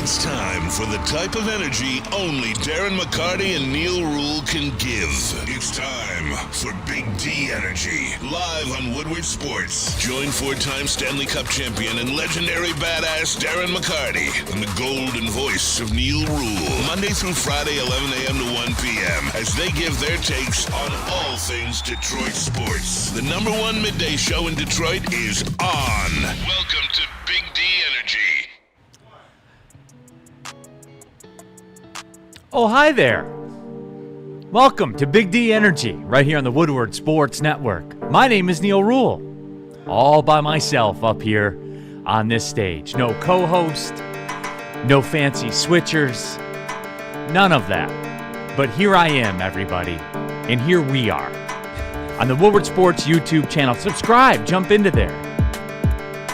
It's time for the type of energy only Darren McCarty and Neal Ruhl can give. It's time for Big D Energy, live on Woodward Sports. Join four-time Stanley Cup champion and legendary badass Darren McCarty and the golden voice of Neal Ruhl, Monday through Friday, 11 a.m. to 1 p.m., as they give their takes on all things Detroit sports. The number one midday show in Detroit is on. Welcome to Big D Energy. Oh, hi there. Welcome to Big D Energy, right here on the Woodward Sports Network. My name is Neal Ruhl, all by myself up here on this stage. No co-host, no fancy switchers, none of that. But here I am, everybody, and here we are on the Woodward Sports YouTube channel. Subscribe, jump into there.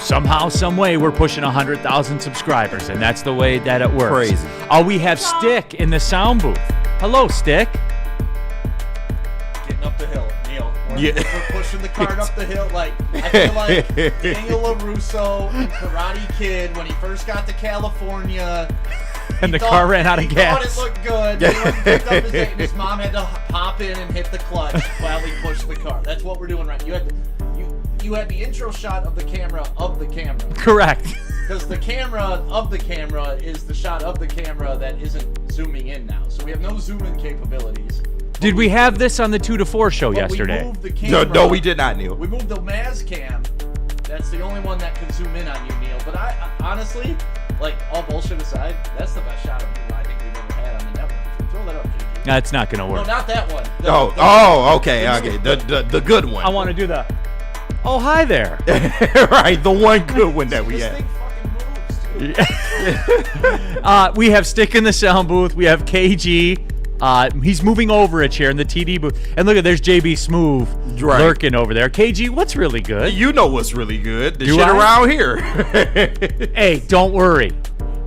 Somehow, some way, we're pushing 100,000 subscribers, and that's the way that it works. Crazy. Oh, we have Stick in the sound booth. Hello, Stick. Getting up the hill, Neal. We're pushing the cart up the hill. Like, I feel like Daniel LaRusso in Karate Kid when he first got to California. And the car ran out of gas. He thought it looked good. He went and picked up his date, and his mom had to pop in and hit the clutch while he pushed the car. That's what we're doing right now. You had the intro shot of the camera of the camera. Correct. Because the camera of the camera is the shot of the camera that isn't zooming in now. So we have no zoom in capabilities. Did we have this on the 2 to 4 show yesterday? We moved the camera. No, we did not, Neal. We moved the Maz cam. That's the only one that can zoom in on you, Neal. But I honestly, like, all bullshit aside, that's the best shot of you I think we've ever had on the network. Throw that up, KG. That's not going to work. No, not that one. Okay. The good one. I want to do the, oh, hi there. Right, the one good one that we This had. thing fucking moves, dude. We have Stick in the sound booth. We have KG. He's moving over a chair in the TD booth. And look at, there's JB Smooth Right. lurking over there. KG, what's really good? You know what's really good. The Do shit I? around here. Hey, don't worry.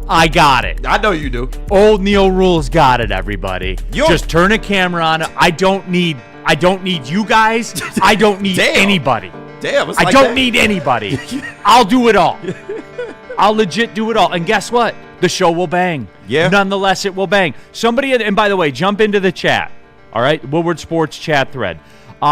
I got it. I know you do. Old Neal Ruhl's got it, everybody. Yo. Just turn a camera on. I don't need you guys. I don't need Damn. anybody. Damn, it's I like don't that. need anybody. I'll do it all. I'll legit do it all. And guess what? The show will bang. Yeah. Nonetheless, it will bang. Somebody, and by the way, jump into the chat. All right? Woodward Sports chat thread.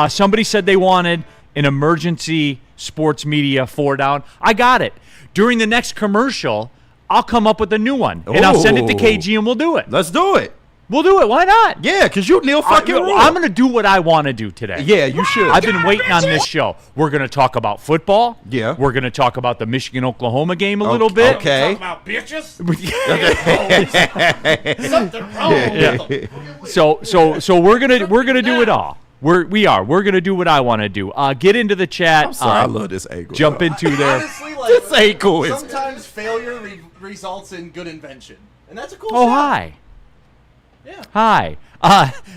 Somebody said they wanted an emergency sports media 4-down. I got it. During the next commercial, I'll come up with a new one. And I'll send it to Ooh. KG and we'll do it. Let's do it. We'll do it. Why not? Yeah, because you Neal fucking Ruhl. I'm going to do what I want to do today. Yeah, you should. I've been waiting on this show. We're going to talk about football. Yeah. We're going to talk about the Michigan-Oklahoma game a little bit. Okay. Talk about bitches? Okay. Something wrong with them. So we're gonna do it all. We're gonna do what I want to do. Get into the chat. I'm sorry, I love this angle. Jump into there. Honestly, like, This ain't cool. sometimes failure results in good invention. And that's a cool Oh, shot. hi. Yeah. Hi.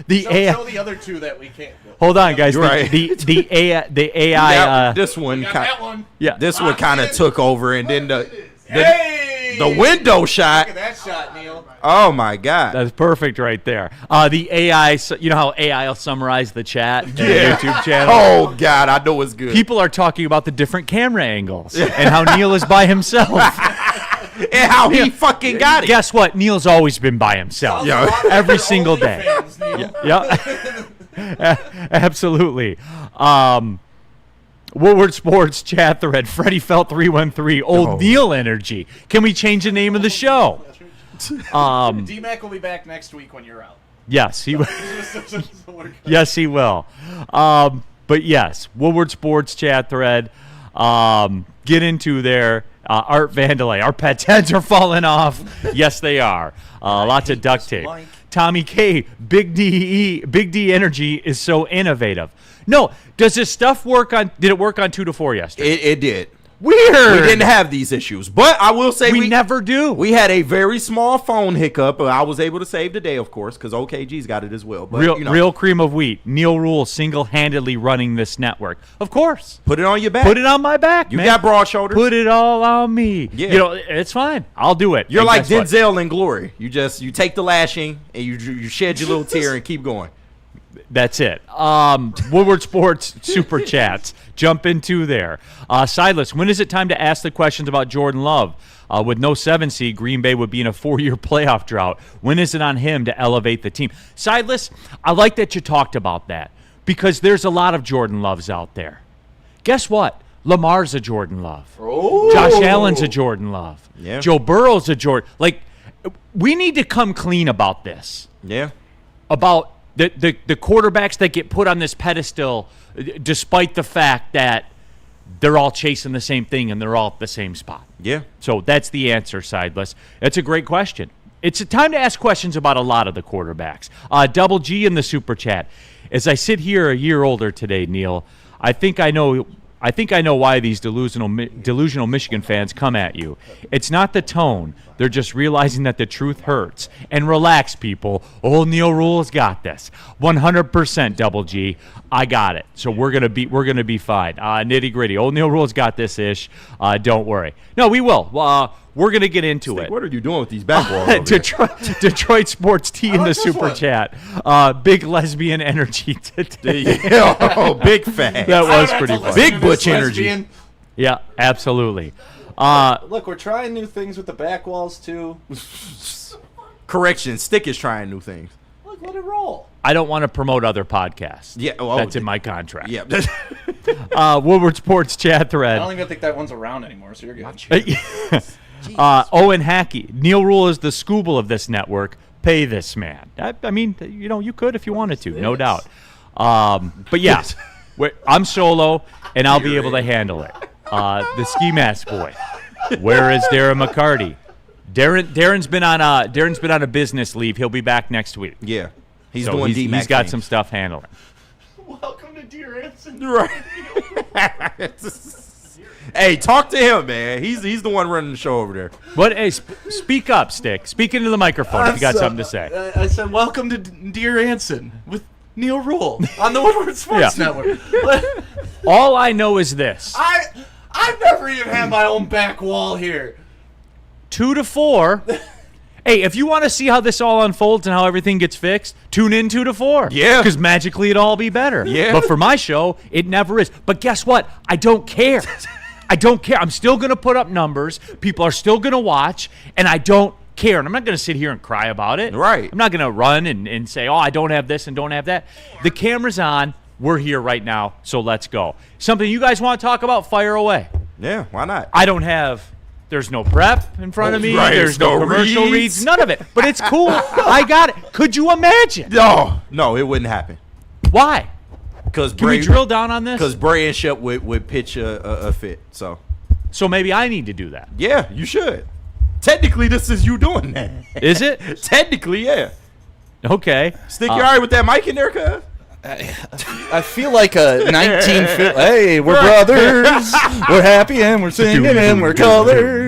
The So AI. the other two that we can't do. Hold on, guys. You're right. The AI. This one, We got that one. Yeah. this one kind of took over, and then the Hey! window shot. Look at that shot, Neal. Oh my God. That's perfect right there. The AI. You know how AI will summarize the chat in the YouTube channel. Oh God, I know it's good. People are talking about the different camera angles and how Neal is by himself. And how he fucking got it. Guess what? Neal's always been by himself. Yeah. Every single day. Fans, Neal. Yeah, absolutely. Woodward Sports chat thread. Freddie Felt 313. Old Oh. Neal energy. Can we change the name of the show? D-Mac will be back next week when you're out. Yes, he will. So Yes, he will. But yes, Woodward Sports chat thread. Get into there. Art Vandalay. Our pets' heads are falling off. Yes, they are. Lots of duct tape. blank. Tommy K. Big D Energy is so innovative. No, does this stuff work on? Did it work on 2 to 4 yesterday? It did. Weird. We didn't have these issues, but I will say We never do. We had a very small phone hiccup. I was able to save the day, of course, because OKG's got it as well. But, real, you know, real cream of wheat. Neal Ruhl single-handedly running this network. Of course. put it on your back. Put it on my back, You man. got broad shoulders. Put it all on me. Yeah. You know, it's fine. I'll do it. You're And like guess what? Denzel in Glory. You take the lashing and you shed your little tear and keep going. That's it. Woodward Sports Super Chats. Jump into there. Silas, when is it time to ask the questions about Jordan Love? With no 7 seed, Green Bay would be in a 4-year playoff drought. When is it on him to elevate the team? Silas, I like that you talked about that because there's a lot of Jordan Loves out there. Guess what? Lamar's a Jordan Love. Oh. Josh Allen's a Jordan Love. Yeah. Joe Burrow's a Jordan. Like, we need to come clean about this. Yeah. About the quarterbacks that get put on this pedestal despite the fact that they're all chasing the same thing and they're all at the same spot. Yeah. So that's the answer, Sideless. That's a great question. It's a time to ask questions about a lot of the quarterbacks. Double G in the Super Chat. As I sit here a year older today, Neal, I think I know why these delusional Michigan fans come at you. It's not the tone. They're just realizing that the truth hurts. And relax, people. Old Neal Ruhl's got this. 100% Double G. I got it. So we're gonna be fine. Nitty gritty. Old Neal Ruhl's got this ish. Don't worry. No, we will. We're gonna get into it. What are you doing with these back walls? Over Detroit Sports T in the Super Chat. Big lesbian energy today. Oh, big fan. That was pretty fun. Big butch energy. Yeah, absolutely. Look, we're trying new things with the back walls too. Correction, Stick is trying new things. Look, let it roll. I don't want to promote other podcasts. Yeah, that's in my contract. Yeah. Woodward Sports chat thread. I don't even think that one's around anymore, so you're good. Owen Hackey. Neal Ruhl is the Scooble of this network. Pay this man. I mean, you could if you wanted to, no doubt. But yeah, I'm solo, and I'll be able to handle it. The Ski Mask Boy. Where is Darren McCarty? Darren's been on a business leave. He'll be back next week. Yeah. He's so doing he's got some stuff handling. Welcome to Dear Anson. Right. Hey, talk to him, man. He's the one running the show over there. But hey, speak up, Stick. Speak into the microphone if you got something to say. I said, welcome to Dear Anson with Neal Ruhl on the Woodward Sports Network. All I know is this. I've never even had my own back wall here. 2-4. Hey, if you want to see how this all unfolds and how everything gets fixed, tune in 2-4. Yeah. Because magically it'll all be better. Yeah. But for my show, it never is. But guess what? I don't care. I don't care. I'm still going to put up numbers. People are still going to watch, and I don't care. And I'm not going to sit here and cry about it. Right. I'm not going to run and say, oh, I don't have this and don't have that. The camera's on. We're here right now, so let's go. Something you guys want to talk about, fire away. Yeah, why not? I don't have... There's no prep in front of me. Right, There's no commercial reads. None of it. But it's cool. I got it. Could you imagine? No, it wouldn't happen. Why? Because Can we drill down on this? Because Bray and Shep would pitch a fit. So maybe I need to do that. yeah, you should. Technically, this is you doing that. Is it? Technically, yeah. Okay. Stick, you all right with that mic in there, cuz? I feel like a 1950. Hey, we're brothers. We're happy and we're singing and we're colored.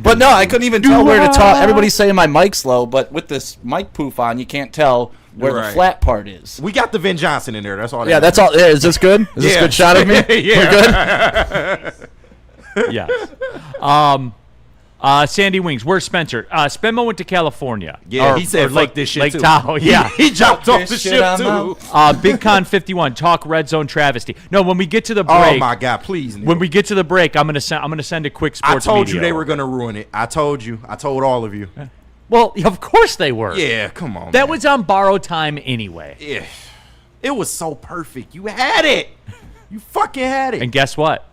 But no, I couldn't even tell where to talk. Everybody's saying my mic's low, but with this mic poof on, you can't tell where the flat part is. We got the Vin Johnson in there. That's all. Yeah, that's all. Is this good? Is this a good shot of me? Yeah. We're good? Yes. Sandy Wings, where's Spencer? Spenmo went to California. Yeah, he said fuck this shit Lake too. Tahoe. Yeah. He jumped off the ship too. Big Con 51, talk red zone travesty. No, when we get to the break. Oh my God, please. Neal. When we get to the break, I'm gonna send a quick sports I told media you they over. were gonna ruin it. I told you. I told all of you. Well, of course they were. Yeah, come on. That man. was on borrowed time anyway. Yeah. It was so perfect. You had it. You fucking had it. And guess what?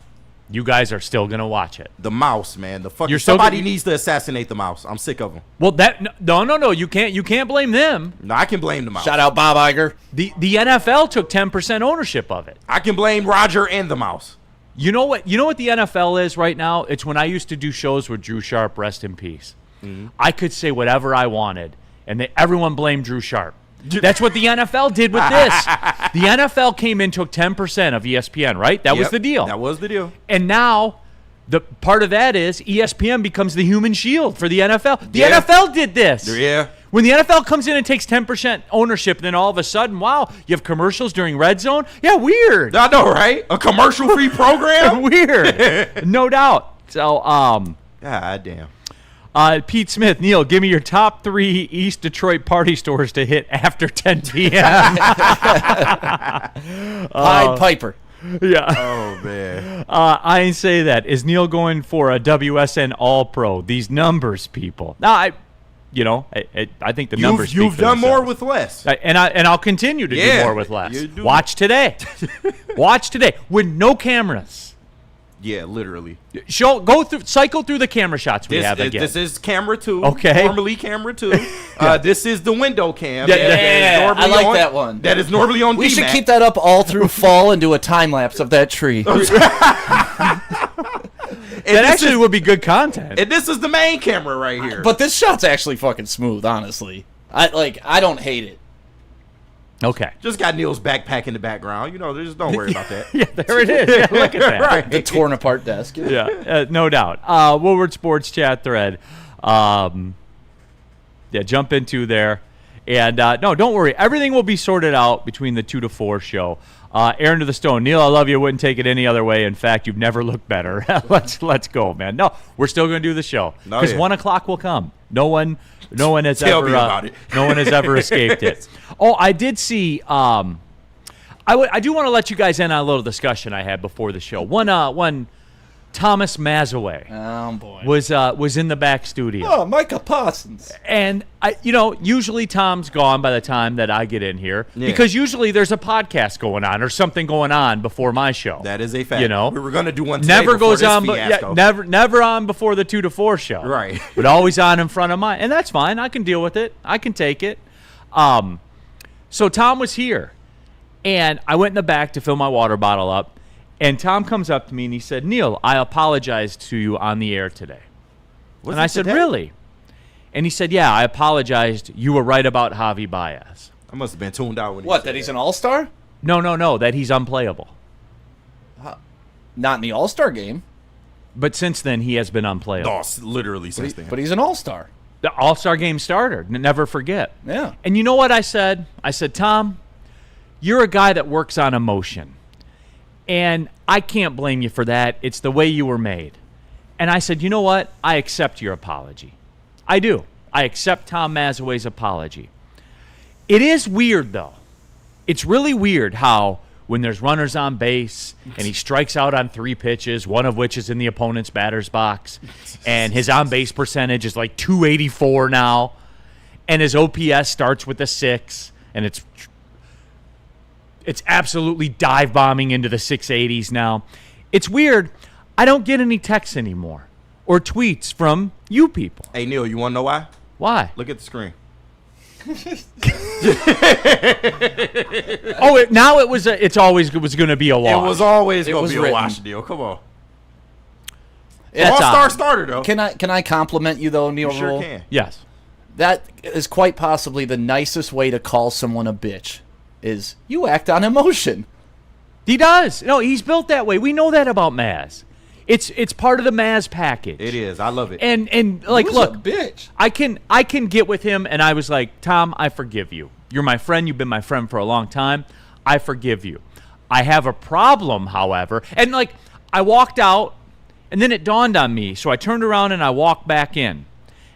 You guys are still gonna watch it. The mouse, man. The fucking You're still somebody gonna- needs to assassinate the mouse. I'm sick of them. Well, no. You can't blame them. No, I can blame the mouse. Shout out Bob Iger. The NFL took 10% ownership of it. I can blame Roger and the mouse. You know what the NFL is right now? It's when I used to do shows with Drew Sharp, rest in peace. Mm-hmm. I could say whatever I wanted, and everyone blamed Drew Sharp. That's what the NFL did with this. The NFL came in, took 10% of ESPN, right? That was the deal. That was the deal. And now, the part of that is ESPN becomes the human shield for the NFL. The Yeah. NFL did this. Yeah. When the NFL comes in and takes 10% ownership, then all of a sudden, wow, you have commercials during Red Zone? Yeah, weird. I know, right? A commercial-free program? Weird. No doubt. So, God damn. Pete Smith, Neal, give me your top 3 East Detroit party stores to hit after 10 p.m. Pied Piper. Yeah. Oh, man. I ain't say that. Is Neal going for a WSN All-Pro? These numbers, people. Now, I think the numbers speak You've for done more themselves. with less. And I'll continue to do Yeah, more with less. you do. Watch today. Watch today with no cameras. Yeah, literally. Cycle through the camera shots we have again. This is camera 2. Okay. Formerly camera 2. This is the window cam. Yeah, that is I normally like on- that one. That is normally on We should DMAC. keep that up all through fall and do a time lapse of that tree. That actually would be good content. And this is the main camera right here. But this shot's actually fucking smooth, honestly. I don't hate it. Okay. just got Neal's backpack in the background. Just don't worry about that. Yeah, there it is. Yeah, look at that. Right. The torn apart desk. Yeah, no doubt. Woodward Sports chat thread. Jump into there. And no, don't worry. Everything will be sorted out between the 2 to 4 show. Aaron to the Stone. Neal, I love you. Wouldn't take it any other way. In fact, you've never looked better. Let's go, man. No, we're still going to do the show because 1 o'clock will come. No one has Tell ever me about it. no one has ever escaped it. Oh, I did see. I do want to let you guys in on a little discussion I had before the show. One Thomas Mazaway Oh boy. was in the back studio. Oh, Micah Parsons. And usually Tom's gone by the time that I get in here because usually there's a podcast going on or something going on before my show. That is a fact. You know, we were going to do one today never before goes this on, fiasco. never on before the 2 to 4 show. Right. But always on in front of mine, and that's fine. I can deal with it. I can take it. So Tom was here, and I went in the back to fill my water bottle up. And Tom comes up to me and he said, Neal, I apologized to you on the air today. Was and it I said, today? really? And he said, yeah, I apologized. You were right about Javi Baez. I must have been tuned out when he What, said that he's an all-star? No, that he's unplayable. Not in the all-star game, But since then, he has been unplayable. Oh, literally since then. but he's an all-star. The All-Star game starter. Never forget. Yeah. And you know what I said? I said, Tom, you're a guy that works on emotion. And I can't blame you for that. It's the way you were made. And I said, you know what? I accept your apology. I do. I accept Tom Mazaway's apology. It is weird, though. It's really weird how when there's runners on base and he strikes out on 3 pitches, one of which is in the opponent's batter's box, and his on-base percentage is like 284 now, and his OPS starts with a 6, and it's absolutely dive bombing into the 680s now. It's weird. I don't get any texts anymore or tweets from you people. Hey, Neal, you want to know why? Why? Look at the screen. It's always going to be a wash. It was always going was to be written. a wash deal. Come on. That's All-star odd. starter, though. Can I compliment you though, Neal You sure Ruhl? can. Yes. That is quite possibly the nicest way to call someone a bitch. Is you act on emotion. He does. No, he's built that way. We know that about Maz. It's part of the Maz package. It is. I love it. And like, Who's look, a bitch. I can get with him, and I was like, Tom, I forgive you. You're my friend. You've been my friend for a long time. I forgive you. I have a problem, however, and like I walked out, and then it dawned on me. So I turned around and I walked back in,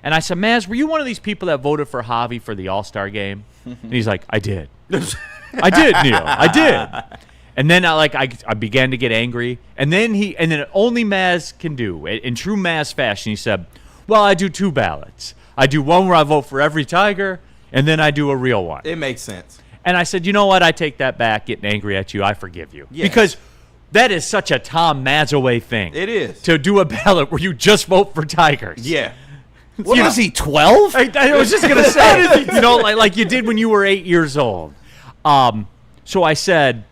and I said, Maz, were you one of these people that voted for Javi for the All-Star game? And he's like, I did. I did, Neal. I did. And then I began to get angry, and then only Maz can do in true Maz fashion. He said, "Well, I do 2 ballots. I do one where I vote for every Tiger, and then I do a real one." It makes sense. And I said, "You know what? I take that back. Getting angry at you, I forgive you Yes. because that is such a Tom Mazaway thing. It is. To do a ballot where you just vote for Tigers. Yeah. What is he, 12? I was just gonna say, you know, like you did when you were 8 years old. So I said,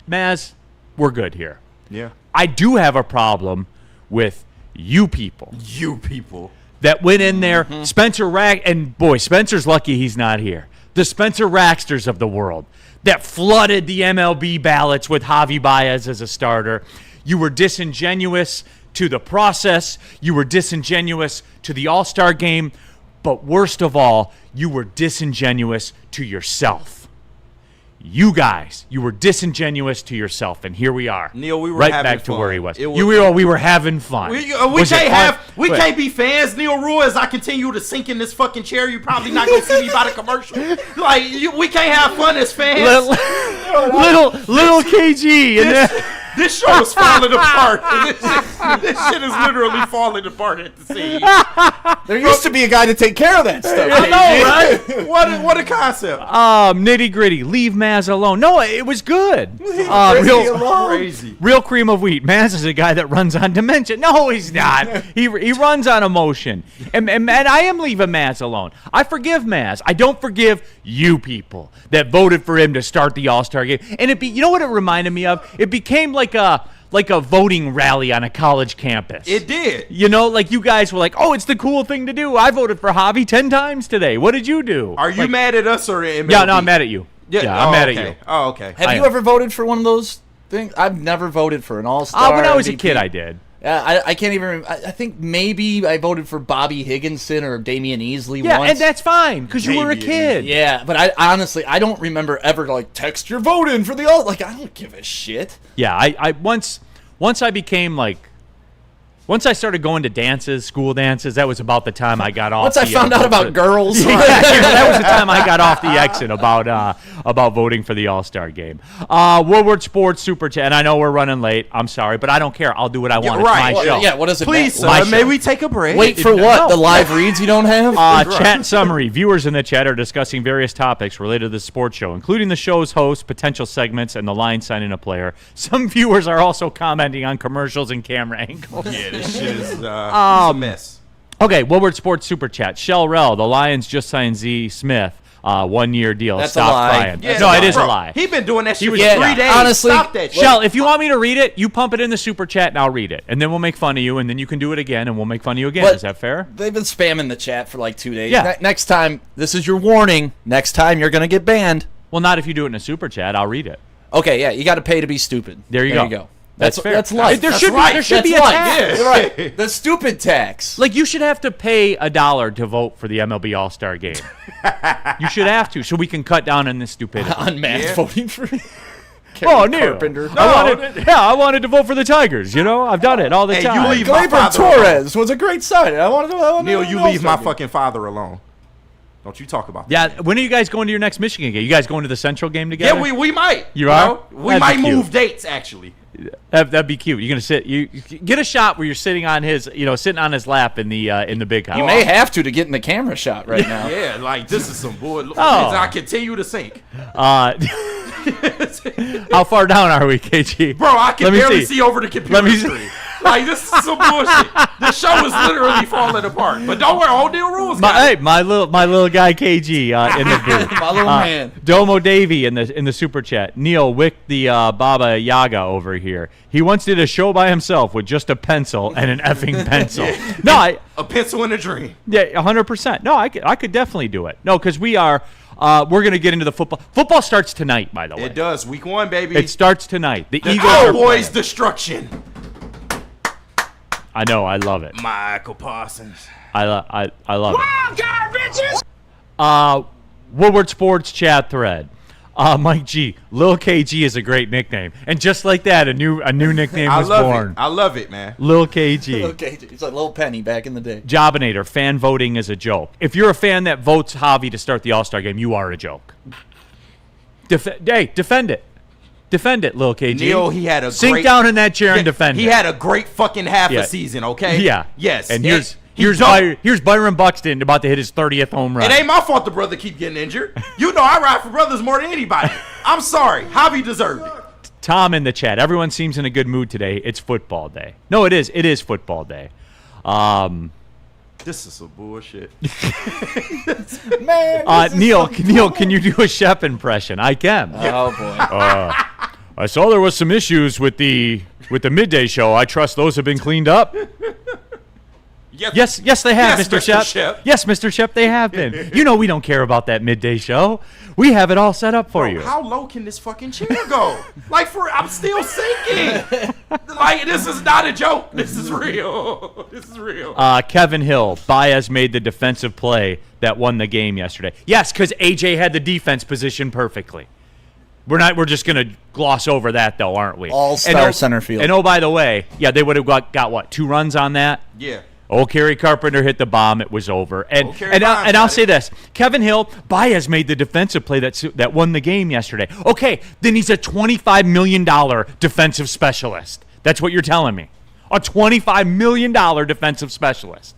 Maz, we're good here. Yeah. I do have a problem with you people You people. that went in there. Spencer Rack, and boy, Spencer's lucky he's not here. The Spencer Racksters of the world that flooded the MLB ballots with Javi Baez as a starter. You were disingenuous to the process. You were disingenuous to the All-Star game. But worst of all, you were disingenuous to yourself. You guys, you were disingenuous to yourself, and here we are. Neil, we were right having back to fun. where he was. It was- We were having fun. We Was it fun? we Wait. can't be fans. Neal Ruhl, as I continue to sink in this fucking chair, you're probably not gonna see me by the commercial. Like we can't have fun as fans. little KG and then. This show is falling apart. This shit is literally falling apart at the seams. There used to be a guy to take care of that stuff. I know, right? What a concept. Nitty gritty. Leave Maz alone. No, it was good. Crazy. Real cream of wheat. Maz is a guy that runs on dementia. No, he's not. He runs on emotion. And I am leaving Maz alone. I forgive Maz. I don't forgive you people that voted for him to start the All-Star game. And you know what it reminded me of? It became like a voting rally on a college campus. It did. You know, like you guys were like, oh, it's the cool thing to do. I voted for Javi 10 times today. What did you do? Are you mad at us or MLB? Yeah, no, I'm mad at you. Yeah, I'm mad at you. Oh, okay. Have you ever voted for one of those things? I've never voted for an all-star. When I was a MVP. kid, I did. I can't even. I think maybe I voted for Bobby Higginson or Damian Easley Yeah, once. and that's fine because you were a kid. Yeah, but I honestly don't remember ever like text your vote in for the all. Like I don't give a shit. Yeah, I once I became like. Once I started going to dances, school dances, that was about the time I got off. Once I found out about girls, that was the time I got off the exit about voting for the All-Star game. Woodward Sports Super Chat, and I know we're running late. I'm sorry, but I don't care. I'll do what I want. right. It's my show. Yeah, what does it Please, matter? sir, may we take a break? Wait for what? The live reads you don't have? Chat summary. Viewers in the chat are discussing various topics related to the sports show, including the show's host, potential segments, and the line signing a player. Some viewers are also commenting on commercials and camera angles. Yeah, this shit is a mess. Okay, Woodward Sports Super Chat. Shell Rell, the Lions just signed Z. Smith. 1-year deal. That's Stop a lie. crying. Yeah, No, it is a lie. He been doing that shit for was- 3 days. honestly, Stop that shit. Shell, if you want me to read it, you pump it in the Super Chat and I'll read it. And then we'll make fun of you, and then you can do it again, and we'll make fun of you again. But- Is that fair? They've been spamming the chat for like 2 days. Yeah. Next time, this is your warning. Next time, you're gonna get banned. Well, not if you do it in a Super Chat. I'll read it. Okay, yeah, you got to pay to be stupid. There you go. That's fair. That's life. There That's should be- life. there should be That's a life. tax. Yeah, right. The stupid tax. Like, you should have to pay $1 to vote for the MLB All-Star game. You should have to, so we can cut down on this stupidity. On mass voting for. Oh, Neil. Carpenter. I wanted to vote for the Tigers. You know, I've done it all the Hey, time. you leave my Gleyber father Torres was a great signing. I wanted to. Neil, you leave my fucking father alone. Don't you talk about that. Yeah, when are you guys going to your next Michigan game? You guys going to the Central game together? Yeah, we might. You are? know? We That'd might be cute. move dates, actually. That'd be cute. You're gonna sit. You get a shot where you're sitting on his, sitting on his lap in the big house. You may have to get in the camera shot right now. Yeah, like, this is some bull. Oh. I continue to sink. How far down are we, KG? Bro, I can Let me barely see. see over the computer Let me see. screen. Like, this is some bullshit. The show is literally falling apart. But don't worry, all Neal Rules got it. My little guy KG in the booth. My little man. Domo Davey in the super chat. Neil Wick the Baba Yaga over here. He once did a show by himself with just a pencil and an effing pencil. No, A pencil and a dream. yeah, 100%. No, I could definitely do it. No, because we're gonna get into the football. Football starts tonight, by the way. It does. Week 1, baby. It starts tonight. The the Eagles are Cowboys playing. destruction. I know. I love it. Michael Parsons. I love it. Woodward Sports chat thread. Mike G. Lil KG is a great nickname, and just like that, a new nickname I was love born. it. I love it, man. Lil KG. Okay, it's like Little Penny back in the day. Jobinator. Fan voting is a joke. If you're a fan that votes Javi to start the All-Star game, you are a joke. Defend it. Defend it, Lil KG. Neil, he had a Sink great, down in that chair and defend He it. had a great fucking half Yeah. a season, okay? Yeah. Yes. And He here's Byron Buxton about to hit his 30th home run. It ain't my fault the brother keep getting injured. You know I ride for brothers more than anybody. I'm sorry. Javi deserved it. Tom in the chat. Everyone seems in a good mood today. It's football day. No, it is. It is football day. This is some bullshit. Man, Neil, can you do a Shep impression? I can. oh boy. I saw there was some issues with the midday show. I trust those have been cleaned up. Yes, they have, Yes, Mr. Mr. Shep. Shep. Yes, Mr. Shep, they have been. You know we don't care about that midday show. We have it all set up for you. How low can this fucking chair go? I'm still sinking. Like, this is not a joke. This is real. This is real. Kevin Hill, Baez made the defensive play that won the game yesterday. Yes, because AJ had the defense positioned perfectly. We're just going to gloss over that, though, aren't we? All-star center field. And, by the way, yeah, they would have got what, 2 runs on that? Yeah. Kerry Carpenter hit the bomb. It was over. And I'll say this. Kevin Hill, Baez made the defensive play that won the game yesterday. Okay, then he's a $25 million defensive specialist. That's what you're telling me. A $25 million defensive specialist.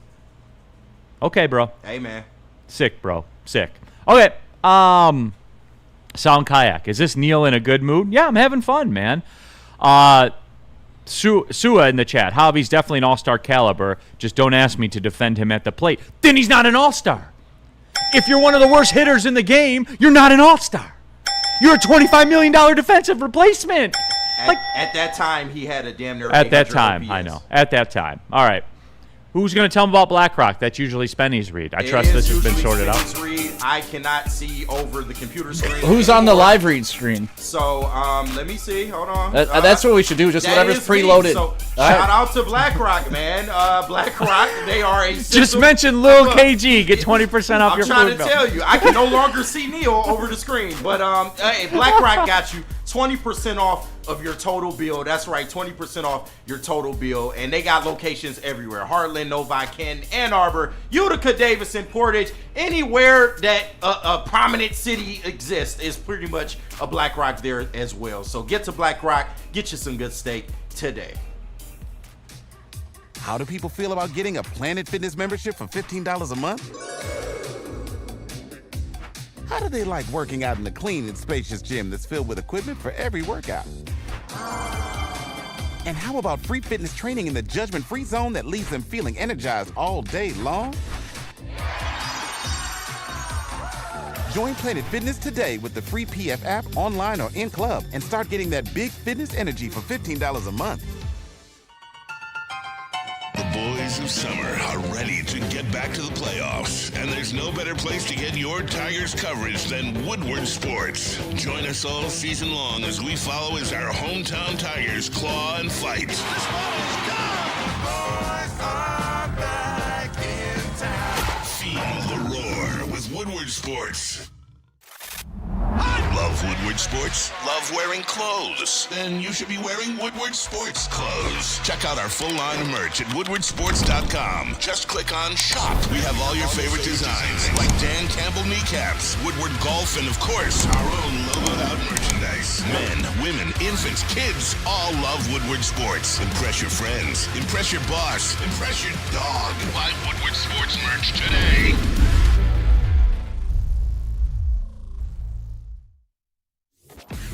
Okay, bro. Hey, man. Sick, bro. Sick. Okay. Sound Kayak. Is this Neal in a good mood? Yeah, I'm having fun, man. Sua in the chat. Javi's definitely an all-star caliber. Just don't ask me to defend him at the plate. Then he's not an all-star. If you're one of the worst hitters in the game, you're not an all-star. You're a $25 million defensive replacement. At that time, he had a damn near. At that time, OPS. I know. At that time. All right. Who's going to tell him about BlackRock? That's usually Spenny's read. I trust this has been sorted out. Read. I cannot see over the computer screen. Who's on the live read screen? So, let me see. Hold on. That's what we should do. Just that whatever's is me. preloaded. So, shout out to BlackRock, man. BlackRock, they are a system. Just mention Lil KG. Get 20% off your food I'm trying to bill. tell you. I can no longer see Neal over the screen. But, hey, BlackRock got you 20% off of your total bill. That's right, 20% off your total bill. And they got locations everywhere. Heartland, Novi, Canton, Ann Arbor, Utica, Davison, Portage. Anywhere that a prominent city exists is pretty much a BlackRock there as well. So get to BlackRock, get you some good steak today. How do people feel about getting a Planet Fitness membership for $15 a month? How do they like working out in a clean and spacious gym that's filled with equipment for every workout? And how about free fitness training in the judgment-free zone that leaves them feeling energized all day long? Join Planet Fitness today with the free PF app, online or in club, and start getting that big fitness energy for $15 a month. The boys of summer are ready to get back to the playoffs, and there's no better place to get your Tigers coverage than Woodward Sports. Join us all season long as we follow as our hometown Tigers claw and fight. This ball is gone. Boys are back in town. Feel the roar with Woodward Sports. Love Woodward Sports? Love wearing clothes? Then you should be wearing Woodward Sports clothes. Check out our full line of merch at woodwardsports.com. Just click on Shop. We have all your favorite designs, like Dan Campbell kneecaps, Woodward Golf, and of course, our own logoed out merchandise. Men, women, infants, kids, all love Woodward Sports. Impress your friends. Impress your boss. Impress your dog. Buy Woodward Sports merch today.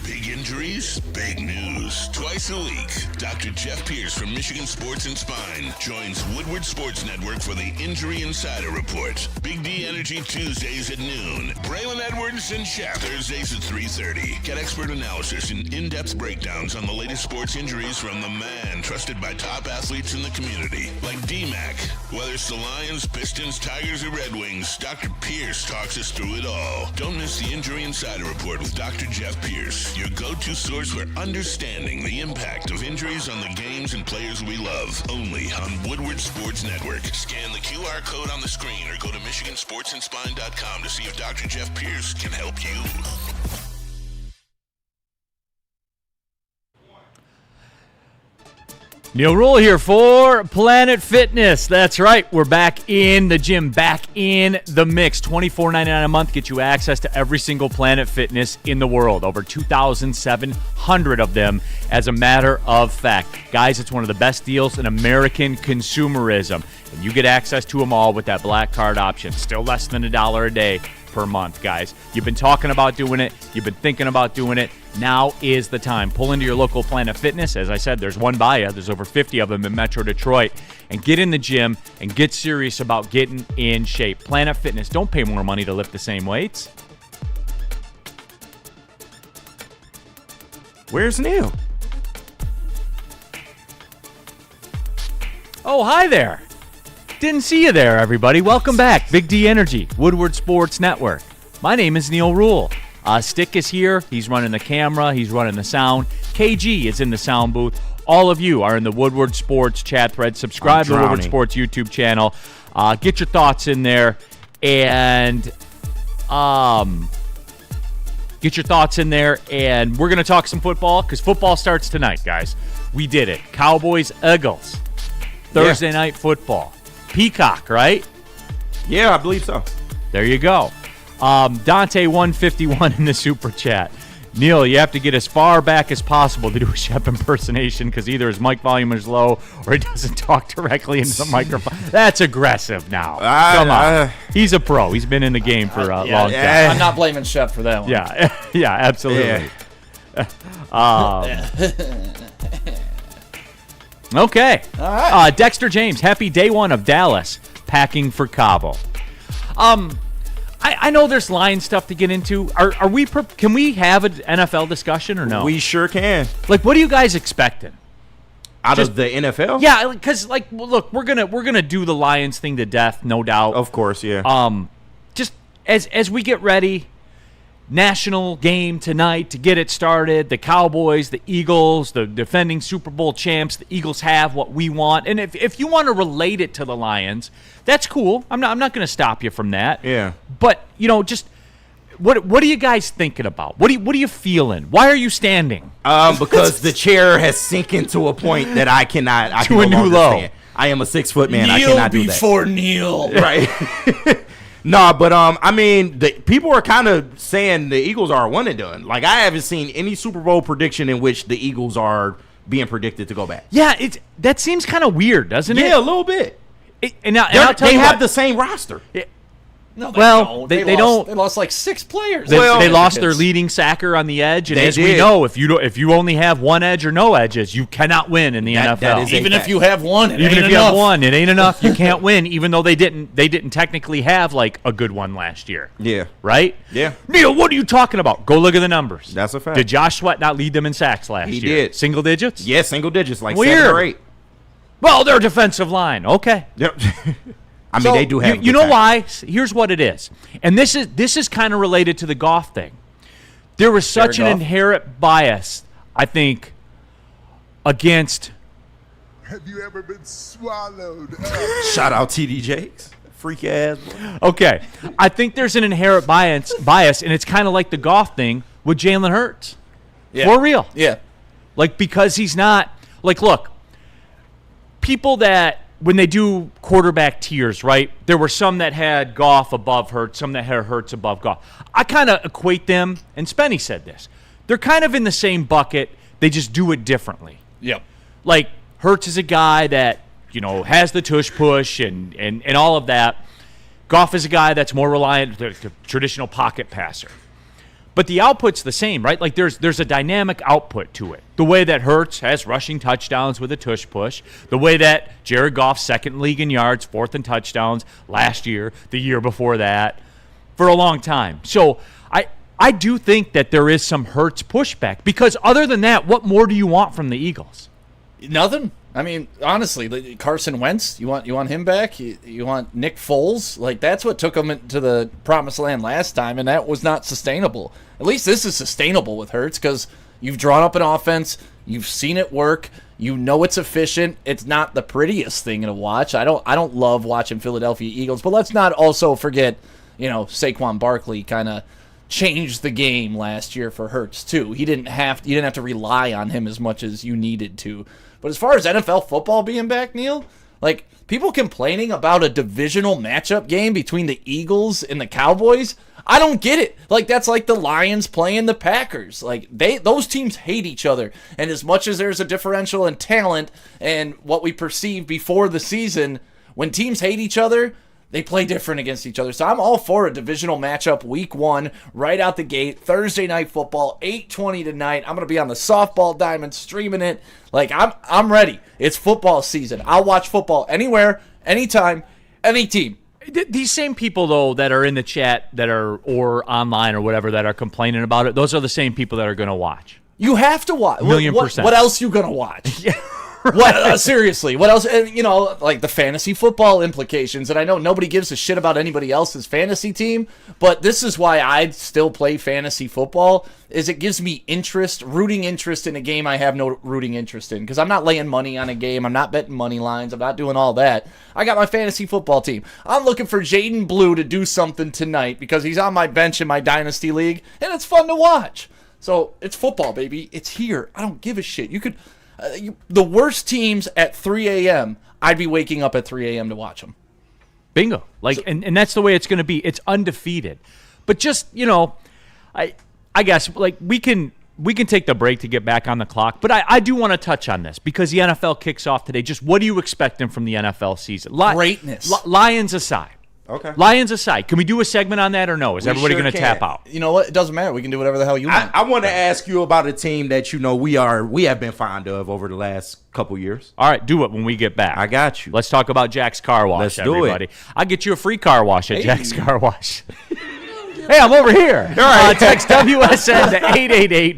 Big injuries, big news. Twice a week, Dr. Jeff Pierce from Michigan Sports and Spine joins Woodward Sports Network for the Injury Insider Report. Big D Energy Tuesdays at noon. Braylon Edwards and Shep Thursdays at 3:30. Get expert analysis and in-depth breakdowns on the latest sports injuries from the man trusted by top athletes in the community, like D-Mac. Whether it's the Lions, Pistons, Tigers, or Red Wings, Dr. Pierce talks us through it all. Don't miss the Injury Insider Report with Dr. Jeff Pierce, your go-to source for understanding the impact of injuries on the games and players we love. Only on Woodward Sports Network. Scan the QR code on the screen or go to MichiganSportsandSpine.com to see if Dr. Jeff Pierce can help you. Neal Ruhl here for Planet Fitness. That's right. We're back in the gym, back in the mix. $24.99 a month gets you access to every single Planet Fitness in the world. Over 2,700 of them, as a matter of fact. Guys, it's one of the best deals in American consumerism. And you get access to them all with that black card option. Still less than $1 a day per month, guys. You've been talking about doing it. You've been thinking about doing it. Now is the time. Pull into your local Planet Fitness. As I said, there's one by you. There's over 50 of them in Metro Detroit. And get in the gym and get serious about getting in shape. Planet Fitness. Don't pay more money to lift the same weights. Where's Neal? Oh, hi there. Didn't see you there, everybody. Welcome back. Big D Energy, Woodward Sports Network. My name is Neal Ruhl. Stick is here. He's running the camera. He's running the sound. KG is in the sound booth. All of you are in the Woodward Sports chat thread. Subscribe to the Woodward Sports YouTube channel. Get your thoughts in there. And, Get your thoughts in there, and we're going to talk some football because football starts tonight, guys. We did it. Cowboys, Eagles. Thursday night football. Peacock, right? Yeah, I believe so. There you go. Dante151 in the super chat. Neal, you have to get as far back as possible to do a Shep impersonation because either his mic volume is low or he doesn't talk directly into the microphone. That's aggressive now. Come on. He's a pro. He's been in the game for a long time. I'm not blaming Shep for that one. Yeah, absolutely. Okay. All right. Dexter James, happy day one of Dallas, packing for Cabo. I know there's line stuff to get into. Are we? Can we have an NFL discussion or no? We sure can. Like, what are you guys expecting Out of the NFL? Yeah, because look, we're gonna do the Lions thing to death, no doubt. Of course, yeah. Just as we get ready, national game tonight to get it started. The Cowboys, the Eagles, the defending Super Bowl champs. The Eagles have what we want, and if you want to relate it to the Lions, that's cool. I'm not going to stop you from that. Yeah. But just what are you guys thinking about? What are you feeling? Why are you standing? Because the chair has sunk into a point that I cannot. I To can a no new longer low. stand. I am a 6-foot man. I Kneel cannot do that. before Neal. Right. No, but I mean, people are kind of saying the Eagles are one and done. Like, I haven't seen any Super Bowl prediction in which the Eagles are being predicted to go back. Yeah, that seems kind of weird, doesn't it? Yeah, a little bit. And I'll tell They you have what. the same roster. No, Well, they they lost, don't- They lost like 6 players. They lost their leading sacker on the edge, and They as we did. know, if you only have one edge or no edges, you cannot win in the NFL. that is a Even if fact. you have one, it Even ain't if you enough. have one, it ain't enough. You can't win, even though they didn't technically have like a good one last year. Yeah. Right? Yeah. Neal, what are you talking about? Go look at the numbers. That's a fact. Did Josh Sweat not lead them in sacks last He year? did. Single digits? Yeah, single digits, like Weird. 7 or 8. Well, their defensive line. Okay. Yep. I mean, So, they do have. You know why? Here's what it is, and this is kind of related to the Goff thing. There was such an Goff? inherent bias, I think, against. Have you ever been swallowed? Shout out TD Jakes, freak ass boy. Okay, I think there's an inherent bias, and it's kind of like the Goff thing with Jalen Hurts. Yeah. For real. Yeah. Like, because he's not like, look, people that when they do quarterback tiers, right? There were some that had Goff above Hurts, some that had Hurts above Goff. I kind of equate them, and Spenny said this. They're kind of in the same bucket. They just do it differently. Yep. Like, Hurts is a guy that, has the tush push and all of that. Goff is a guy that's more reliant, the traditional pocket passer. But the output's the same, right? Like, there's a dynamic output to it. The way that Hurts has rushing touchdowns with a tush push. The way that Jared Goff's second league in yards, fourth in touchdowns last year, the year before that, for a long time. So I do think that there is some Hurts pushback. Because other than that, what more do you want from the Eagles? Nothing. I mean, honestly, Carson Wentz, you want him back? You want Nick Foles? Like, that's what took him into the promised land last time, and that was not sustainable. At least this is sustainable with Hurts because you've drawn up an offense, you've seen it work, you know it's efficient. It's not the prettiest thing to watch. I don't love watching Philadelphia Eagles, but let's not also forget, Saquon Barkley kind of changed the game last year for Hurts too. You didn't have to rely on him as much as you needed to. But as far as NFL football being back, Neal, like, people complaining about a divisional matchup game between the Eagles and the Cowboys, I don't get it. Like, that's like the Lions playing the Packers. Like, those teams hate each other. And as much as there's a differential in talent and what we perceive before the season, when teams hate each other, they play different against each other. So I'm all for a divisional matchup week 1, right out the gate, Thursday night football, 8:20 tonight. I'm going to be on the softball diamond streaming it. Like, I'm ready. It's football season. I'll watch football anywhere, anytime, any team. These same people, though, that are in the chat or online or whatever that are complaining about it, those are the same people that are going to watch. You have to watch. Million percent. What else you going to watch? Yeah, What seriously? What else? And, like the fantasy football implications. And I know nobody gives a shit about anybody else's fantasy team, but this is why I still play fantasy football. Is it gives me rooting interest in a game I have no rooting interest in, because I'm not laying money on a game. I'm not betting money lines. I'm not doing all that. I got my fantasy football team. I'm looking for Jaden Blue to do something tonight because he's on my bench in my dynasty league, and it's fun to watch. So it's football, baby. It's here. I don't give a shit. You could. The worst teams at 3 a.m., I'd be waking up at 3 a.m. to watch them. Bingo. And that's the way it's going to be. It's undefeated. But just, I guess, we can take the break to get back on the clock. But I do want to touch on this because the NFL kicks off today. Just what are you expecting from the NFL season? Greatness. Lions aside. Okay. Lions aside. Can we do a segment on that or no? Is everybody going to tap out? You know what? It doesn't matter. We can do whatever the hell you want. I want to ask you about a team that we have been fond of over the last couple years. All right, do it when we get back. I got you. Let's talk about Jack's Car Wash, Let's do everybody. it. I'll get you a free car wash at Jack's Car Wash. Hey, I'm over here. All right. Text WSN to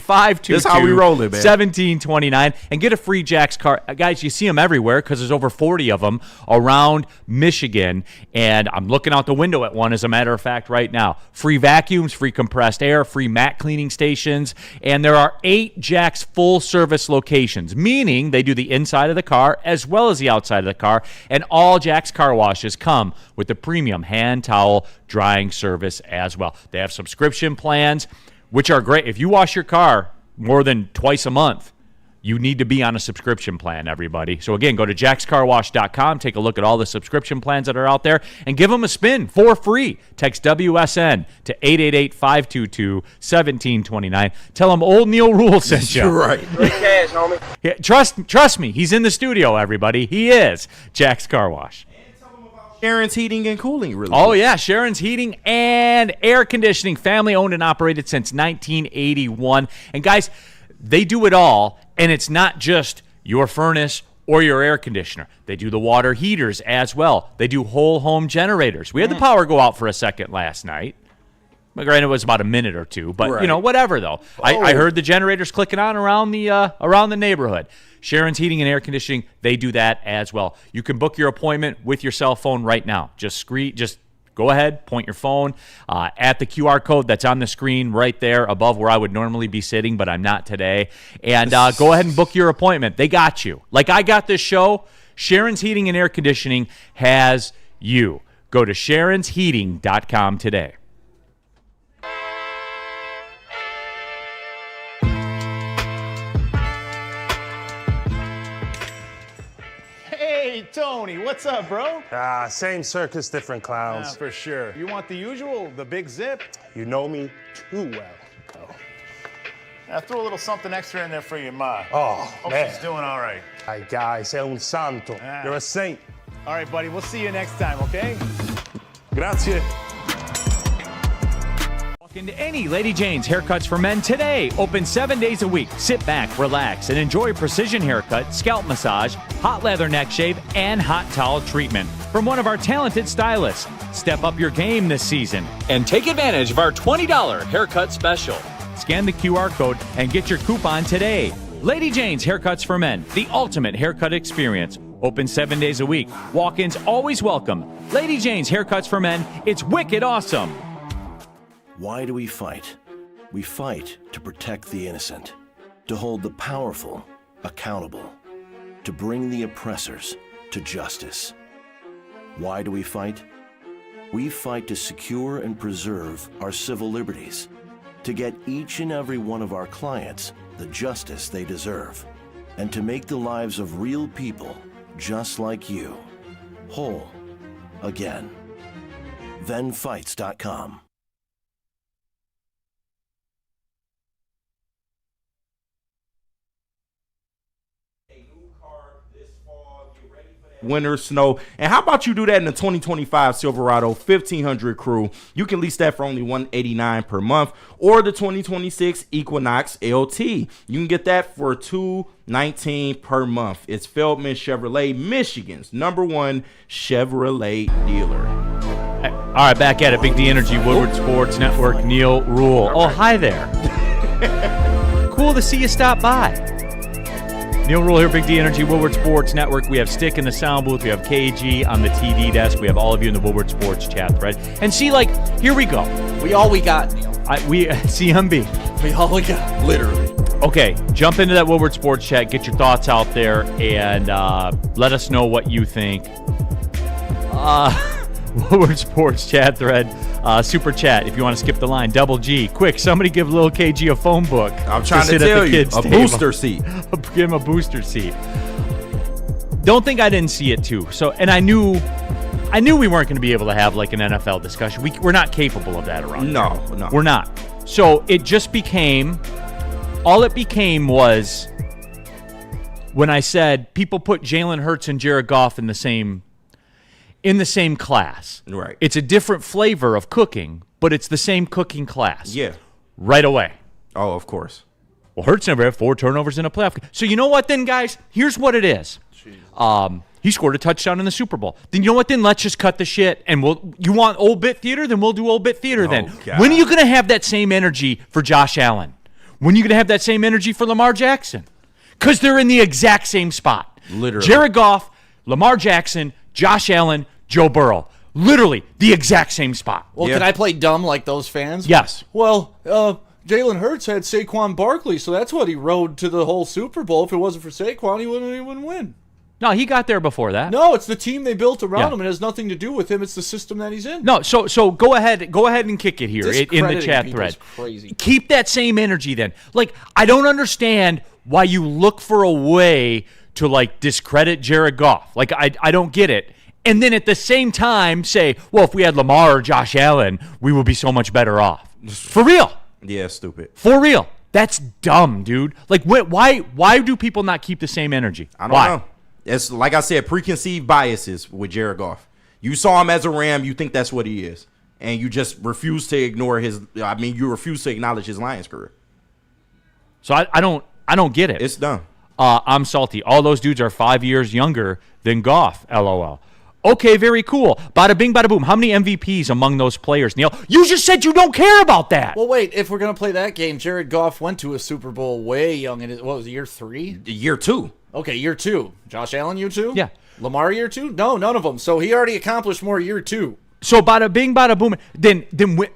888-522. This is how we roll it, man. 1729 and get a free Jack's Car. Guys, you see them everywhere because there's over 40 of them around Michigan. And I'm looking out the window at one, as a matter of fact, right now. Free vacuums, free compressed air, free mat cleaning stations. And there are 8 Jack's full-service locations, meaning they do the inside of the car as well as the outside of the car. And all Jack's Car Washes come with the premium hand towel drying service as well. They have subscription plans, which are great. If you wash your car more than twice a month, you need to be on a subscription plan, everybody. So, again, go to jackscarwash.com, take a look at all the subscription plans that are out there, and give them a spin for free. Text WSN to 888-522-1729. Tell them old Neal Ruhl sent you. Right. Great cash, homie. Yeah, trust me, he's in the studio, everybody. He is. Jack's Car Wash. Sharon's Heating and Cooling, really. Oh, yeah, Sharon's Heating and Air Conditioning, family owned and operated since 1981. And guys, they do it all, and it's not just your furnace or your air conditioner. They do the water heaters as well. They do whole home generators. We had the power go out for a second last night. Granted, it was about a minute or two, but right. Whatever though. I heard the generators clicking on around the neighborhood. Sharon's Heating and Air Conditioning, they do that as well. You can book your appointment with your cell phone right now. Just go ahead, point your phone at the QR code that's on the screen right there above where I would normally be sitting, but I'm not today. And go ahead and book your appointment. They got you. Like I got this show, Sharon's Heating and Air Conditioning has you. Go to sharonsheating.com today. Hey, Tony, what's up, bro? Same circus, different clowns. For sure. You want the usual, the big zip? You know me too well. Oh. I threw a little something extra in there for your ma. Oh, Hope man. she's doing all right. Ay, guy, sei un santo. Ah. You're a saint. All right, buddy, we'll see you next time, okay? Grazie. Walk into any Lady Jane's Haircuts for Men today. Open 7 days a week. Sit back, relax, and enjoy precision haircut, scalp massage, hot leather neck shave, and hot towel treatment from one of our talented stylists. Step up your game this season and take advantage of our $20 haircut special. Scan the QR code and get your coupon today. Lady Jane's Haircuts for Men, the ultimate haircut experience. Open 7 days a week. Walk-ins always welcome. Lady Jane's Haircuts for Men, it's wicked awesome. Why do we fight? We fight to protect the innocent, to hold the powerful accountable, to bring the oppressors to justice. Why do we fight? We fight to secure and preserve our civil liberties, to get each and every one of our clients the justice they deserve, and to make the lives of real people just like you whole again. ThenFights.com. Winter snow. And how about you do that in the 2025 Silverado 1500 Crew? You can lease that for only $189 per month, or the 2026 Equinox LT. You can get that for $219 per month. It's Feldman Chevrolet, Michigan's #1 Chevrolet dealer. All right, back at it. Big D Energy, Woodward Sports Network, Neal Ruhl. Oh, hi there. Cool to see you stop by. Neal Ruhl here, Big D Energy, Woodward Sports Network. We have Stick in the sound booth. We have KG on the TD desk. We have all of you in the Woodward Sports chat thread. And see, like, here we go. We all we got, Neal. CMB. We all we got. Literally. Okay, jump into that Woodward Sports chat. Get your thoughts out there and let us know what you think. Woodward Sports chat thread. Super chat if you want to skip the line. Double G. Quick, somebody give little KG a phone book. I'm trying to tell you, a booster seat. Give him a booster seat. Don't think I didn't see it too. So, and I knew we weren't going to be able to have like an NFL discussion. We're not capable of that around No, here. no. We're not. So it just became, all it became was when I said people put Jalen Hurts and Jared Goff in the same class. Right. It's a different flavor of cooking, but it's the same cooking class. Yeah. Right away. Oh, of course. Well, Hurts never had 4 turnovers in a playoff game. So you know what then, guys? Here's what it is. He scored a touchdown in the Super Bowl. Then you know what then? Let's just cut the shit. And you want old bit theater? Then we'll do old bit theater then. God. When are you going to have that same energy for Josh Allen? When are you going to have that same energy for Lamar Jackson? Because they're in the exact same spot. Literally. Jared Goff, Lamar Jackson, Josh Allen, Joe Burrow. Literally the exact same spot. Well, can I play dumb like those fans? Yes. Well, Jalen Hurts had Saquon Barkley, so that's what he rode to the whole Super Bowl. If it wasn't for Saquon, he wouldn't win. No, he got there before that. No, it's the team they built around Yeah. him. It has nothing to do with him. It's the system that he's in. No, so go ahead and kick it here in the Discrediting chat people thread. is crazy. Keep that same energy then. Like, I don't understand why you look for a way to like discredit Jared Goff. Like, I don't get it. And then at the same time say, well, if we had Lamar or Josh Allen, we would be so much better off. For real. Yeah, stupid. For real. That's dumb, dude. Like, why do people not keep the same energy? I don't know. It's like I said, preconceived biases with Jared Goff. You saw him as a Ram, you think that's what he is. And you just refuse to ignore you refuse to acknowledge his Lions career. So I don't get it. It's dumb. I'm salty. All those dudes are 5 years younger than Goff, LOL. Okay, very cool. Bada bing, bada boom. How many MVPs among those players, Neal? You just said you don't care about that. Well, wait. If we're going to play that game, Jared Goff went to a Super Bowl way young. What was it, year 3? Year 2. Okay, year 2. Josh Allen, year 2? Yeah. Lamar, year 2? No, none of them. So he already accomplished more year 2. So bada bing, bada boom.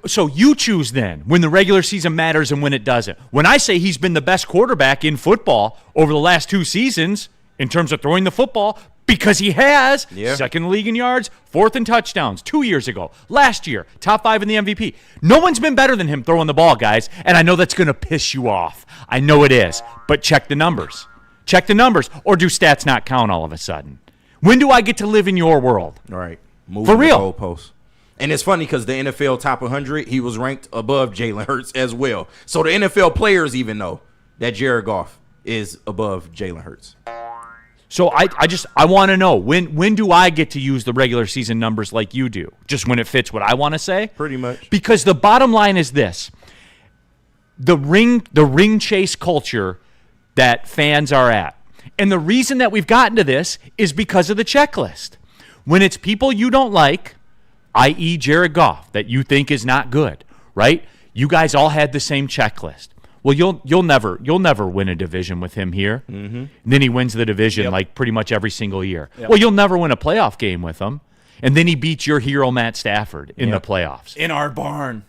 So you choose then when the regular season matters and when it doesn't. When I say he's been the best quarterback in football over the last 2 seasons in terms of throwing the football, because he has, second in the league in yards, 4th in touchdowns 2 years ago. Last year, top 5 in the MVP. No one's been better than him throwing the ball, guys, and I know that's going to piss you off. I know it is, but check the numbers. Check the numbers, or do stats not count all of a sudden? When do I get to live in your world? All right. For real. The goalposts. And it's funny because the NFL top 100, he was ranked above Jalen Hurts as well. So the NFL players even know that Jared Goff is above Jalen Hurts. So I want to know, when do I get to use the regular season numbers like you do? Just when it fits what I want to say? Pretty much. Because the bottom line is this. The ring chase culture that fans are at. And the reason that we've gotten to this is because of the checklist. When it's people you don't like, i.e. Jared Goff, that you think is not good, right? You guys all had the same checklist. Well, you'll never win a division with him here. Mm-hmm. And then he wins the division like pretty much every single year. Yep. Well, you'll never win a playoff game with him. And then he beats your hero Matt Stafford in the playoffs. In our barn.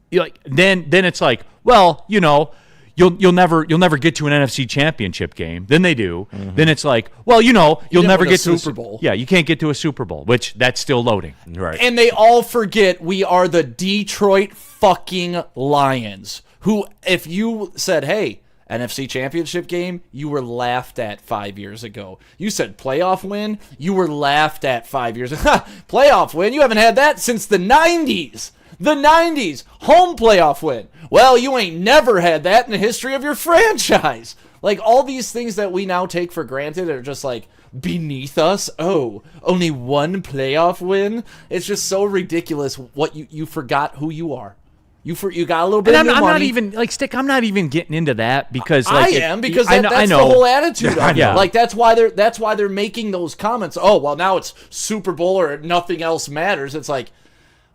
Then it's like, well, you'll never get to an NFC Championship game. Then they do. Mm-hmm. Then it's like, well, you'll never get to a Super Bowl. Yeah, you can't get to a Super Bowl, which that's still loading. Right. And they all forget we are the Detroit fucking Lions. Who, if you said, hey, NFC Championship game, you were laughed at 5 years ago. You said playoff win, you were laughed at 5 years ago. Playoff win? You haven't had that since the 90s. The 90s. Home playoff win. Well, you ain't never had that in the history of your franchise. Like, all these things that we now take for granted are just like beneath us. Oh, only one playoff win? It's just so ridiculous what you forgot who you are. You got a little bit of money. I'm not even like Stick. I'm not even getting into that because I am because that's the whole attitude. Of it. Like that's why they're making those comments. Oh well, now it's Super Bowl or nothing else matters. It's like,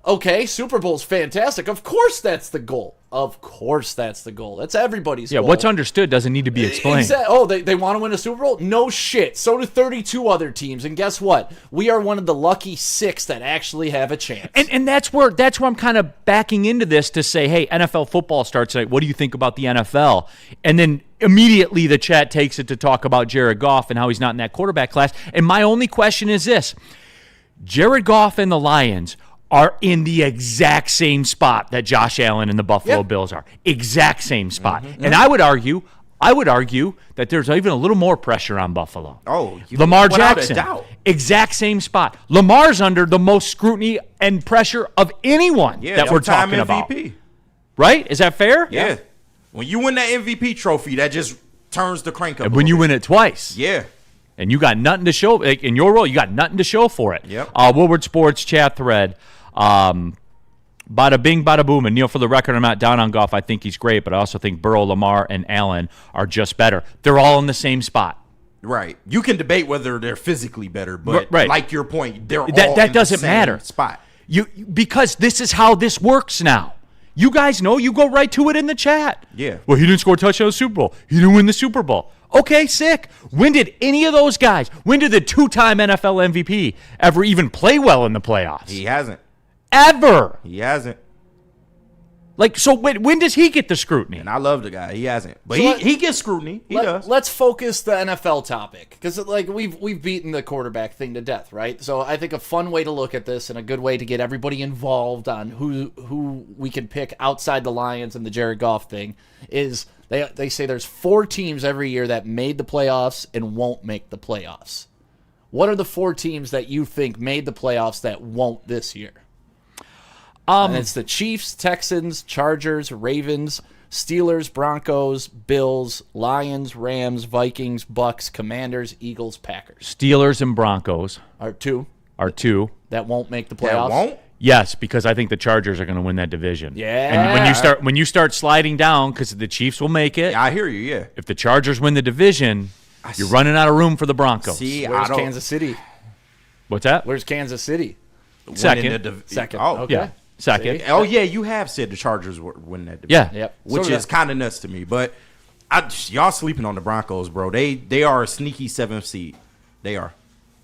okay, Super Bowl's fantastic. Of course, that's the goal. Of course that's the goal. That's everybody's Yeah, goal. what's understood doesn't need to be explained. Oh, they want to win a Super Bowl? No shit. So do 32 other teams. And guess what? We are one of the lucky 6 that actually have a chance. And that's where I'm kind of backing into this to say, hey, NFL football starts tonight. What do you think about the NFL? And then immediately the chat takes it to talk about Jared Goff and how he's not in that quarterback class. And my only question is this. Jared Goff and the Lions are in the exact same spot that Josh Allen and the Buffalo Bills are. Exact same spot. And I would argue that there's even a little more pressure on Buffalo. Lamar Jackson, exact same spot. Lamar's under the most scrutiny and pressure of anyone that we're talking about. MVP. Right? Is that fair? Yeah. When you win that MVP trophy, that just turns the crank up. And when you win it twice. Yeah. And you got nothing to show. In your role, you got nothing to show for it. Yep. Woodward Sports chat thread. Bada bing, bada boom. And Neal, for the record, I'm not down on Goff. I think he's great, but I also think Burrow, Lamar, and Allen are just better. They're all in the same spot. Right. You can debate whether they're physically better, but like your point, they're all in the same spot. Because this is how this works now. You guys know, you go right to it in the chat. Yeah. Well, he didn't score a touchdown in the Super Bowl. He didn't win the Super Bowl. Okay, sick. When did any of those guys, when did the 2-time NFL MVP ever even play well in the playoffs? He hasn't. Ever. He hasn't. Like, so when does he get the scrutiny? And I love the guy. He hasn't. But So he gets scrutiny. He does. Let's focus the NFL topic, because like we've beaten the quarterback thing to death, right? So I think a fun way to look at this and a good way to get everybody involved on who we can pick outside the Lions and the Jared Goff thing is they say there's 4 teams every year that made the playoffs and won't make the playoffs. What are the 4 teams that you think made the playoffs that won't this year? And it's the Chiefs, Texans, Chargers, Ravens, Steelers, Broncos, Bills, Lions, Rams, Vikings, Bucks, Commanders, Eagles, Packers. Steelers and Broncos Are two that won't make the playoffs. That won't? Yes, because I think the Chargers are going to win that division. Yeah. And when you start sliding down, because the Chiefs will make it. Yeah, I hear you. Yeah. If the Chargers win the division, you're running out of room for the Broncos. See, Where's Kansas City? What's that? Where's Kansas City? Second. Second. Oh, Okay. Yeah. Second. See? Oh, yeah, you have said the Chargers would win that division. Yeah. Yep. Which So is kind of nuts to me. But y'all sleeping on the Broncos, bro. They are a sneaky 7th seed. They are.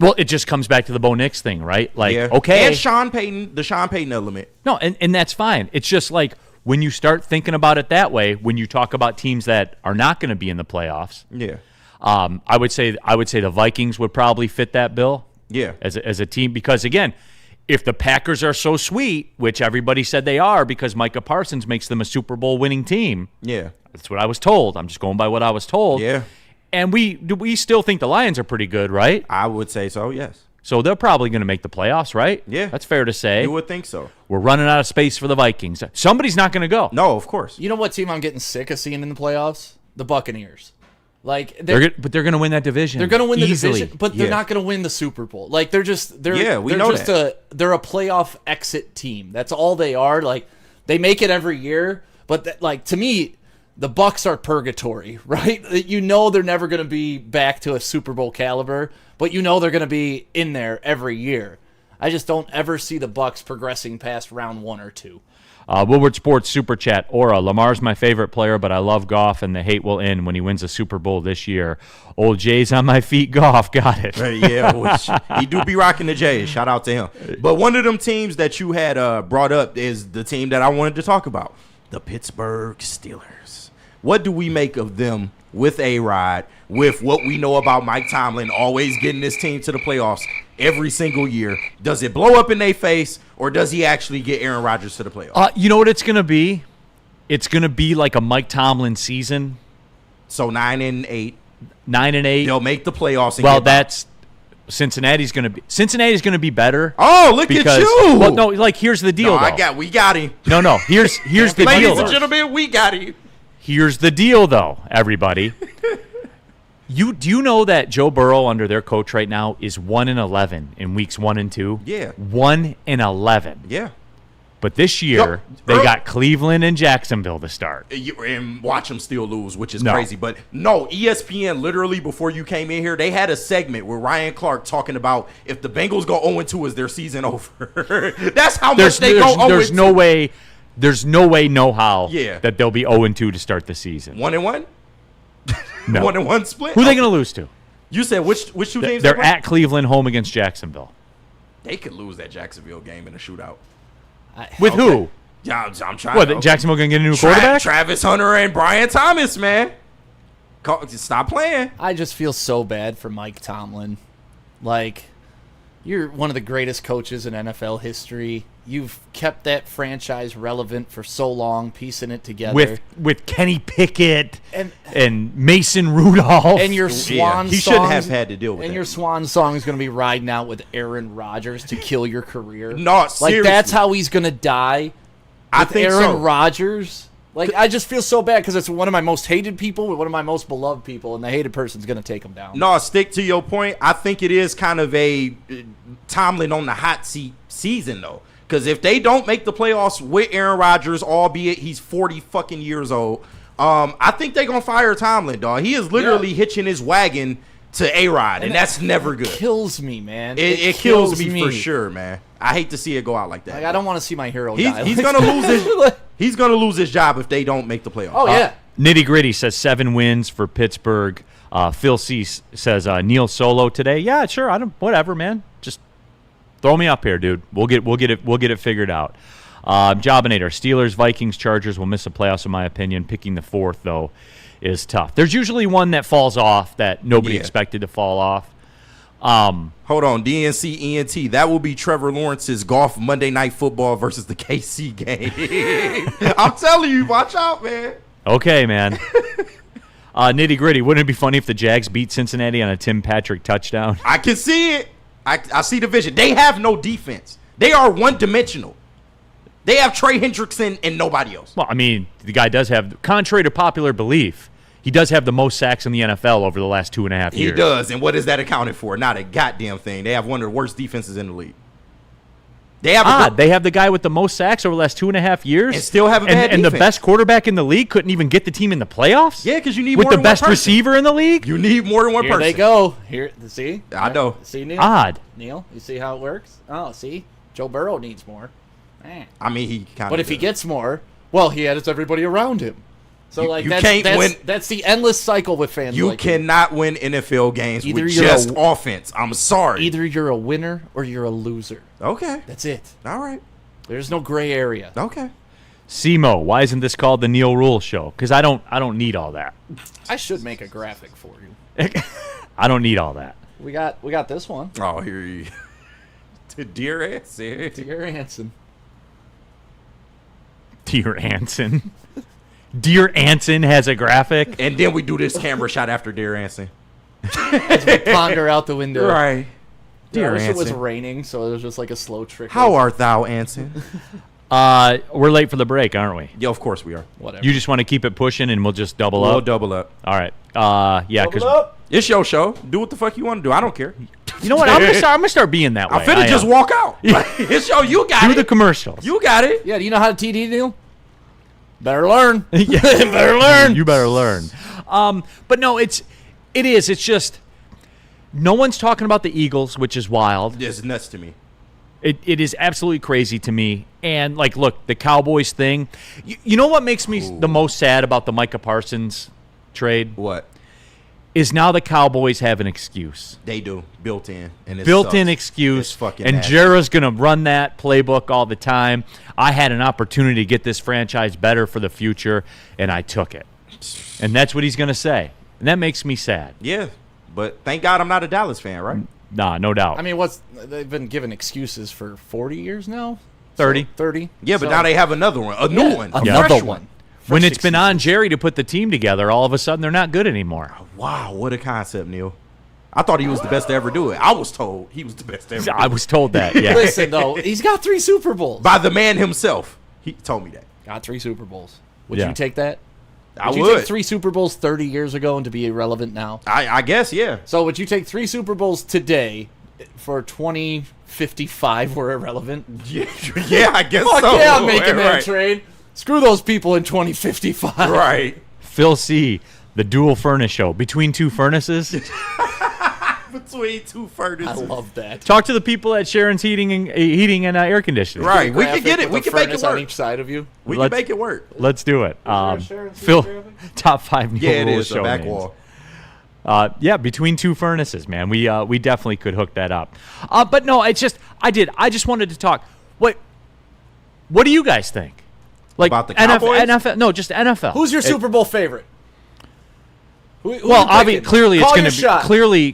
Well, it just comes back to the Bo Nix thing, right? Like, Yeah. okay. And Sean Payton, the Sean Payton element. No, and that's fine. It's just like when you start thinking about it that way, when you talk about teams that are not going to be in the playoffs, Yeah. I would say the Vikings would probably fit that bill. Yeah. As a team, because again, if the Packers are so sweet, which everybody said they are because Micah Parsons makes them a Super Bowl winning team. Yeah. That's what I was told. I'm just going by what I was told. Yeah. And we still think the Lions are pretty good, right? I would say so, yes. So they're probably going to make the playoffs, right? Yeah. That's fair to say. You would think so. We're running out of space for the Vikings. Somebody's not going to go. No, of course. You know what team I'm getting sick of seeing in the playoffs? The Buccaneers. Like but they're going to win that division. They're going to win the easily. division, but they're not going to win the Super Bowl. Like they're a playoff exit team. That's all they are. Like they make it every year, but to me, the Bucks are purgatory, right? You know they're never going to be back to a Super Bowl caliber, but you know they're going to be in there every year. I just don't ever see the Bucks progressing past round 1 or 2. Woodward Sports Super Chat. Aura, Lamar's my favorite player, but I love Goff, and the hate will end when he wins a Super Bowl this year. Old Jay's on my feet, Goff. Got it. Yeah, which he do be rocking the Jays. Shout out to him. But one of them teams that you had brought up is the team that I wanted to talk about, the Pittsburgh Steelers. What do we make of them with A-Rod, with what we know about Mike Tomlin always getting this team to the playoffs every single year? Does it blow up in their face, or does he actually get Aaron Rodgers to the playoffs? You know what it's going to be? It's going to be like a Mike Tomlin season. So 9-8. 9-8. They'll make the playoffs. Well, that's Cincinnati's going to be better. Oh, look at you! Well, no, like here's the deal. We got him. No. Here's the deal. Ladies and gentlemen, we got him. Here's the deal, though, everybody. Do you know that Joe Burrow under their coach right now is 1-11 in weeks 1 and 2? Yeah. 1-11. Yeah. But this year they got Cleveland and Jacksonville to start. And watch them still lose, which is No. crazy. But no, ESPN literally before you came in here, they had a segment with Ryan Clark talking about if the Bengals go 0-2, is their season over? That's how much they go 0-2. There's no way. There's no way, no how Yeah. that they'll be 0-2 to start the season. 1-1. No. 1-1 split. Who are they going to lose to? You said which two games? They're they play? at Cleveland, home against Jacksonville. They could lose that Jacksonville game in a shootout. With who? Yeah, I'm trying. What, Jacksonville going to get a new quarterback? Travis Hunter and Brian Thomas, man. Stop playing. I just feel so bad for Mike Tomlin. Like, you're one of the greatest coaches in NFL history. You've kept that franchise relevant for so long, piecing it together. With Kenny Pickett And- and Mason Rudolph. And your swan he song. shouldn't have had to deal with And that. your swan song is going to be riding out with Aaron Rodgers to kill your career. No, like seriously. that's how he's going to die. I With think Aaron so. Rodgers. Like, I just feel so bad because it's one of my most hated people, one of my most beloved people, and the hated person's going to take him down. No, stick to your point. I think it is kind of a Tomlin on the hot seat season, though. Because if they don't make the playoffs with Aaron Rodgers, albeit he's 40 fucking years old, I think they're going to fire Tomlin, dog. He is literally hitching his wagon to A-Rod, and that's never good. It kills me, man. It kills me for sure, man. I hate to see it go out like that. Like, I don't want to see my hero He's, die. he's gonna lose his. He's gonna lose his job if they don't make the playoffs. Oh, yeah. Nitty Gritty says 7 wins for Pittsburgh. Phil C says Neil Solo today. Yeah, sure. I don't. Whatever, man. Just throw me up here, dude. We'll get it figured out. Jobinator, Steelers, Vikings, Chargers will miss the playoffs in my opinion. Picking the 4th though is tough. There's usually one that falls off that nobody expected to fall off. Hold on, DNC ENT. That will be Trevor Lawrence's golf Monday Night Football versus the KC game. I'm telling you, watch out, man. Okay, man. Nitty Gritty. Wouldn't it be funny if the Jags beat Cincinnati on a Tim Patrick touchdown? I can see it. I see the vision. They have no defense. They are one-dimensional. They have Trey Hendrickson and nobody else. Well, I mean, the guy does have, contrary to popular belief, he does have the most sacks in the NFL over the last 2.5 years. He does, and what is that accounted for? Not a goddamn thing. They have one of the worst defenses in the league. They have they have the guy with the most sacks over the last 2.5 years, and still have a bad and the defense. best quarterback in the league couldn't even get the team in the playoffs. Yeah, because you need with more the than best one person. receiver in the league. You need more than one Here person. they go. Here, see? I know. See, Neil? Odd. Neil, you see how it works? Oh, see? Joe Burrow needs more. Man. I mean, he kind of. But if he gets more, well, he has everybody around him. So, You- like, you that's, can't that's, win- that's the endless cycle with fans. You like him. cannot win NFL games Either with you're just a- offense. I'm sorry. Either you're a winner or you're a loser. Okay. That's it. All right. There's no gray area. Okay. Simo, why isn't this called the Neal Ruhl Show? Because I don't need all that. I should make a graphic for you. I don't need all that. We got this one. Oh, here you. To Dear Anson. Dear Anson. Dear Anson. Dear Anson has a graphic. And then we do this camera shot after Dear Anson. Ponder out the window. Right. Dear Dear I wish it was Anson. raining, so it was just like a slow trickle. How art thou, Anson? We're late for the break, aren't we? Yeah, of course we are. Whatever. You just want to keep it pushing, and we'll just double We'll up. double up. All right. Yeah, because It's your show. Do what the fuck you want to do. I don't care. you know what? I'm gonna start being that way. I'm finna just walk out. It's your. You got do it. the commercials. You got it. Yeah, do you know how to TD, Neil? Better learn. Yeah, better learn. You better learn. But no, it is. It's just no one's talking about the Eagles, which is wild. It's nuts to me. It is absolutely crazy to me. And like, look, the Cowboys thing. You know what makes me the most sad about the Micah Parsons trade? What? Is now the Cowboys have an excuse. They do. Built in. And it Built-in sucks. excuse. It's fucking and nasty. Jera's going to run that playbook all the time. I had an opportunity to get this franchise better for the future, and I took it. And that's what he's going to say. And that makes me sad. Yeah. But thank God I'm not a Dallas fan, right? Nah, no doubt. I mean, they've been given excuses for 40 years now? 30. So, 30? Yeah, but So- now they have another one. A new one. A Another fresh one. When Fresh it's been on Jerry to put the team together, all of a sudden they're not good anymore. Wow, what a concept, Neil. I thought he was the best to ever do it. I was told he was the best to ever do I it. was told that, yeah. Listen, though, he's got 3 Super Bowls. By the man himself. He told me that. Got 3 Super Bowls. Would Yeah. you take that? I Would you would. take 3 Super Bowls 30 years ago and to be irrelevant now? I guess, yeah. So would you take 3 Super Bowls today for 2055 were irrelevant? Yeah, I guess Fuck so. yeah, I'm making that Right. trade. Screw those people in 2055. Right. Phil C., the dual furnace show. Between two furnaces? between two furnaces. I love that. Talk to the people at Sharon's Heating and Air Conditioning. Right, we can get it. We can make it on work. each side of you. We can make it work. Let's do it. Sharon's Phil, Heating top 5 Neal Yeah, it Ruhl is show the back names. wall. Yeah, between two furnaces, man. We definitely could hook that up. But no, I just wanted to talk. What do you guys think? Like About the Cowboys? NFL? No, just NFL. Who's your Super Bowl favorite? Who Well, you obviously, picking? clearly it's Call going your to be shot.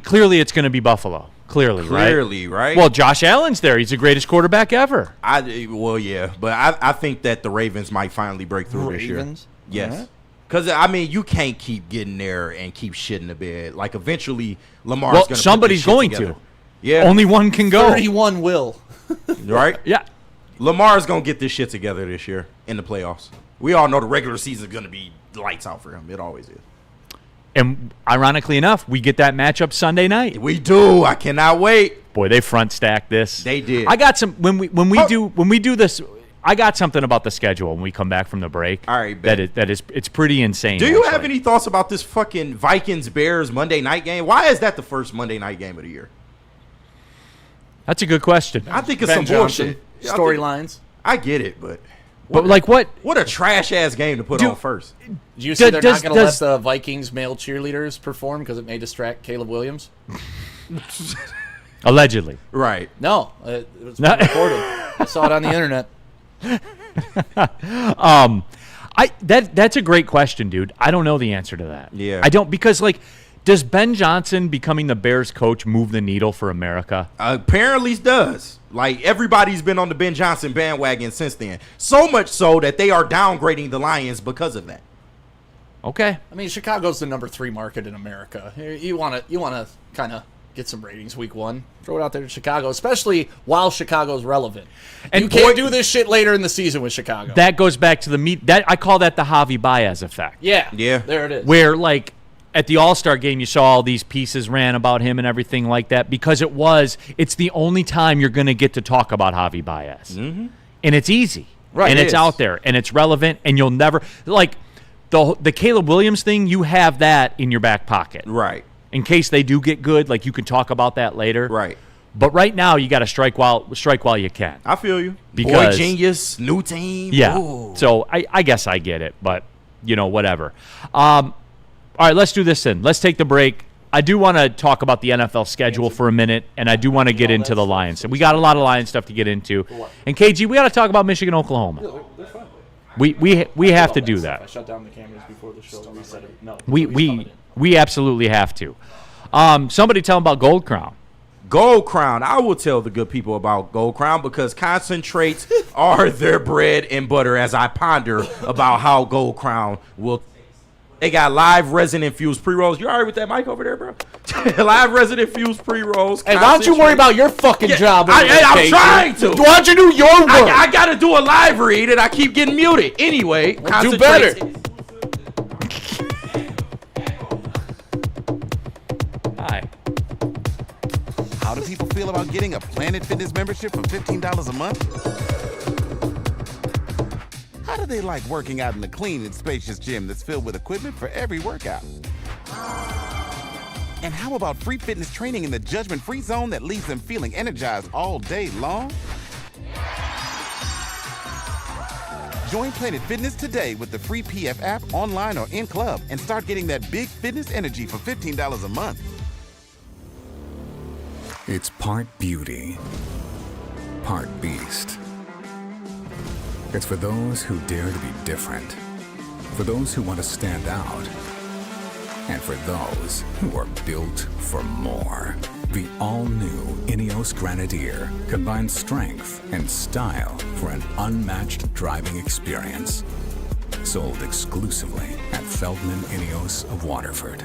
clearly it's going to be Buffalo. Clearly, Right? Well, Josh Allen's there. He's the greatest quarterback ever. Yeah, but I think that the Ravens might finally break through this year. Ravens? Yes. Alright. Because, I mean, you can't keep getting there and keep shitting the bed. Like, eventually, Lamar's Well, going to somebody's going to. Yeah. Only one can go. 31 will. Right? Yeah. Lamar's going to get this shit together this year in the playoffs. We all know the regular season is going to be lights out for him. It always is. And ironically enough, we get that matchup Sunday night. We do. I cannot wait. Boy, they front stacked this. They did. I got some when we do this. I got something about the schedule when we come back from the break. All right, bet. it's pretty insane. Do you actually. have any thoughts about this fucking Vikings-Bears Monday night game? Why is that the first Monday night game of the year? That's a good question. I think it's Ben some Johnson, bullshit. storylines. I get it, but Like what? what a trash-ass game to put on first. Did you see they're does- not going to let does- the Vikings male cheerleaders perform because it may distract Caleb Williams? Allegedly. Right. No, it was been recorded. I saw it on the internet. That's a great question, dude. I don't know the answer to that. Yeah. I don't, because like, does Ben Johnson becoming the Bears coach move the needle for America? Apparently it does. Like, everybody's been on the Ben Johnson bandwagon since then. So much so that they are downgrading the Lions because of that. Okay. I mean, Chicago's the number 3 market in America. You want to kind of get some ratings week 1. Throw it out there to Chicago, especially while Chicago's relevant. And you can't do this shit later in the season with Chicago. That goes back to that I call that the Javi Baez effect. Yeah. Yeah. There it is. Where like at the All-Star game you saw all these pieces ran about him and everything like that because it's the only time you're going to get to talk about Javi Baez. Mm-hmm. And it's easy. Right, and it it's is. out there and it's relevant and you'll never like the Caleb Williams thing, you have that in your back pocket. Right. In case they do get good, like you can talk about that later. Right. But right now you got to strike while you can. I feel you. Because- Boy genius, new team. Yeah. Ooh. So I guess I get it, but whatever. All right, let's do this then. Let's take the break. I do want to talk about the NFL schedule for a minute, and I do want to get into the Lions. We got a lot of Lions stuff to get into. And KG, we got to talk about Michigan, Oklahoma. We have to do I that. shut down the cameras before the show. Reset it. No. We absolutely have to. Somebody tell them about Gold Crown. Gold Crown. I will tell the good people about Gold Crown because concentrates are their bread and butter as I ponder about how Gold Crown will. They got live resin infused pre-rolls. You all right with that mic over there, bro? Live resin infused pre-rolls. Hey, why don't you worry about your fucking job? I'm trying to. Why don't you do your work? I got to do a live read and I keep getting muted. Anyway, do better. Hi. How do people feel about getting a Planet Fitness membership for $15 a month? How do they like working out in a clean and spacious gym that's filled with equipment for every workout? And how about free fitness training in the judgment-free zone that leaves them feeling energized all day long? Join Planet Fitness today with the free PF app, online or in club, and start getting that big fitness energy for $15 a month. It's part beauty, part beast. It's for those who dare to be different, for those who want to stand out, and for those who are built for more. The all-new Ineos Grenadier combines strength and style for an unmatched driving experience. Sold exclusively at Feldman Ineos of Waterford.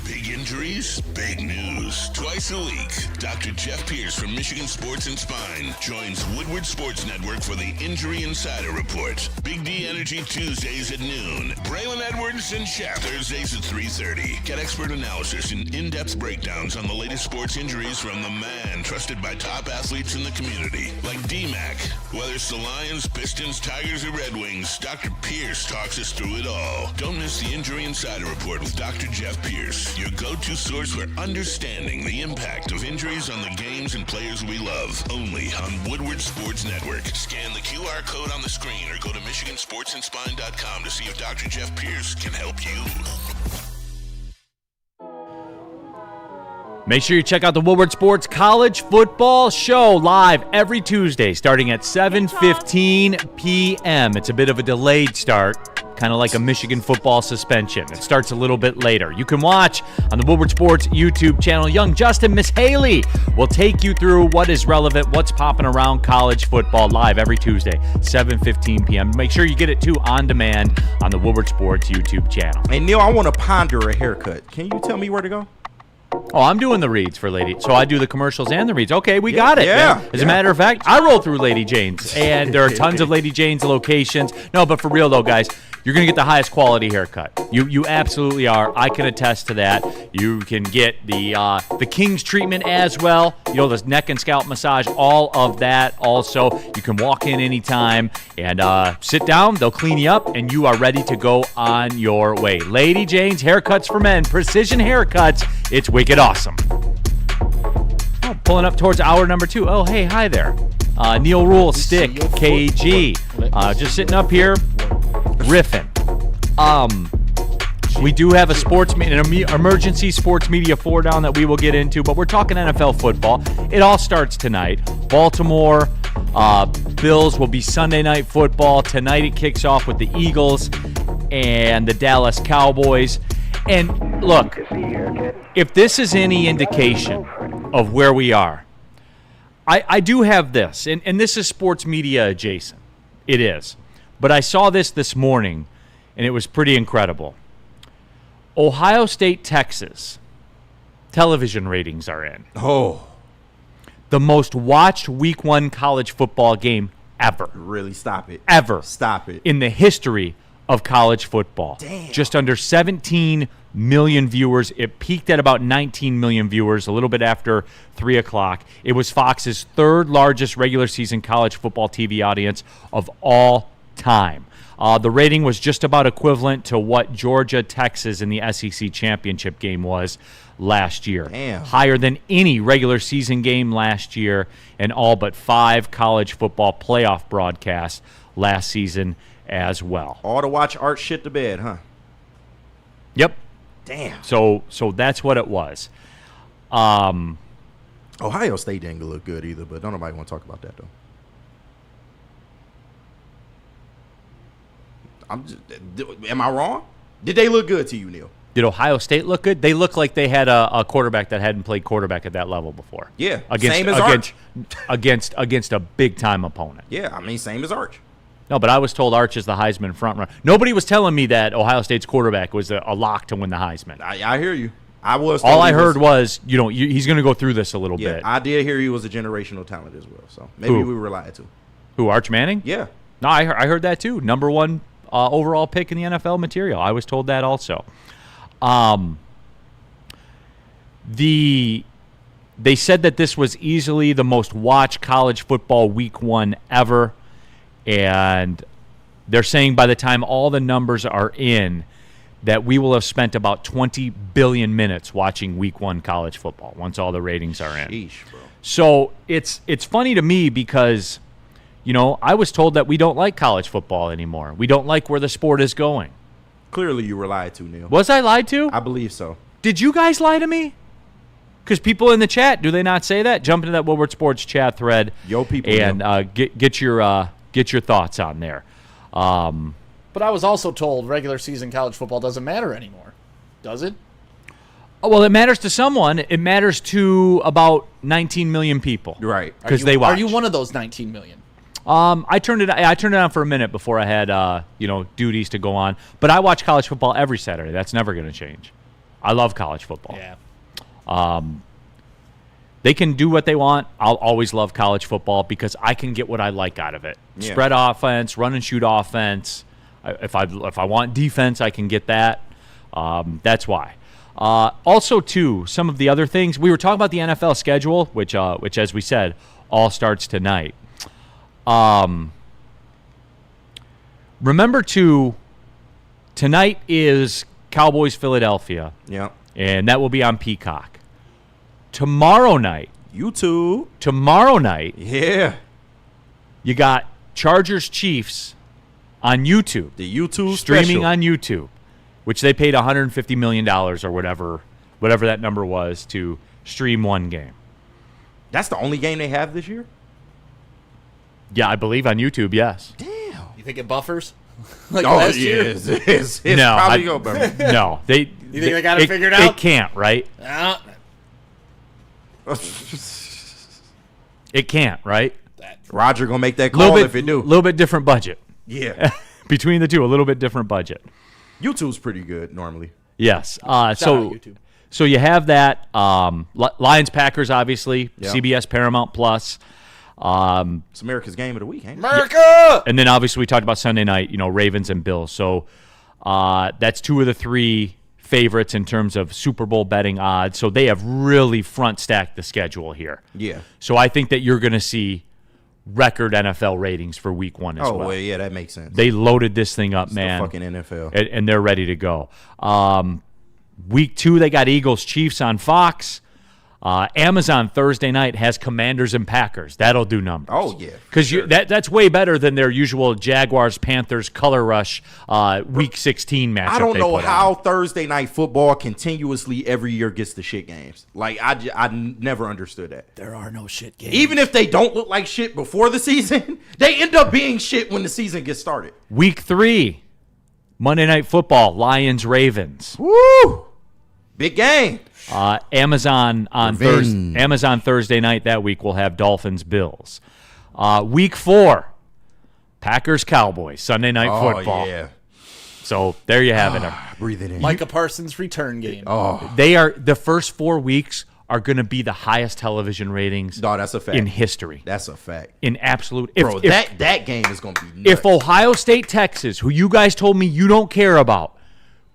Big Injuries? Big news. Twice a week, Dr. Jeff Pierce from Michigan Sports and Spine joins Woodward Sports Network for the Injury Insider Report. Big D Energy Tuesdays at noon. Braylon Edwards and Shep Thursdays at 3:30. Get expert analysis and in-depth breakdowns on the latest sports injuries from the man trusted by top athletes in the community, like D-Mac. Whether it's the Lions, Pistons, Tigers, or Red Wings, Dr. Pierce talks us through it all. Don't miss the Injury Insider Report with Dr. Jeff Pierce, your go-to source for understanding the impact of injuries on the games and players we love. Only on Woodward Sports Network. Scan the QR code on the screen or go to MichiganSportsandSpine.com to see if Dr. Jeff Pierce can help you. Make sure you check out the Woodward Sports College Football Show live every Tuesday starting at 7:15 p.m. It's a bit of a delayed start, kind of like a Michigan football suspension. It starts a little bit later. You can watch on the Woodward Sports YouTube channel. Young Justin, Miss Haley will take you through what is relevant, what's popping around college football live every Tuesday, 7:15 p.m. Make sure you get it too on demand on the Woodward Sports YouTube channel. Hey, Neil, I want to ponder a haircut. Can you tell me where to go? Oh, I'm doing the reads for Lady. So I do the commercials and the reads. Okay, we got it. Yeah. As a matter of fact, I roll through Lady Jane's, and there are tons of Lady Jane's locations. No, but for real though, guys, you're going to get the highest quality haircut. You absolutely are. I can attest to that. You can get the King's treatment as well. You know, the neck and scalp massage, all of that also. You can walk in anytime and sit down. They'll clean you up, and you are ready to go on your way. Lady Jane's Haircuts for Men, precision haircuts. It's wicked awesome. Oh, pulling up towards hour number 2. Oh, hey, hi there. Neal Ruhl, Stick, KG. Just sitting up here, riffing. We do have an emergency sports media 4-down that we will get into, but we're talking NFL football. It all starts tonight. Baltimore Bills will be Sunday Night Football. Tonight it kicks off with the Eagles and the Dallas Cowboys. And look, if this is any indication of where we are, I do have this, and this is sports media adjacent. It is. But I saw this morning, and it was pretty incredible. Ohio State, Texas, television ratings are in. Oh. The most watched Week 1 college football game ever. Really, stop it. Ever. Stop it. In the history of college football. Damn. Just under 17 million viewers. It peaked at about 19 million viewers a little bit after 3 o'clock. It was Fox's third largest regular season college football TV audience of all time. The rating was just about equivalent to what Georgia-Texas in the SEC championship game was last year. Damn. Higher than any regular season game last year, and all but 5 college football playoff broadcasts last season as well. All to watch Art shit to bed, huh? Yep. Damn. So that's what it was. Ohio State didn't look good either, but don't nobody want to talk about that, though. Am I wrong? Did they look good to you, Neil? Did Ohio State look good? They look like they had a quarterback that hadn't played quarterback at that level before. Yeah, same as Arch. Against a big-time opponent. Yeah, I mean, same as Arch. No, but I was told Arch is the Heisman frontrunner. Nobody was telling me that Ohio State's quarterback was a lock to win the Heisman. I hear you. All I heard was, he's going to go through this a little bit. I did hear he was a generational talent as well. So maybe we were lied to. Who, Arch Manning? Yeah. No, I heard that too. Number 1 overall pick in the NFL material. I was told that also. They said that this was easily the most watched college football Week 1 ever, and they're saying by the time all the numbers are in, that we will have spent about 20 billion minutes watching Week 1 college football once all the ratings are in. Sheesh, bro. So it's funny to me because, I was told that we don't like college football anymore. We don't like where the sport is going. Clearly you were lied to, Neil. Was I lied to? I believe so. Did you guys lie to me? Because people in the chat, do they not say that? Jump into that Woodward Sports chat thread. Yo, people. And get your thoughts on there. But I was also told regular season college football doesn't matter anymore. Does it? Well, it matters to someone. It matters to about 19 million people. Right. Because they watch. Are you one of those 19 million? I turned it on for a minute before I had duties to go on. But I watch college football every Saturday. That's never going to change. I love college football. Yeah. They can do what they want. I'll always love college football because I can get what I like out of it. Yeah. Spread offense, run and shoot offense. If I want defense, I can get that. That's why. Also, too, some of the other things we were talking about the NFL schedule, which as we said, all starts tonight. Remember tonight is Cowboys Philadelphia. Yeah. And that will be on Peacock. Tomorrow night. YouTube. Tomorrow night. Yeah. You got Chargers Chiefs on YouTube. The YouTube streaming special. on YouTube, which they paid $150 million or whatever that number was to stream one game. That's the only game they have this year? Yeah, I believe on YouTube, yes. Damn. You think it buffers? Like last year? It's No, probably go better. No. You think they got it figured out? It can't, right? It can't, right? Roger gonna make that call if it do. A little bit different budget. Yeah. Between the two, a little bit different budget. YouTube's pretty good normally. Yes. out YouTube. So you have that. Lions Packers, obviously. Yeah. CBS Paramount Plus. It's America's game of the week, ain't it? America! And then obviously we talked about Sunday night, Ravens and Bills. So that's two of the three favorites in terms of Super Bowl betting odds. So they have really front stacked the schedule here. Yeah. So I think that you're going to see record NFL ratings for week one as well. Oh, well, yeah, that makes sense. They loaded this thing up, It's man. the fucking NFL. And they're ready to go. Week 2, they got Eagles Chiefs on Fox. Amazon Thursday night has Commanders and Packers. That'll do numbers. Oh, yeah. Because that's way better than their usual Jaguars Panthers color rush Week 16 matchup. I don't they know put how on. Thursday night football continuously every year gets the shit games. Like, I never understood that. There are no shit games. Even if they don't look like shit before the season, they end up being shit when the season gets started. Week 3, Monday Night Football, Lions Ravens. Woo! Big game. Amazon Thursday night that week will have Dolphins Bills. Week 4, Packers Cowboys Sunday night football. Yeah. So there you have it. Breathe it in. Micah Parsons' return game. Oh, They are the first 4 weeks are going to be the highest television ratings no, that's a fact. in history. That's a fact. In absolute, Bro, that game is going to be nuts. if Ohio State, Texas, who you guys told me you don't care about,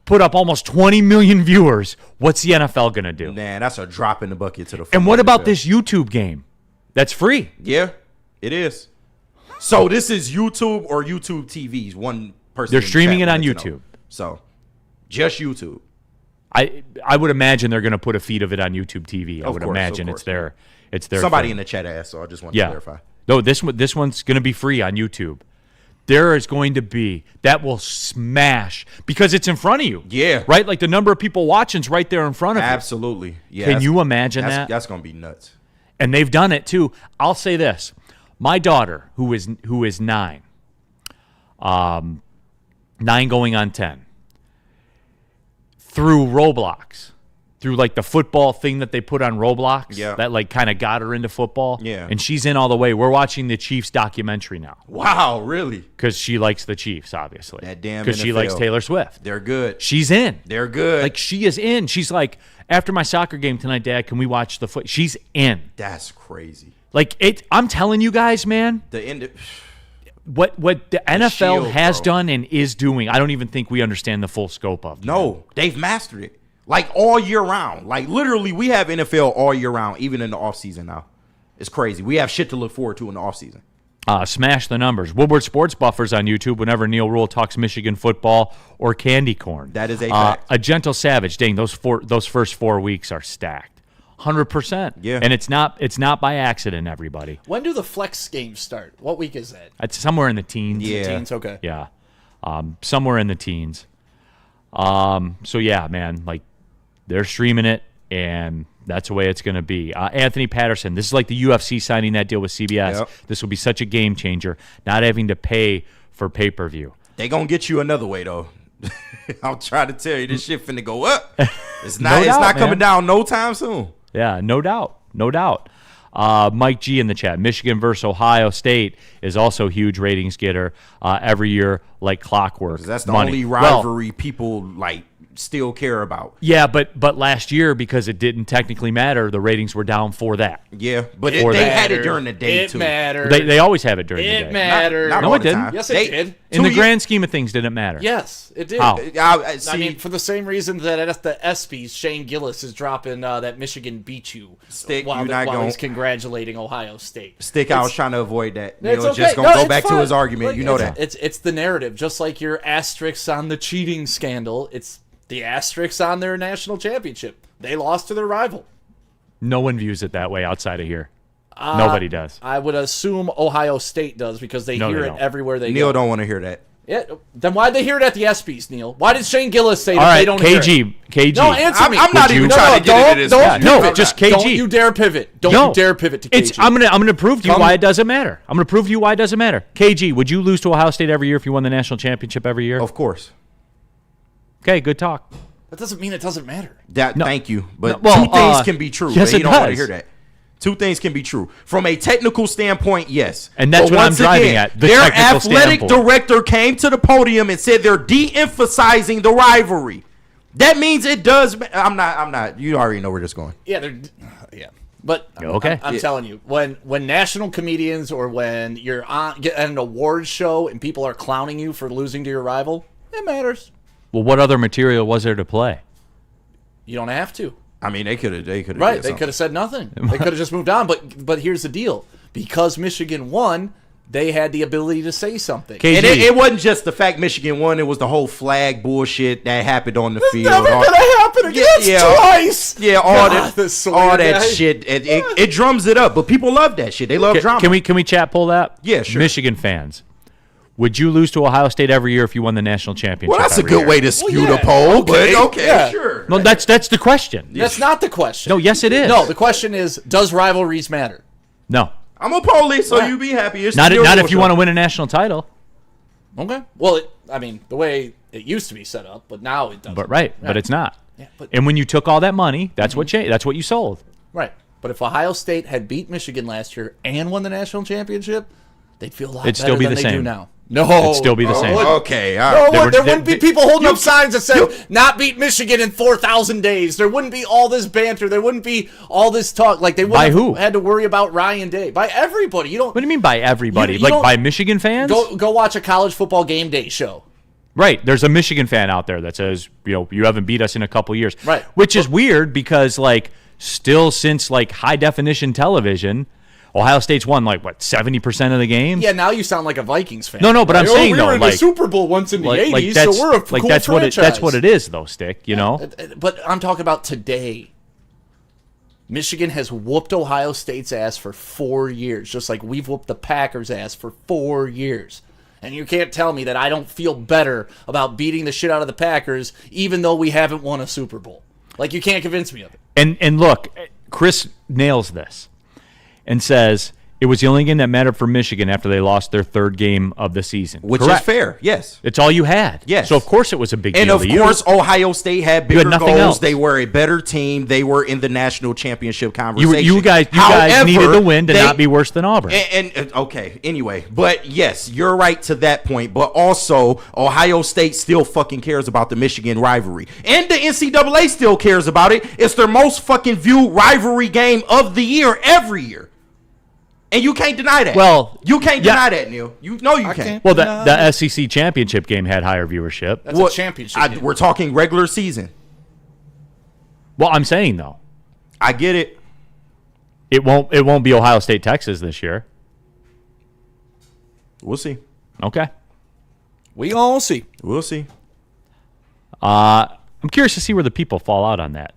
put up almost 20 million viewers, what's the NFL going to do? Man, that's a drop in the bucket to the And what football about this YouTube game? That's free. Yeah, it is. So this is YouTube or YouTube TVs. One person. They're in the streaming chat it on wanted to know. YouTube. So just YouTube. I would imagine they're going to put a feed of it on YouTube TV. I Of would course, imagine of it's course. their Somebody thing. in the chat asked, so I just want to clarify. No, this one's going to be free on YouTube. There is going to be that will smash because it's in front of you. Yeah. Right? Like the number of people watching's right there in front of you. Absolutely. Yeah. Can you imagine that? That's going to be nuts. And they've done it too. I'll say this. My daughter, who is 9, 9 going on 10, through Roblox, through like the football thing that they put on Roblox, Yeah. that like kind of got her into football. Yeah. And she's in all the way. We're watching the Chiefs documentary now Wow, really? because she likes the Chiefs, obviously. That damn because she NFL. likes Taylor Swift. They're good. She's in. They're good. Like she is in. She's like, after my soccer game tonight, Dad, can we watch the foot? She's in. That's crazy. Like it. I'm telling you guys, man. The end. What the NFL shield, has bro. done and is doing, I don't even think we understand the full scope of. No, they've mastered it. Like all year round. Like literally, we have NFL all year round, even in the offseason now. It's crazy. We have shit to look forward to in the offseason. Smash the numbers. Woodward Sports Buffers on YouTube whenever Neal Ruhl talks Michigan football or candy corn. That is a fact. A Gentle Savage. Dang, those first 4 weeks are stacked. 100%. Yeah. And it's not by accident, everybody. When do the flex games start? What week is that? It's somewhere in the teens. Yeah. Teens? Okay. Yeah. Somewhere in the teens. So yeah, man, like they're streaming it and that's the way it's going to be. Anthony Patterson, this is like the UFC signing that deal with CBS. Yep. This will be such a game changer, not having to pay for pay-per-view. They gonna get you another way though. I'm trying to tell you, this shit finna go up. It's not. No it's doubt, not coming man. down no time soon. Yeah, no doubt. No doubt. Mike G in the chat. Michigan versus Ohio State is also a huge ratings getter every year, like clockwork. 'Cause that's the money. only Well, rivalry people like still care about. Yeah, but last year, because it didn't technically matter, the ratings were down for that. Yeah, but they had it during the day, too. It mattered. They always have it during the day. It mattered. Not No, all it the didn't. time. Yes, it did. In the grand scheme of things, didn't matter. Yes, it did. How? I mean, for the same reason that at the ESPYs, Shane Gillis is dropping that Michigan beat you Stick, while you're not he's going congratulating Ohio State. Stick, I was trying to avoid that. It's Just okay. gonna No, go it's back to fine. his argument. Look, You know that. It's the narrative, just like your asterisks on the cheating scandal. It's the asterisks on their national championship. They lost to their rival. No one views it that way outside of here. Nobody does. I would assume Ohio State does because they hear it don't. everywhere they Neil go. don't want to hear that. Yeah, then why'd they hear it at the ESPYs, Neil? Why did Shane Gillis say All that right, they don't hear it? KG. No, answer me. I'm not even trying to get into this. Don't just pivot. KG. Don't you dare pivot. Don't No. you dare pivot to KG. I'm gonna prove to you why it doesn't matter. I'm gonna prove to you why it doesn't matter. KG, would you lose to Ohio State every year if you won the national championship every year? Of course. Okay, good talk. That doesn't mean it doesn't matter. Thank you. But No, well, two things can be true. yes, but you it don't want to does. hear that. Two things can be true. From a technical standpoint, yes. And that's But what I'm once driving again, at, the their technical athletic standpoint. director came to the podium and said they're de-emphasizing the rivalry. That means it does. I'm not. You already know where this is going. Yeah, But Okay. I'm telling you, when national comedians or when you're at an awards show and people are clowning you for losing to your rival, it matters. Well, what other material was there to play? You don't have to. I mean, they could have. Right, they could have said nothing. They could have just moved on. But here's the deal: because Michigan won, they had the ability to say something. KG. And it wasn't just the fact Michigan won; it was the whole flag bullshit that happened on the field. Never gonna happen again. Twice. Yeah, all that shit. It drums it up, but people love that shit. They love drama. Can we chat pull that? Yeah, sure. Michigan fans, would you lose to Ohio State every year if you won the national championship? Well, that's a every good year? way to skew the poll, but okay, yeah. sure. No, that's the question. That's not the question. No, yes, it is. No, the question is: does rivalries matter? No, I'm a police, so you be happy. It's not still if your you show. want to win a national title. Okay. Well, I mean, the way it used to be set up, but now it doesn't. But it's not. Yeah, but- and when you took all that money, that's what changed. That's what you sold. Right. But if Ohio State had beat Michigan last year and won the national championship, they'd feel a lot It'd better still be than the they do same. now. No, It'd still be the same. Okay, all No, right. what? There wouldn't be people holding up signs that said "not beat Michigan in 4,000 days." There wouldn't be all this banter. There wouldn't be all this talk. Like they By wouldn't who? have had to worry about Ryan Day. By everybody. You don't. What do you mean by everybody? You Like don't- by Michigan fans? Go watch a college football game day show. Right. There's a Michigan fan out there that says, you haven't beat us in a couple years. Right. Which is weird because, still since, high definition television, Ohio State's won, 70% of the games? Yeah, now you sound like a Vikings fan. No, but I'm saying, we though, were in the Super Bowl once in the 80s, so we're a cool that's franchise. that's what it is, though, Stick, But I'm talking about today. Michigan has whooped Ohio State's ass for 4 years, just like we've whooped the Packers' ass for 4 years. And you can't tell me that I don't feel better about beating the shit out of the Packers, even though we haven't won a Super Bowl. You can't convince me of it. And look, Chris nails this and says it was the only game that mattered for Michigan after they lost their third game of the season. Which Correct. is fair, yes. It's all you had. Yes. So, of course, it was a big deal And of to you. course, Ohio State had You bigger had nothing goals. else. They were a better team. They were in the national championship conversation. You guys However, needed the win to not be worse than Auburn. Okay, anyway. But yes, you're right to that point. But also, Ohio State still fucking cares about the Michigan rivalry. And the NCAA still cares about it. It's their most fucking viewed rivalry game of the year every year. And you can't deny that. Well, you can't yeah. deny that, Neil. You know you can't. Well, the SEC championship game had higher viewership. That's a championship game. We're talking regular season. Well, I'm saying, though. I get it. It won't be Ohio State, Texas this year. We'll see. Okay. We all see. We'll see. I'm curious to see where the people fall out on that.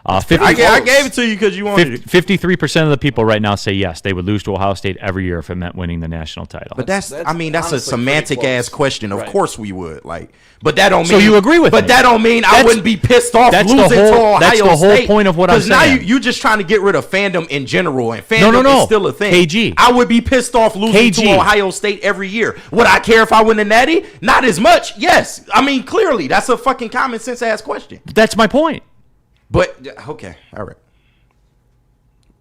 I gave it to you because you wanted it. 53% of the people right now say yes, they would lose to Ohio State every year if it meant winning the national title. But that's a honestly semantic pretty ass close. question. Of Right. course we would. But that don't mean. So you agree with But me? that don't mean I That's- wouldn't be pissed off that's the losing whole- to Ohio that's the whole State. point of what I'm Because now saying. you just trying to get rid of fandom in general, and fandom No. is still a thing. KG. I would be pissed off losing KG. to Ohio State every year. Would I care if I win the Natty? Not as much. Yes. I mean, clearly that's a fucking common sense ass question. That's my point. But okay, all right.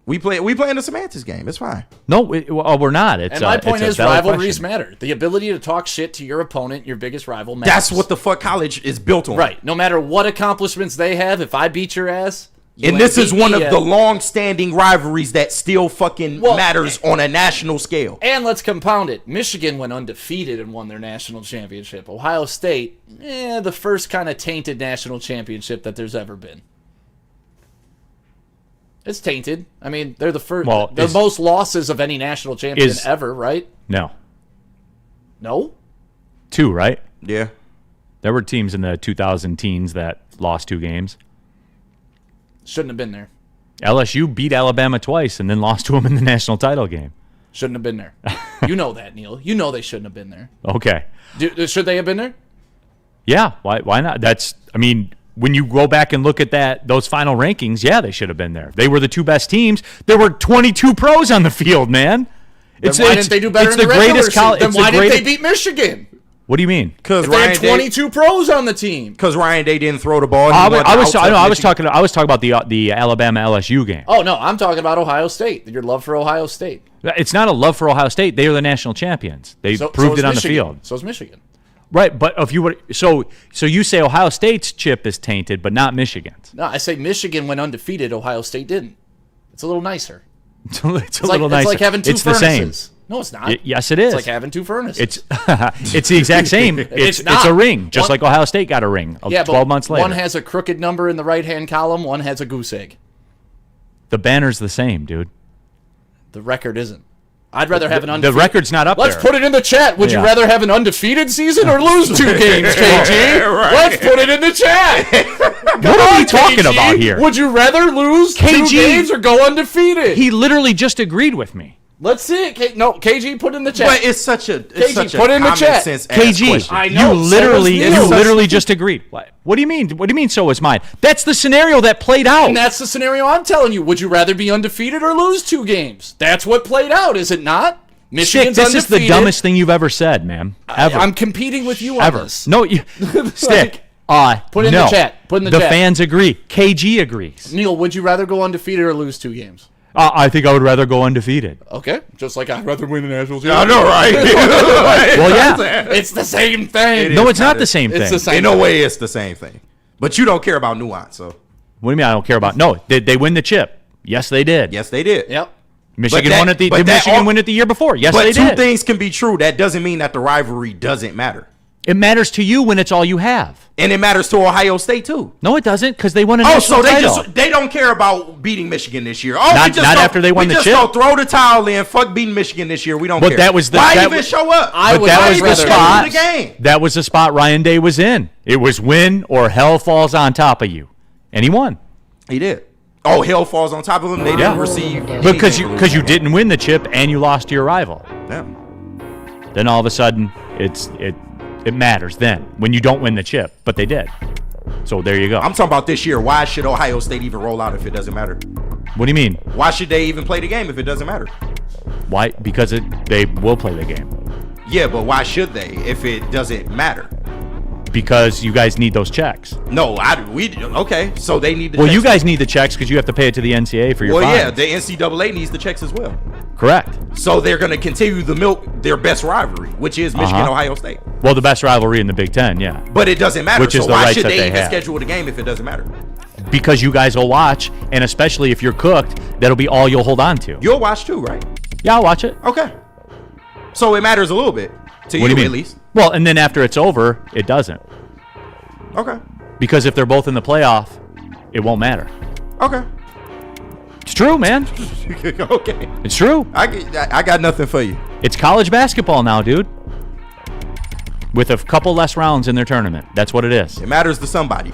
We playing the semantics game. It's fine. No, we're not. It's, and my point it's is, a valid rivalries question. matter. The ability to talk shit to your opponent, your biggest rival, matters. That's what the fuck college is built on. Right. No matter what accomplishments they have, if I beat your ass, you And this ain't is beat one me of yet. the long-standing rivalries that still fucking matters on a national scale. And let's compound it. Michigan went undefeated and won their national championship. Ohio State, the first kind of tainted national championship that there's ever been. It's tainted. I mean, they're the first, the most losses of any national champion ever, right? No. No? 2, right? Yeah. There were teams in the 2000 teens that lost 2 games. Shouldn't have been there. LSU beat Alabama twice and then lost to them in the national title game. Shouldn't have been there. You know that, Neal. You know they shouldn't have been there. Okay. Should they have been there? Yeah. Why not? When you go back and look at those final rankings, yeah, they should have been there. They were the 2 best teams. There were 22 pros on the field, man. Why didn't they do better in the regular season? Then why didn't they beat Michigan? What do you mean? Because they had 22 pros on the team. Because Ryan Day didn't throw the ball. I was talking about the Alabama LSU game. Oh no, I'm talking about Ohio State. Your love for Ohio State. It's not a love for Ohio State. They are the national champions. They proved it on the field. So is Michigan. Right, but if you would, so you say Ohio State's chip is tainted, but not Michigan's. No, I say Michigan went undefeated. Ohio State didn't. It's a little nicer. It's a little nicer. It's like having 2 it's furnaces. The same. No, it's not. Yes, it is. It's like having 2 furnaces. It's the exact same. It's a ring, just like Ohio State got a ring 12 months later. One has a crooked number in the right-hand column. One has a goose egg. The banner's the same, dude. The record isn't. I'd rather have an undefeated. The record's not up there. Let's put it in the chat. Would you rather have an undefeated season or lose 2 games, KG? Right. Let's put it in the chat. What are we talking KG? about here? Would you rather lose 2 games or go undefeated? He literally just agreed with me. Let's see it. KG, put it in the chat. But it's such a put in the chat. KG, I know. You literally just agreed. What do you mean? What do you mean? So is mine. That's the scenario that played out. And that's the scenario I'm telling you. Would you rather be undefeated or lose 2 games? That's what played out, is it not? Michigan's Stick, this undefeated. is the dumbest thing you've ever said, man. Ever. I'm competing with you ever. on this. No, Stick. Put it in the chat. Put in the chat. The fans agree. KG agrees. Neal, would you rather go undefeated or lose 2 games? I think I would rather go undefeated. Okay, just like I'd rather win a national I championship. know, right? Well, yeah. It's the same thing. No, it's not the same thing. It's the same In no way it's the same thing. But you don't care about nuance, so. What do you mean I don't care about? No, did they win the chip? Yes, they did. Yes, they did. Yep. Michigan won it. Did Michigan win it the year before? Yes, they did. But 2 things can be true. That doesn't mean that the rivalry doesn't matter. It matters to you when it's all you have. And it matters to Ohio State too. No, it doesn't, because they won a Oh, national so title. they don't care about beating Michigan this year. Oh, Not after they won the chip. We just throw the towel in. Fuck beating Michigan this year. We don't care. That was the, Why that even was, show up? But that was the spot. The game. That was the spot Ryan Day was in. It was win or hell falls on top of you, and he won. He did. Oh, hell falls on top of them. They didn't receive because you didn't win the chip and you lost to your rival. Yeah. Then all of a sudden it matters then when you don't win the chip, but they did. So there you go. I'm talking about this year. Why should Ohio State even roll out if it doesn't matter? What do you mean? Why should they even play the game if it doesn't matter? Why? Because they will play the game. Yeah, but why should they if it doesn't matter? Because you guys need those checks. No, okay. So they need the Well, checks. you guys need the checks because you have to pay it to the NCAA for your fines. Yeah, the NCAA needs the checks as well. Correct. So they're going to continue to milk their best rivalry, which is Michigan-Ohio State. Well, the best rivalry in the Big Ten, yeah. But it doesn't matter. Which is so the why rights should that they they even have. schedule the game if it doesn't matter? Because you guys will watch, and especially if you're cooked, that'll be all you'll hold on to. You'll watch too, right? Yeah, I'll watch it. Okay. So it matters a little bit to What do you you mean? at least. Well, and then after it's over, it doesn't. Okay. Because if they're both in the playoff, it won't matter. Okay. It's true, man. Okay. It's true. I got nothing for you. It's college basketball now, dude. With a couple less rounds in their tournament. That's what it is. It matters to somebody.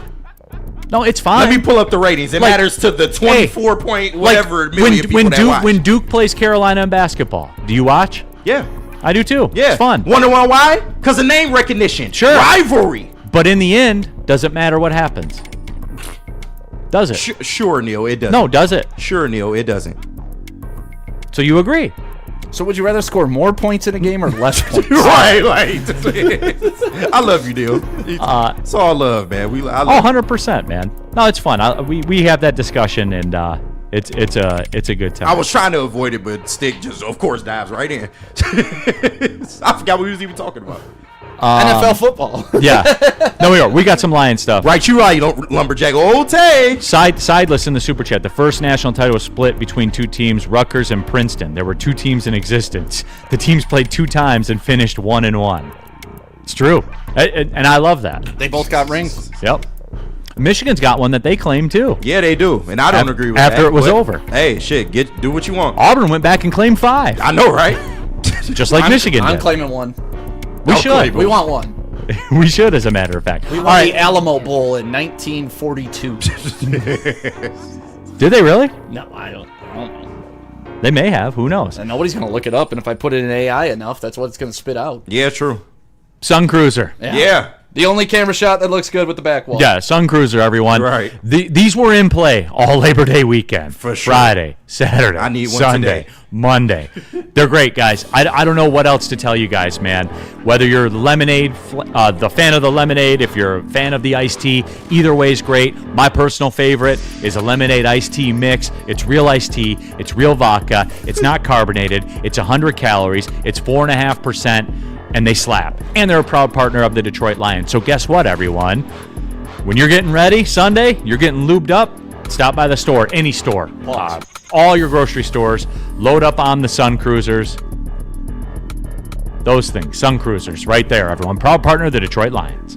No, it's fine. Let me pull up the ratings. It matters to the 24 point whatever million people that watch. When Duke plays Carolina in basketball, do you watch? Yeah. I do too. Yeah. It's fun. Wanna know why? Because of name recognition. Sure. Rivalry. But in the end, does it matter what happens? Does it? Sure, Neal, it doesn't. No, does it? Sure, Neal, it doesn't. So you agree? So would you rather score more points in a game or less points? Right. I love you, Neal. It's all love, man. I love 100%, man. No, it's fun. We have that discussion, and It's a good time. I was trying to avoid it, but Stick just, of course, dives right in. I forgot what we was even talking about. NFL football. Yeah. No, we are. We got some Lion stuff. Right, you don't lumberjack. Old take. Sideless in the super chat. The first national title was split between two teams, Rutgers and Princeton. There were two teams in existence. The teams played 2 times and finished 1-1. It's true, and I love that. They both got rings. Yep. Michigan's got one that they claim too. Yeah, they do, and I don't agree with that. After it was over. Hey, shit, do what you want. Auburn went back and claimed 5. I know, right? Just like Michigan I'm did. claiming 1. We should. We want 1. We should, as a matter of fact. We won the Alamo Bowl in 1942. Did they really? No, I don't know. They may have. Who knows? And nobody's going to look it up, and if I put it in AI enough, that's what it's going to spit out. Yeah, true. Sun Cruiser. Yeah. The only camera shot that looks good with the back wall. Yeah, Sun Cruiser, everyone. Right. These were in play all Labor Day weekend. For sure. Friday, Saturday, I need one Sunday, today. Monday. They're great, guys. I don't know what else to tell you guys, man. Whether you're lemonade, the fan of the lemonade, if you're a fan of the iced tea, either way is great. My personal favorite is a lemonade iced tea mix. It's real iced tea. It's real vodka. It's not carbonated. It's 100 calories. It's 4.5%. And they slap. And they're a proud partner of the Detroit Lions. So guess what, everyone? When you're getting ready Sunday, you're getting lubed up, stop by the store, any store. All your grocery stores, load up on the Sun Cruisers. Those things, Sun Cruisers, right there, everyone. Proud partner of the Detroit Lions.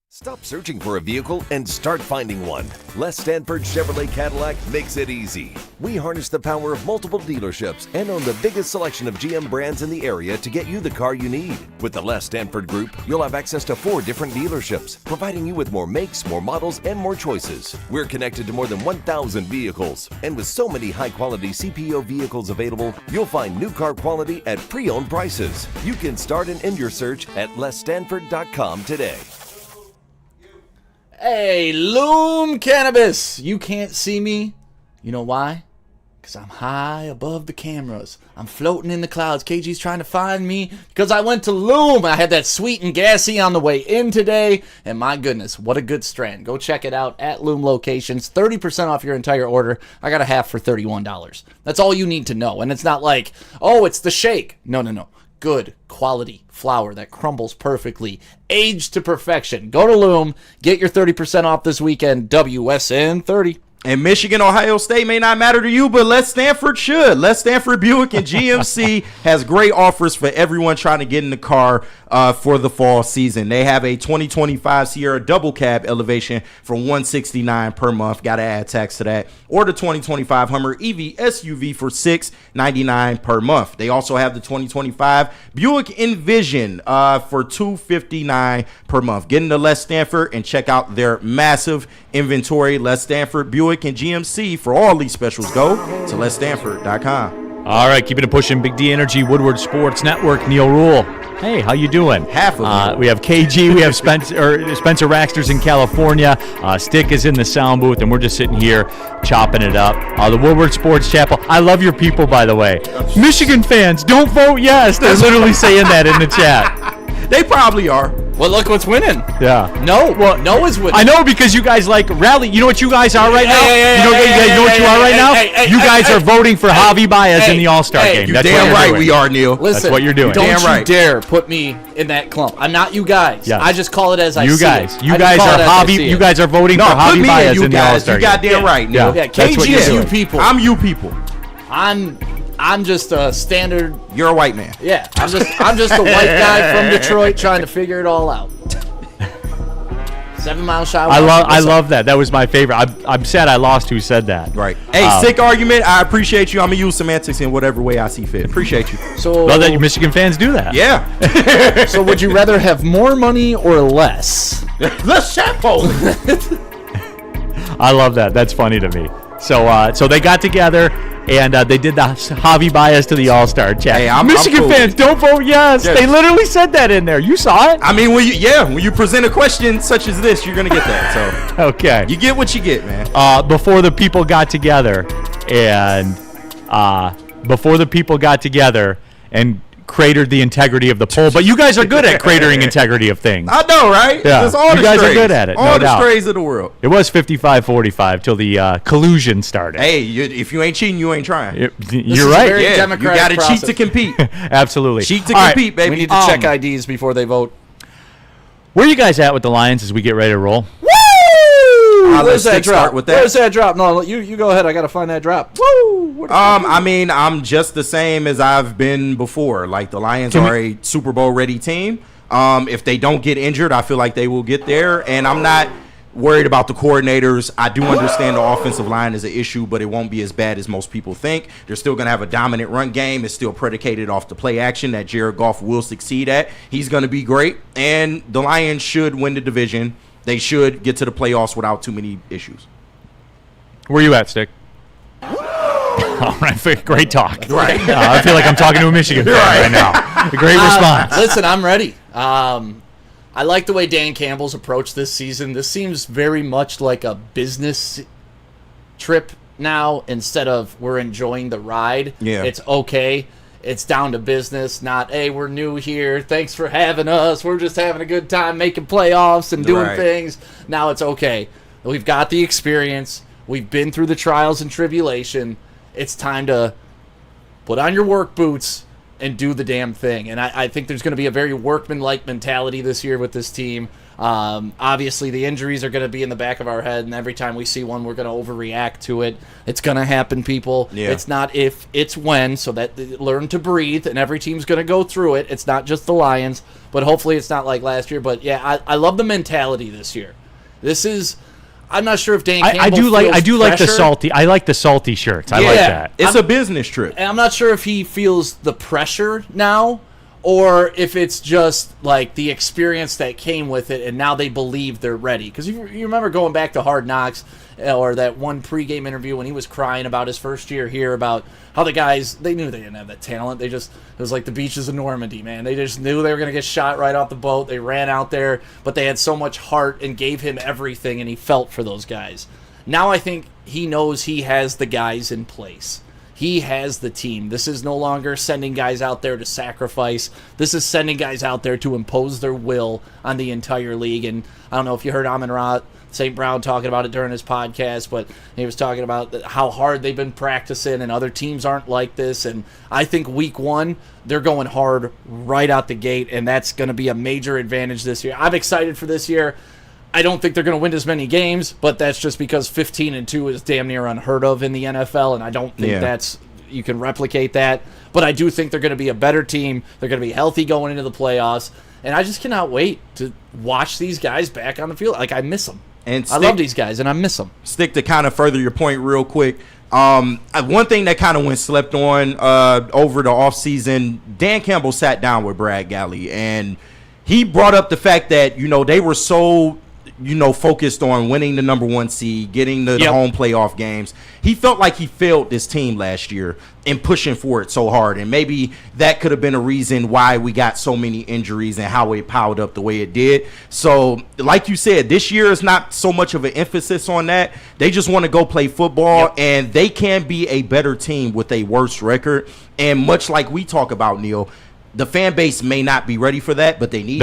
Stop searching for a vehicle and start finding one. Les Stanford Chevrolet Cadillac makes it easy. We harness the power of multiple dealerships and own the biggest selection of GM brands in the area to get you the car you need. With the Les Stanford Group, you'll have access to 4 different dealerships, providing you with more makes, more models, and more choices. We're connected to more than 1,000 vehicles. And with so many high-quality CPO vehicles available, you'll find new car quality at pre-owned prices. You can start and end your search at lesstanford.com today. Hey, Loom Cannabis. You can't see me. You know why? Because I'm high above the cameras. I'm floating in the clouds. KG's trying to find me because I went to Loom. I had that sweet and gassy on the way in today. And my goodness, what a good strand. Go check it out at Loom locations. 30% off your entire order. I got a half for $31. That's all you need to know. And it's not like, oh, it's the shake. No. Good quality flour that crumbles perfectly, aged to perfection. Go to Loom, get your 30% off this weekend. WSN 30. And Michigan, Ohio State may not matter to you, but Les Stanford should. Les Stanford Buick and GMC has great offers for everyone trying to get in the car for the fall season. They have a 2025 Sierra double cab elevation for $169 per month. Got to add tax to that. Or the 2025 Hummer EV SUV for $699 per month. They also have the 2025 Buick Envision for $259 per month. Get into Les Stanford and check out their massive inventory. Les Stanford Buick and GMC. For all these specials, go to lesstanford.com. All right, keeping it pushing. Big D Energy, Woodward Sports Network, Neal Ruhl. Hey, how you doing? Half of it. We have KG, we have Spencer Raxter's in California. Stick is in the sound booth, and we're just sitting here chopping it up. The Woodward Sports Chapel. I love your people, by the way. Michigan fans, don't vote yes. They're literally saying that in the chat. They probably are. Well, look what's winning. Yeah. No is winning. I know, because you guys like rally. You know what you guys are right now? You know what you are right now? You guys are voting for Javi Baez in the All-Star game. That's damn right we are, Neal. Listen, that's what you're doing. Don't you dare put me in that clump. I'm not you guys. Yes. I just call it as I see it. You guys are Javi. You guys are voting for Javi Baez in the All-Star game. You goddamn right, Neal. Yeah, KG is you people. I'm you people. I'm just a standard. You're a white man. Yeah, I'm just a white guy from Detroit trying to figure it all out. 7 Mile Shot. I love that. That was my favorite. I'm sad I lost who said that. Right. Hey, sick argument. I appreciate you. I'm going to use semantics in whatever way I see fit. Appreciate you. So, love that you Michigan fans do that. Yeah. So would you rather have more money or less? Let's chat poll. I love that. That's funny to me. So they got together and they did the Javi Baez to the All-Star chat. Hey, I'm Michigan cool. fans, don't vote yes. They literally said that in there. You saw it? I mean, when you present a question such as this, you're gonna get that. So Okay. you get what you get, man. Before the people got together and cratered the integrity of the poll. But you guys are good at cratering integrity of things. I know, right? Yeah. It's all You the guys are strays. good at it, All no the doubt. strays of the world. It was 55-45 till the collusion started. Hey, if you ain't cheating, you ain't trying. You're right. very Yeah, democratic you got to cheat process. to compete. Absolutely. Cheat to All right. compete, baby. We need to check IDs before they vote. Where are you guys at with the Lions as we get ready to roll? Where's that drop? Start with that. Where's that drop? No, you go ahead. I gotta find that drop. Woo! I mean, I'm just the same as I've been before. Like, the Lions are a Super Bowl ready team. If they don't get injured, I feel like they will get there. And I'm not worried about the coordinators. I do understand the offensive line is an issue, but it won't be as bad as most people think. They're still going to have a dominant run game. It's still predicated off the play action that Jared Goff will succeed at. He's going to be great. And the Lions should win the division. They should get to the playoffs without too many issues. Where you at, Stick? All right, great talk. Right. I feel like I'm talking to a Michigan fan right now. Great response. Listen, I'm ready. I like the way Dan Campbell's approached this season. This seems very much like a business trip now instead of we're enjoying the ride. Yeah. It's okay. It's down to business, not, hey, we're new here. Thanks for having us. We're just having a good time making playoffs and doing Right. things. Now it's okay. We've got the experience. We've been through the trials and tribulation. It's time to put on your work boots and do the damn thing. And I think there's going to be a very workman-like mentality this year with this team. Obviously, the injuries are going to be in the back of our head, and every time we see one, we're going to overreact to it. It's going to happen, people. Yeah. It's not if, it's when, so that learn to breathe, and every team's going to go through it. It's not just the Lions, but hopefully it's not like last year. But, yeah, I love the mentality this year. This is... I'm not sure if Dan Campbell I do like the pressure. salty. I like the salty shirts. I like that. It's a business trip. And I'm not sure if he feels the pressure now or if it's just like the experience that came with it and now they believe they're ready. Because you remember going back to Hard Knocks or that one pregame interview when he was crying about his first year here about how the guys, they knew they didn't have that talent. It was like the beaches of Normandy, man. They just knew they were going to get shot right off the boat. They ran out there, but they had so much heart and gave him everything, and he felt for those guys. Now I think he knows he has the guys in place. He has the team. This is no longer sending guys out there to sacrifice. This is sending guys out there to impose their will on the entire league. And I don't know if you heard Amon-Ra St. Brown talking about it during his podcast, but he was talking about how hard they've been practicing and other teams aren't like this. And I think week one, they're going hard right out the gate, and that's going to be a major advantage this year. I'm excited for this year. I don't think they're going to win as many games, but that's just because 15-2 is damn near unheard of in the NFL, and I don't think you can replicate that. But I do think they're going to be a better team. They're going to be healthy going into the playoffs, and I just cannot wait to watch these guys back on the field. Like, I miss them. And I love these guys, and I miss them. Stick to kind of further your point real quick. One thing that kind of went slept on over the offseason, Dan Campbell sat down with Brad Galley, and he brought up the fact that, they were so focused on winning the number one seed, getting the home playoff games. He felt like he failed this team last year in pushing for it so hard. And maybe that could have been a reason why we got so many injuries and how it piled up the way it did. So, like you said, this year is not so much of an emphasis on that. They just want to go play football, and they can be a better team with a worse record. And much like we talk about, Neal, the fan base may not be ready for that, but they need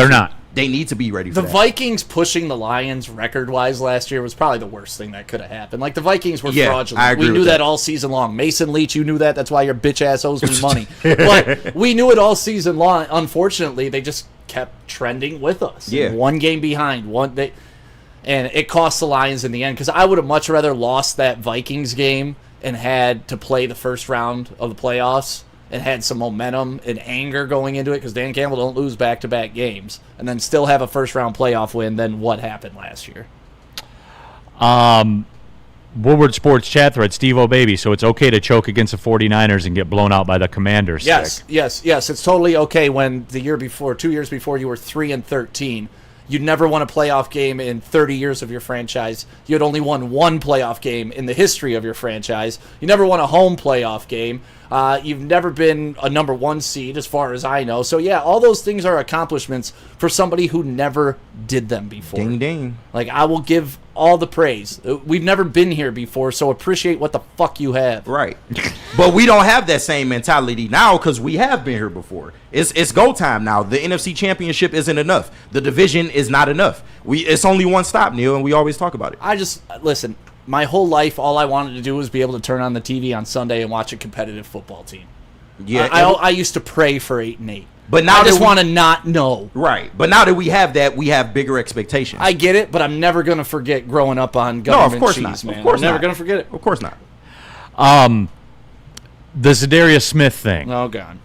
They need to be ready for the that. Vikings pushing the Lions record-wise last year was probably the worst thing that could have happened. Like, the Vikings were fraudulent. I agree we knew with that all season long. Mason Leach, you knew that. That's why your bitch-ass owes me money. But we knew it all season long. Unfortunately, they just kept trending with us. Yeah. One game behind. And it cost the Lions in the end, because I would have much rather lost that Vikings game and had to play the first round of the playoffs and had some momentum and anger going into it, because Dan Campbell don't lose back-to-back games and then still have a first-round playoff win, then what happened last year? Woodward Sports chat thread, Steve O'Baby, so it's okay to choke against the 49ers and get blown out by the Commanders. Yes. It's totally okay when the year before, 2 years before, you were 3-13. You'd never won a playoff game in 30 years of your franchise. You had only won one playoff game in the history of your franchise. You never won a home playoff game. You've never been a number 1 seed, as far as I know. So, yeah, all those things are accomplishments for somebody who never did them before. Ding, ding. Like, I will give all the praise. We've never been here before, so appreciate what the fuck you have. Right. But we don't have that same mentality now because we have been here before. It's go time now. The NFC Championship isn't enough. The division is not enough. It's only one stop, Neil, and we always talk about it. Listen, my whole life, all I wanted to do was be able to turn on the TV on Sunday and watch a competitive football team. Yeah, I used to pray for 8-8. But now I just want to not know. Right. But now that we have that, we have bigger expectations. I get it, but I'm never going to forget growing up on government cheese, man. Of course I'm never going to forget it. Of course not. The Zadarius Smith thing. Oh, God.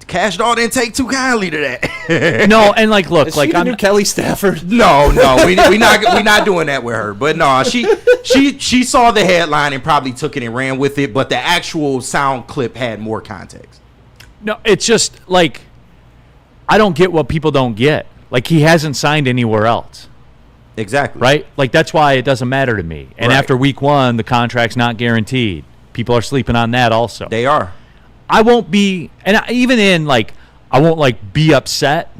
Cash Doll didn't take too kindly to that. No, and look, Is she the new Kelly Stafford? No, we not doing that with her. But no, she saw the headline and probably took it and ran with it. But the actual sound clip had more context. No, it's just I don't get what people don't get. He hasn't signed anywhere else. Exactly. Right? that's why it doesn't matter to me. And after week 1, the contract's not guaranteed. People are sleeping on that also. They are. I won't be, and even in I won't be upset.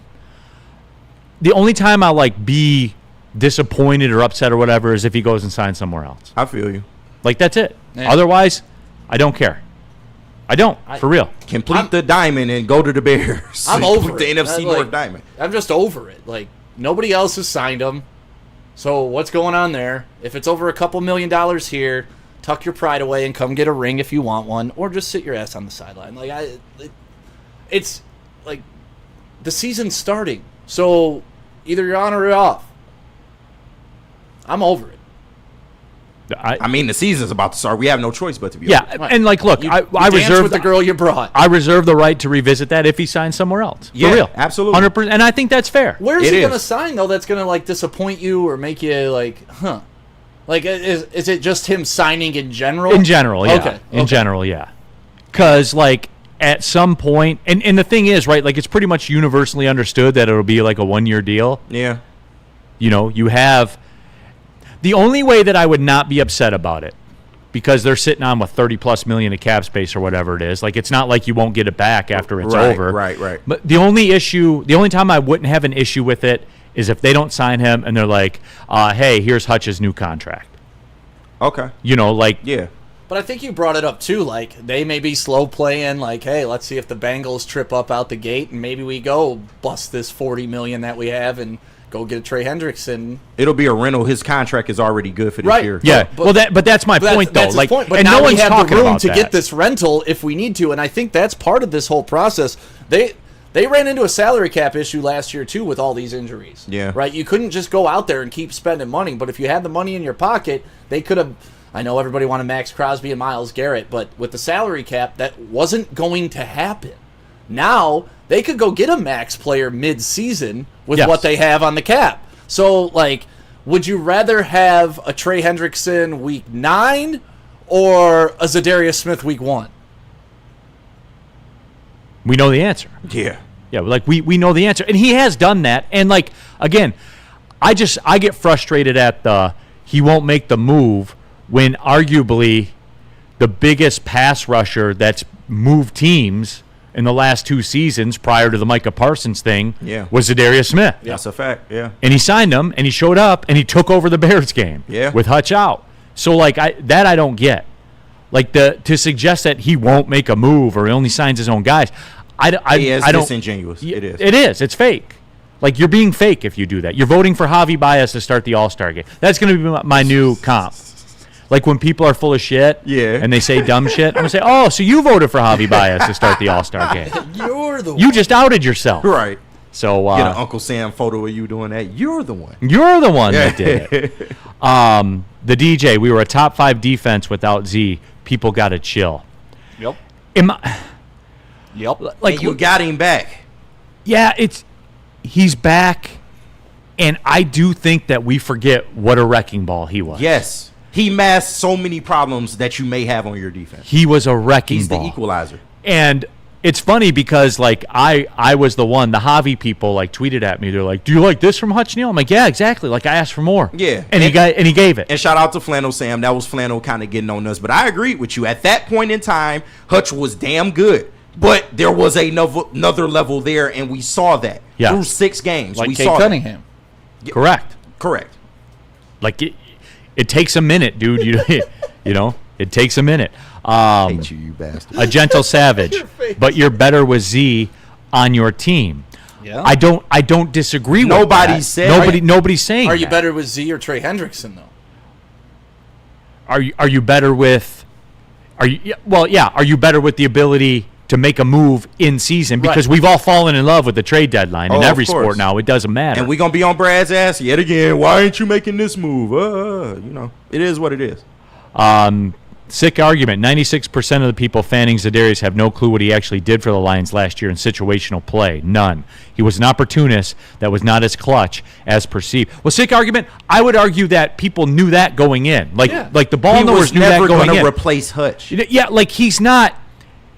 The only time I'll be disappointed or upset or whatever is if he goes and signs somewhere else. I feel you. That's it. Yeah. Otherwise, I don't care. I don't, for real. Complete the diamond and go to the Bears. I'm over the it. NFC North diamond. I'm just over it. Nobody else has signed him. So what's going on there? If it's over a couple $1 million here, tuck your pride away and come get a ring if you want one, or just sit your ass on the sideline. It's the season's starting, so either you're on or you're off. I'm over it. I mean, the season's about to start. We have no choice but to be. Yeah, over. and look, you I reserve with the girl you brought. I reserve the right to revisit that if he signs somewhere else. Yeah, for real, absolutely, 100%, and I think that's fair. Where's he going to sign though? That's going to disappoint you or make you huh? Is it just him signing in general? In general, yeah. Okay. In general, yeah. Because at some point, and the thing is, right? It's pretty much universally understood that it'll be a 1-year deal. Yeah. You have. The only way that I would not be upset about it, because they're sitting on with $30+ million of cap space or whatever it is. It's not like you won't get it back after it's over. Right. But the only time I wouldn't have an issue with it is if they don't sign him and they're like, hey, here's Hutch's new contract. Okay. Yeah. But I think you brought it up too. They may be slow playing. Hey, let's see if the Bengals trip up out the gate, and maybe we go bust this $40 million that we have and go get a Trey Hendrickson. It'll be a rental. His contract is already good for this year. Yeah. But that's my point, though. That's his point. But and now no one's we have talking the room about to that. get this rental if we need to, and I think that's part of this whole process. They ran into a salary cap issue last year too with all these injuries. Yeah. Right. You couldn't just go out there and keep spending money, but if you had the money in your pocket, they could have. I know everybody wanted Max Crosby and Myles Garrett, but with the salary cap, that wasn't going to happen. Now they could go get a max player mid-season with what they have on the cap. So, would you rather have a Trey Hendrickson week 9 or a Zadarius Smith week 1? We know the answer. Yeah. Yeah, we know the answer. And he has done that. And, again, I get frustrated at he won't make the move when arguably the biggest pass rusher that's moved teams in the last 2 seasons prior to the Micah Parsons thing was Zadarius Smith. That's a fact, yeah. And he signed him, and he showed up, and he took over the Bears game with Hutch out. So, I don't get. To suggest that he won't make a move or he only signs his own guys, I don't. Disingenuous. It is. It is. It's fake. You're being fake if you do that. You're voting for Javi Baez to start the All-Star game. That's going to be my new comp. When people are full of shit and they say dumb shit, I'm going to say, oh, so you voted for Javi Baez to start the All-Star game. You're the one. You just outed yourself. Right. So get an Uncle Sam photo of you doing that. You're the one. You're the one that did it. The DJ, we were a top 5 defense without Z. People got to chill. Yep. Yep. Like you got him back. Yeah, he's back, and I do think that we forget what a wrecking ball he was. Yes. He masked so many problems that you may have on your defense. He was a wrecking He's ball. the equalizer. And it's funny because, like, I was the one, the Javi people, like, tweeted at me. They're like, do you like this from Hutch, Neal? I'm like, yeah, exactly. Like, I asked for more. Yeah. And he gave it. And shout out to Flannel Sam. That was Flannel kind of getting on us. But I agreed with you. At that point in time, Hutch was damn good. But there was another level there, and we saw that through 6 games. Like we Kate saw Cunningham. That. Correct. Like, it takes a minute, dude. You know, it takes a minute. Hate you bastard. A gentle savage, but you're better with Z on your team. Yeah. I don't disagree with that. Nobody's saying. Are you that. better with Z or Trey Hendrickson though? Are you better with? Are you better with the ability to make a move in season? Because we've all fallen in love with the trade deadline in every sport now. It doesn't matter. And we're going to be on Brad's ass yet again. Why ain't you making this move? It is what it is. Sick argument. 96% of the people fanning Za'Darius have no clue what he actually did for the Lions last year in situational play. None. He was an opportunist that was not as clutch as perceived. Well, sick argument. I would argue that people knew that going in. Like the ball knowers knew that going in. He was never going to replace Hutch. Yeah, like he's not.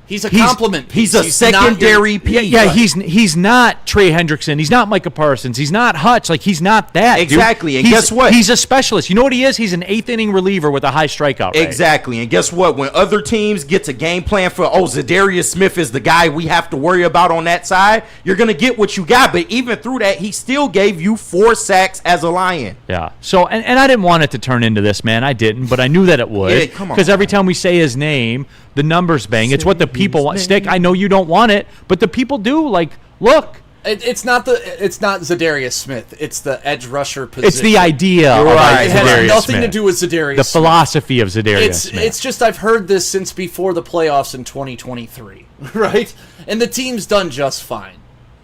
He's a compliment. He's a secondary piece. Yeah, he's not Trey Hendrickson. He's not Micah Parsons. He's not Hutch. Like, he's not that. Exactly. Dude. And guess what? He's a specialist. You know what he is? He's an 8th inning reliever with a high strikeout rate. Exactly. And guess what? When other teams get to game plan for, Za'Darius Smith is the guy we have to worry about on that side, you're going to get what you got. But even through that, he still gave you 4 sacks as a Lion. Yeah. So, and I didn't want it to turn into this, man. I didn't, but I knew that it would. Yeah, come on. Because every time we say his name, the numbers bang. It's what the people want. Stick, I know you don't want it, but the people do. Like, look. It's not Za'Darius Smith. It's the edge rusher position. It's the idea of It has Za'Darius nothing Smith. to do with Za'Darius The Smith. philosophy of Za'Darius Smith. It's just I've heard this since before the playoffs in 2023, right? And the team's done just fine.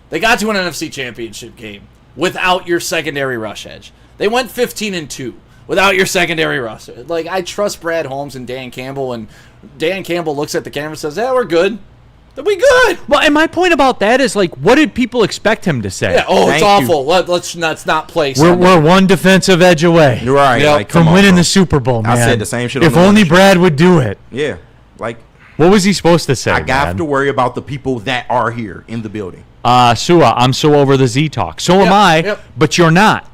They got to an NFC Championship game without your secondary rush edge. They went 15-2 without your secondary rush. Like, I trust Brad Holmes and Dan Campbell, and Dan Campbell looks at the camera and says, "Yeah, we're good. We good." Well, and my point about that is, like, what did people expect him to say? Yeah. Oh, it's awful. Let's not play. We're one defensive edge away. You're right. Yep. Like, from winning the Super Bowl, man. I said the same shit. If only Brad would do it. Yeah. Like, what was he supposed to say? I have to worry about the people that are here in the building. Sua, I'm so over the Z talk. So am I, but you're not.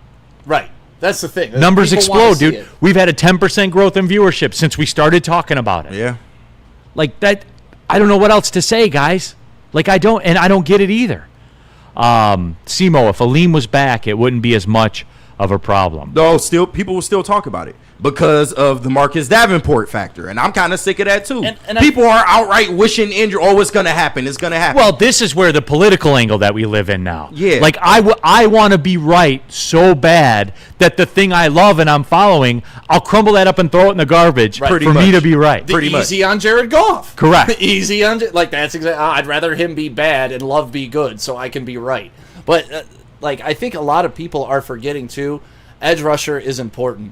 Right. That's the thing. Numbers People explode, wanna see dude. it. We've had a 10% growth in viewership since we started talking about it. Yeah. Like that, I don't know what else to say, guys. Like, I don't get it either. Simo, if Aleem was back, it wouldn't be as much of a problem. No, still people will still talk about it because of the Marcus Davenport factor, and I'm kind of sick of that too. And people are outright wishing injury. Oh, it's gonna happen. It's gonna happen. Well, this is where the political angle that we live in now. Yeah. Like, I want to be right so bad that the thing I love and I'm following, I'll crumble that up and throw it in the garbage for me to be right. Easy on Jared Goff. Correct. Easy on that's exactly. I'd rather him be bad and Love be good, so I can be right. But I think a lot of people are forgetting too. Edge rusher is important.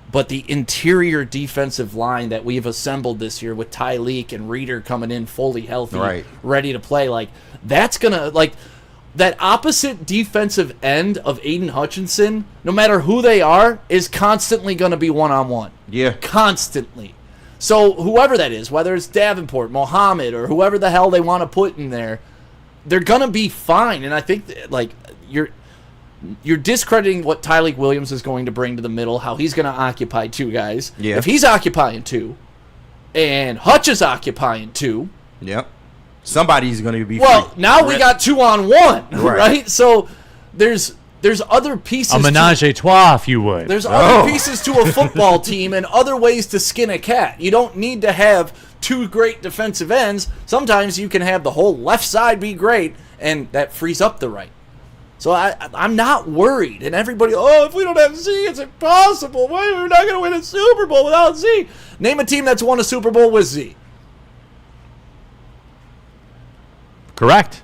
But the interior defensive line that we've assembled this year with Tyleek and Reeder coming in fully healthy, ready to play, that's going to, that opposite defensive end of Aiden Hutchinson, no matter who they are, is constantly going to be one-on-one. Yeah. Constantly. So whoever that is, whether it's Davenport, Mohammed, or whoever the hell they want to put in there, they're going to be fine. And I think, you're discrediting what Tyleek Williams is going to bring to the middle, how he's going to occupy 2 guys. Yeah. If he's occupying 2, and Hutch is occupying 2. Yep. Somebody's going to be Well, free. now we got 2-on-1, right? So there's other pieces. A menage a trois, if you would. There's other pieces to a football team and other ways to skin a cat. You don't need to have 2 great defensive ends. Sometimes you can have the whole left side be great, and that frees up the right. So I'm not worried. And everybody, if we don't have Z, it's impossible. Why are we not going to win a Super Bowl without Z? Name a team that's won a Super Bowl with Z. Correct.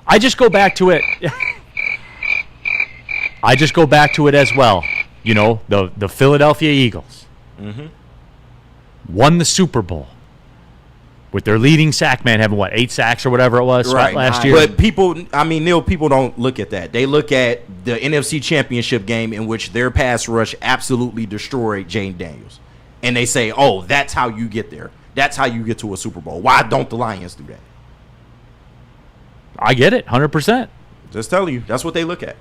I just go back to it. I just go back to it as well. You know, the Philadelphia Eagles won the Super Bowl with their leading sack man having, 8 sacks or whatever it was last year. But Neil, people don't look at that. They look at the NFC Championship game in which their pass rush absolutely destroyed Jane Daniels. And they say, oh, that's how you get there. That's how you get to a Super Bowl. Why don't the Lions do that? I get it, 100%. Just telling you, that's what they look at.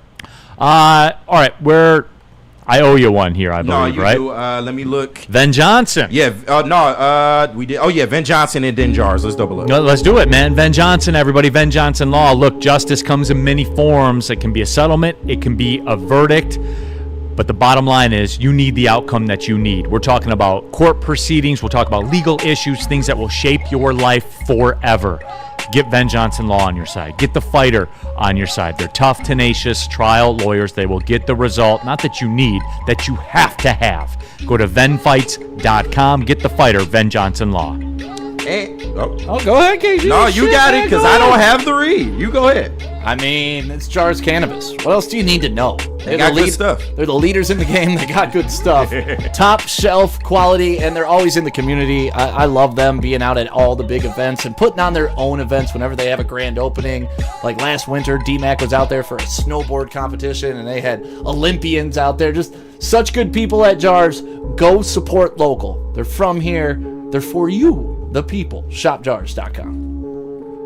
All right, I owe you one here, I believe, right? Do. Let me look. Ven Johnson. Yeah, we did. Oh, yeah, Ven Johnson and Den Jars. Let's double up. No, let's do it, man. Ven Johnson, everybody. Ven Johnson Law. Look, justice comes in many forms. It can be a settlement. It can be a verdict. But the bottom line is you need the outcome that you need. We're talking about court proceedings. We'll talk about legal issues, things that will shape your life forever. Get Ven Johnson Law on your side. Get the fighter on your side. They're tough, tenacious trial lawyers. They will get the result, not that you need, that you have to have. Go to venfights.com. Get the fighter, Ven Johnson Law. Go ahead, KG. No, you got it, because I don't have the read. You go ahead. I mean, it's Jars Cannabis. What else do you need to know? They got good stuff. They're the leaders in the game. They got good stuff. Top shelf quality, and they're always in the community. I love them being out at all the big events and putting on their own events whenever they have a grand opening. Like last winter, D-Mac was out there for a snowboard competition, and they had Olympians out there. Just such good people at Jars. Go support local. They're from here. They're for you, the people. ShopJars.com.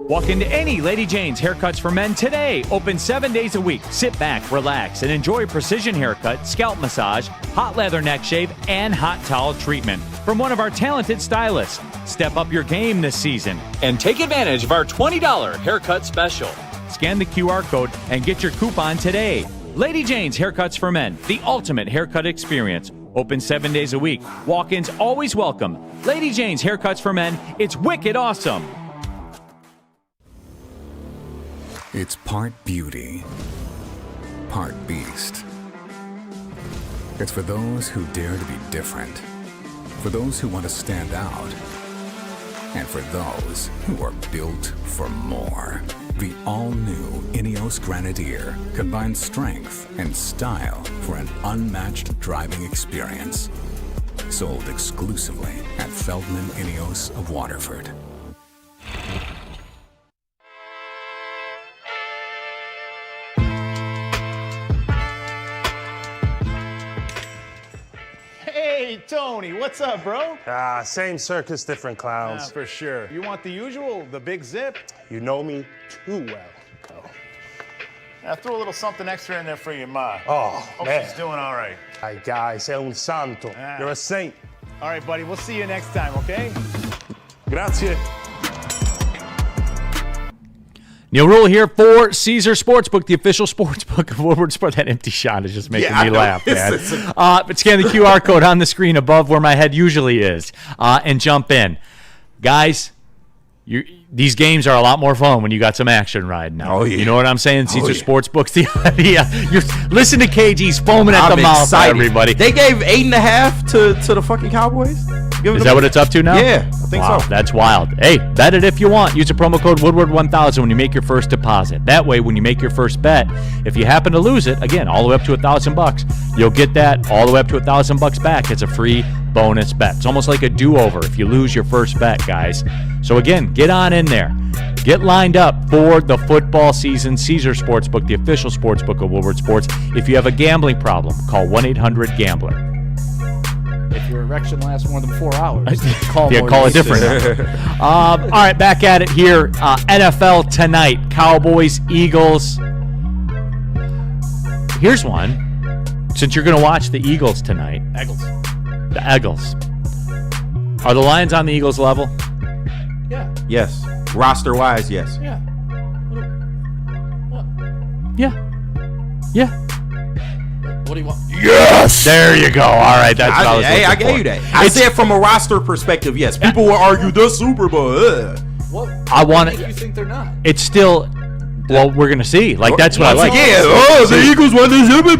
Walk into any Lady Jane's Haircuts for Men today. Open 7 days a week. Sit back, relax, and enjoy precision haircut, scalp massage, hot leather neck shave, and hot towel treatment from one of our talented stylists. Step up your game this season and take advantage of our $20 haircut special. Scan the QR code and get your coupon today. Lady Jane's Haircuts for Men, the ultimate haircut experience. Open 7 days a week. Walk-ins always welcome. Lady Jane's Haircuts for Men. It's wicked awesome. It's part beauty, part beast. It's for those who dare to be different, for those who want to stand out, and for those who are built for more. The all-new Ineos Grenadier combines strength and style for an unmatched driving experience. Sold exclusively at Feldman Ineos of Waterford. Hey, Tony, what's up, bro? Same circus, different clowns. For sure. You want the usual, the big zip? You know me too well. I threw a little something extra in there for your ma. Oh, Hope man. she's doing all right. Ay, guy, sei un santo. You're a saint. All right, buddy, we'll see you next time, okay? Grazie. Neal Ruhl here for Caesar Sportsbook, the official sportsbook of Woodward Sport. That empty shot is just making me laugh, man. But scan the QR code on the screen above where my head usually is and jump in. Guys, these games are a lot more fun when you got some action riding now. Oh, yeah. You know what I'm saying? Caesar Sportsbook's the idea. Listen to KG's foaming at the mouth, everybody. They gave 8.5 to the fucking Cowboys. Is that what it's up to now? Yeah, I think so. That's wild. Hey, bet it if you want. Use the promo code Woodward1000 when you make your first deposit. That way, when you make your first bet, if you happen to lose it, again, all the way up to $1,000, you'll get that all the way up to $1,000 back as a free bonus bet. It's almost like a do-over if you lose your first bet, guys. So again, get on in there. Get lined up for the football season. Caesar Sportsbook, the official sportsbook of Woodward Sports. If you have a gambling problem, call 1-800-GAMBLER. If your erection lasts more than 4 hours, call a different number. All right, back at it here. NFL tonight, Cowboys, Eagles. Here's one. Since you're going to watch the Eagles tonight. The Eagles. Are the Lions on the Eagles level? Yeah. Yes. Roster-wise, yes. Yeah. What? Yeah. What do you want? Yes! There you go. All right, that's what I was looking I gave you that. I said from a roster perspective, yes. People will argue the Super Bowl. What? I want it. You think they're not? It's still. Well, we're gonna see. Like that's what I like. The Eagles won the Super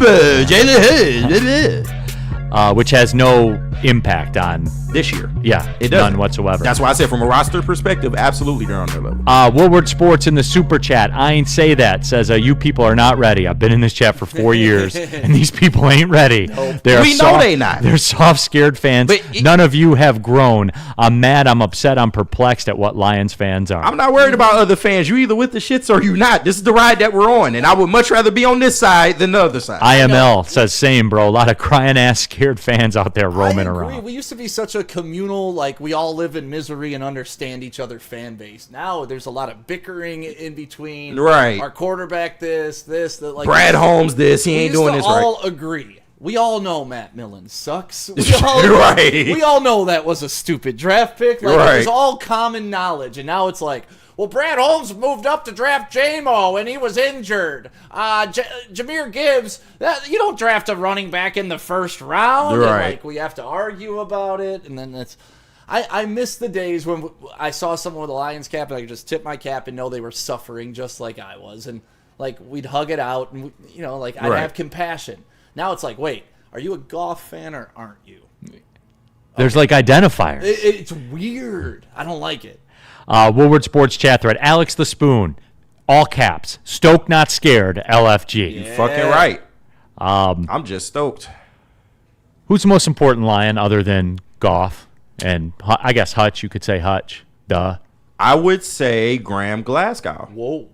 Bowl. Which has no impact on this year. Yeah, It doesn't. none whatsoever. That's why I said from a roster perspective, absolutely they're on their level. Woodward Sports in the super chat. I ain't say that. Says you people are not ready. I've been in this chat for 4 years, and these people ain't ready. We know they not. They're soft, scared fans. None of you have grown. I'm mad. I'm upset. I'm perplexed at what Lions fans are. I'm not worried about other fans. You either with the shits or you not. This is the ride that we're on, and I would much rather be on this side than the other side. IML says same, bro. A lot of crying ass, scared fans out there roaming I agree. around. We used to be such a communal, like we all live in misery and understand each other fan base. Now there's a lot of bickering in between. Right. Our quarterback, like Brad Holmes, this he ain't doing this right. We all agree. We all know Matt Millen sucks. Right. We all know that was a stupid draft pick. Like, Right. It was all common knowledge, and now it's like, well, Brad Holmes moved up to draft J-Mo, and he was injured. Jahmyr Gibbs, you don't draft a running back in the first round. Right. And, like, we have to argue about it, and then it's... I miss the days when I saw someone with a Lions cap, and I could just tip my cap and know they were suffering just like I was, and like we'd hug it out, and I'd have compassion. Now it's like, wait, are you a Goff fan or aren't you? There's like identifiers. It's weird. I don't like it. Woodward Sports chat thread. Alex the Spoon, all caps. Stoked, not scared. LFG. You fucking right. I'm just stoked. Who's the most important Lion other than Goff? And I guess Hutch. You could say Hutch. Duh. I would say Graham Glasgow. Whoa.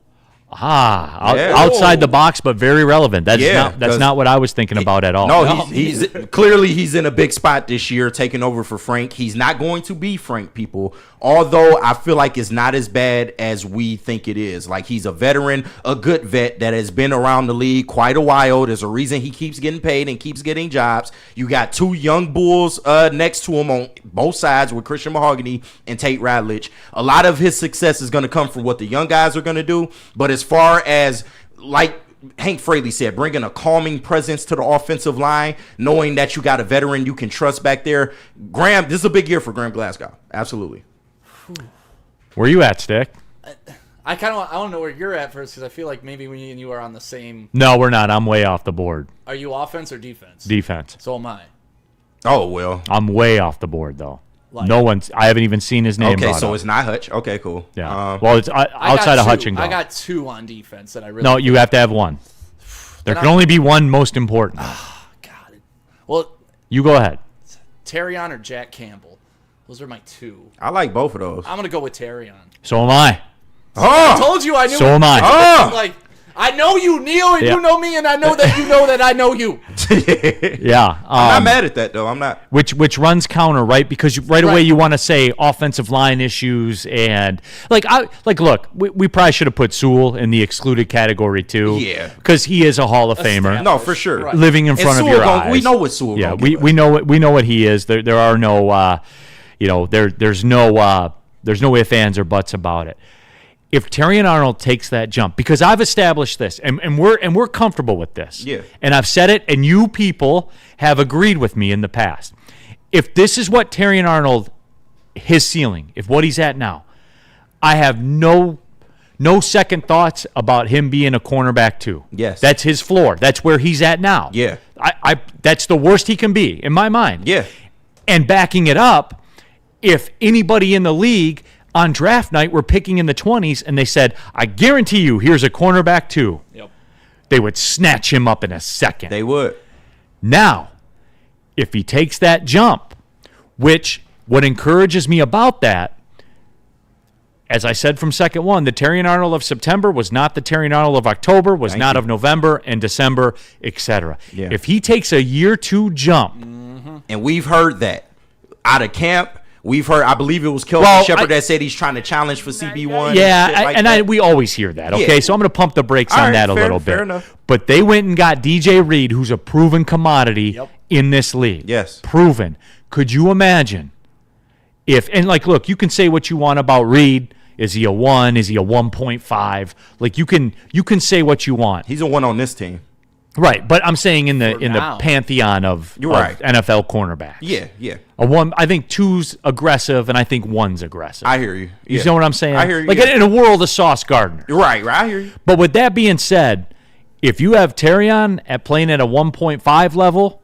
Outside the box, but very relevant. That's not what I was thinking about at all. No, he's clearly he's in a big spot this year, taking over for Frank. He's not going to be Frank, people. Although I feel like it's not as bad as we think it is. Like, he's a veteran, a good vet that has been around the league quite a while. There's a reason he keeps getting paid and keeps getting jobs. You got two young bulls next to him on both sides with Christian Mahogany and Tate Radlich. A lot of his success is going to come from what the young guys are going to do. But as far as, like Hank Fraley said, bringing a calming presence to the offensive line, knowing that you got a veteran you can trust back there, Graham, this is a big year for Graham Glasgow. Absolutely. Where you at, Stick? I don't know where you're at first, because I feel like maybe me and you are on the same. No, we're not. I'm way off the board. Are you offense or defense? Defense. So am I. Oh, well. I'm way off the board, though. Like, I haven't even seen his name. Okay, so up. It's not Hutch. Okay, cool. Yeah. Well, it's outside of Hutch and Goff. I got two on defense that I really. No, you have to have one. There can only be one most important. God. Well, you go ahead. Terrion or Jack Campbell. Those are my two. I like both of those. I'm gonna go with Terrion. So am I. I told you I knew. So am I. Like, I know you, Neal, and you know me, and I know that you know that I know you. Yeah. I'm not mad at that, though. I'm not. Which runs counter, right? Because away you want to say offensive line issues and look, we probably should have put Sewell in the excluded category too. Yeah. Because he is a Hall of Famer. No, for sure. Right. Living in front of your eyes. We know what Sewell. Yeah, we know what he is. There are no there's no ifs, ands, or buts about it. If Terrion Arnold takes that jump, because I've established this, and we're comfortable with this. Yeah. And I've said it, and you people have agreed with me in the past. If this is what Terrion Arnold, his ceiling, if what he's at now, I have no second thoughts about him being a cornerback too. Yes. That's his floor. That's where he's at now. Yeah. I that's the worst he can be in my mind. Yeah. And backing it up, if anybody in the league on draft night were picking in the 20s and they said, I guarantee you, here's a cornerback too. Yep. They would snatch him up in a second. They would. Now, if he takes that jump, which what encourages me about that, as I said from second one, the Terrion Arnold of September was not the Terrion Arnold of October, was not of November and December, etc. Yeah. If he takes a year two jump. And we've heard that out of camp. We've heard, I believe it was Kelvin Shepard that said he's trying to challenge for CB1. Yeah, we always hear that, okay? Yeah. So I'm going to pump the brakes on that a little bit. Fair enough. But they went and got DJ Reed, who's a proven commodity in this league. Yes. Proven. Could you imagine if, and like, look, you can say what you want about Reed. Is he a 1? Is he a 1.5? Like, you can say what you want. He's a 1 on this team. Right, but I'm saying in the pantheon of NFL cornerbacks. Yeah. A 1, I think 2's aggressive, and I think 1's aggressive. I hear you. You know what I'm saying? I hear you. Like in a world of Sauce Gardner. Right. I hear you. But with that being said, if you have Terrion playing at a 1.5 level,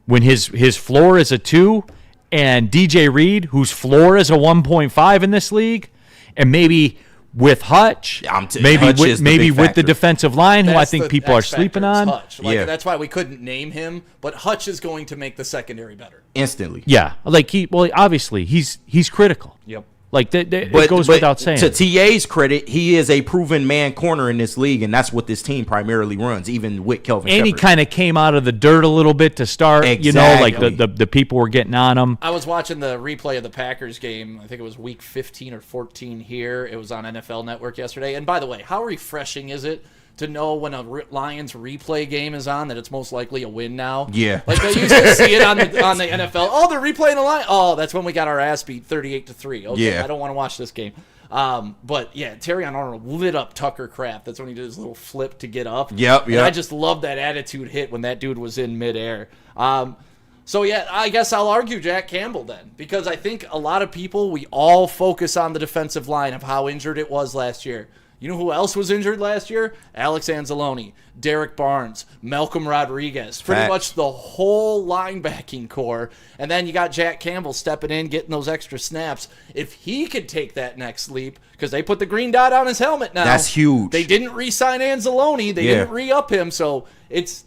when his floor is a 2, and DJ Reed, whose floor is a 1.5 in this league, and maybe with Hutch, Hutch maybe with the defensive line, who I think people are X factor sleeping is on. Hutch. That's why we couldn't name him, but Hutch is going to make the secondary better instantly. Yeah, like obviously he's critical. Yep. Like it goes without saying. To TA's credit, he is a proven man corner in this league, and that's what this team primarily runs, even with Kelvin And he Shepherd. kind of came out of the dirt a little bit to start. Exactly. Like the people were getting on him. I was watching the replay of the Packers game. I think it was week 15 or 14 here. It was on NFL Network yesterday. And by the way, how refreshing is it to know when a Lions replay game is on that it's most likely a win now? Yeah. Like they used to see it on the NFL. Oh, they're replaying the line. Oh, that's when we got our ass beat 38-3. Okay, Yeah. I don't want to watch this game. But yeah, Terrion Arnold lit up Tucker Kraft. That's when he did his little flip to get up. Yep. And I just love that attitude hit when that dude was in midair. So yeah, I guess I'll argue Jack Campbell then, because I think a lot of people, we all focus on the defensive line of how injured it was last year. You know who else was injured last year? Alex Anzalone, Derek Barnes, Malcolm Rodriguez, pretty much the whole linebacking core. And then you got Jack Campbell stepping in, getting those extra snaps. If he could take that next leap, because they put the green dot on his helmet now. That's huge. They didn't re-sign Anzalone. They didn't re-up him, so it's...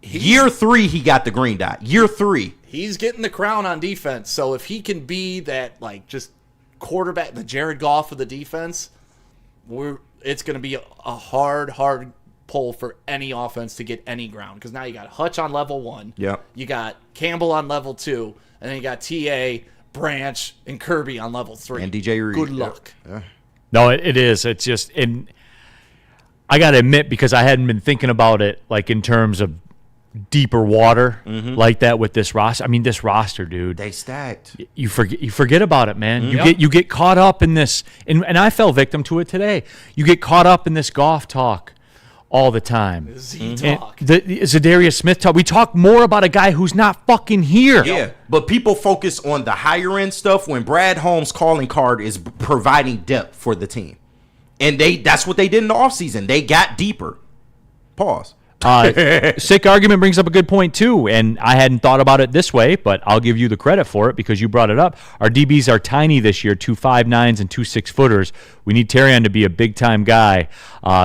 Year 3, he got the green dot. Year 3. He's getting the crown on defense. So if he can be that, like, just quarterback, the Jared Goff of the defense, it's going to be a hard pull for any offense to get any ground. Because now you got Hutch on level 1. Yep. You got Campbell on level 2. And then you got TA, Branch, and Kirby on level 3. And DJ Reed. Good luck. Yeah. No, it is. It's just, and I got to admit, because I hadn't been thinking about it, like in terms of deeper water like that with this roster. I mean, this roster, dude. They stacked. You forget about it, man. You get caught up in this, and I fell victim to it today. You get caught up in this Goff talk all the time. Z-talk. The Zadarius Smith talk. We talk more about a guy who's not fucking here. Yeah, but people focus on the higher end stuff when Brad Holmes' calling card is providing depth for the team. And that's what they did in the offseason. They got deeper. Pause. Sick Argument brings up a good point too, and I hadn't thought about it this way, but I'll give you the credit for it because you brought it up. Our DBs are tiny this year, 2 5'9s and 2 6-footers. We need Terrion to be a big time guy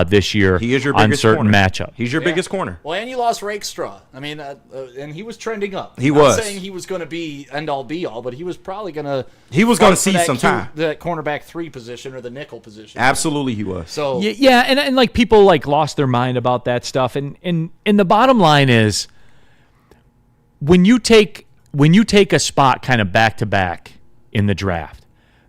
this year. He is your on biggest certain corner. matchups. He's your biggest corner. Well, and you lost Rakestraw. I mean, and he was trending up. He I'm was. not saying he was going to be end all be all, but he was probably going to. He was going to see some time. That cornerback 3 position or the nickel position. Absolutely, he was. So yeah, and like people like lost their mind about that stuff, and the bottom line is when you take a spot kind of back to back in the draft,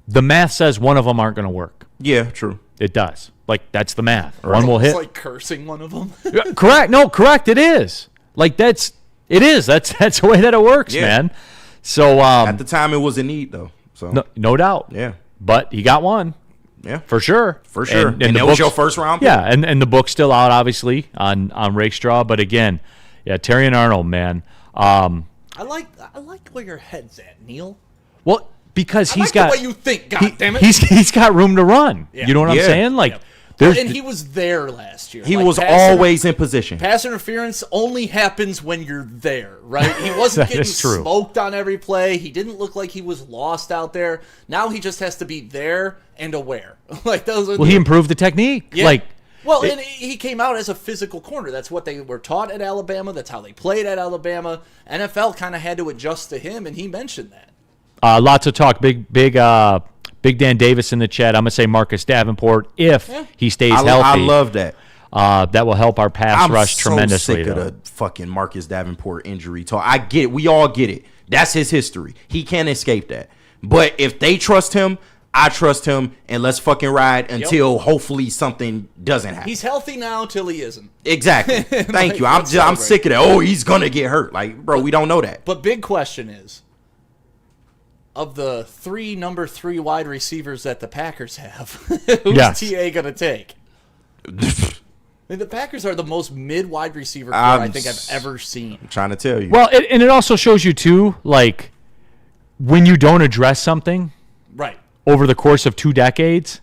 the math says one of them aren't going to work. Yeah, true. It does. Like that's the math. Right. One will hit. It's like cursing one of them. Correct. No, correct. It is. Like That's the way that it works, man. So at the time, it was a need though. So no doubt. Yeah. But he got one. Yeah. For sure. For sure. And the that was your first round pick? Yeah, and the book's still out, obviously, on Rakestraw. But again, Terrion Arnold, man. I like where your head's at, Neal. Well, because I like the way you think, goddammit. He's got room to run. Yeah. You know what I'm saying? Like and he was there last year. He was always in position. Pass interference only happens when you're there, right? He wasn't getting smoked on every play. He didn't look like he was lost out there. Now he just has to be there and aware. Like those are he improved the technique. Yeah. Like and he came out as a physical corner. That's what they were taught at Alabama. That's how they played at Alabama. NFL kind of had to adjust to him, and he mentioned that. Lots of talk. Big Dan Davis in the chat. I'm going to say Marcus Davenport if he stays healthy. I love that. That will help our pass rush tremendously. I'm so sick of the fucking Marcus Davenport injury talk. I get it. We all get it. That's his history. He can't escape that. But if they trust him, I trust him, and let's fucking ride until hopefully something doesn't happen. He's healthy now till he isn't. Exactly. Thank you. I'm sick of that. Oh, he's going to get hurt. Like, bro, we don't know that. But big question is, of the number 3 wide receivers that the Packers have, who's TA going to take? I mean, the Packers are the most mid-wide receiver core I think I've ever seen. I'm trying to tell you. Well, and it also shows you, too, like, when you don't address something right over the course of 2 decades,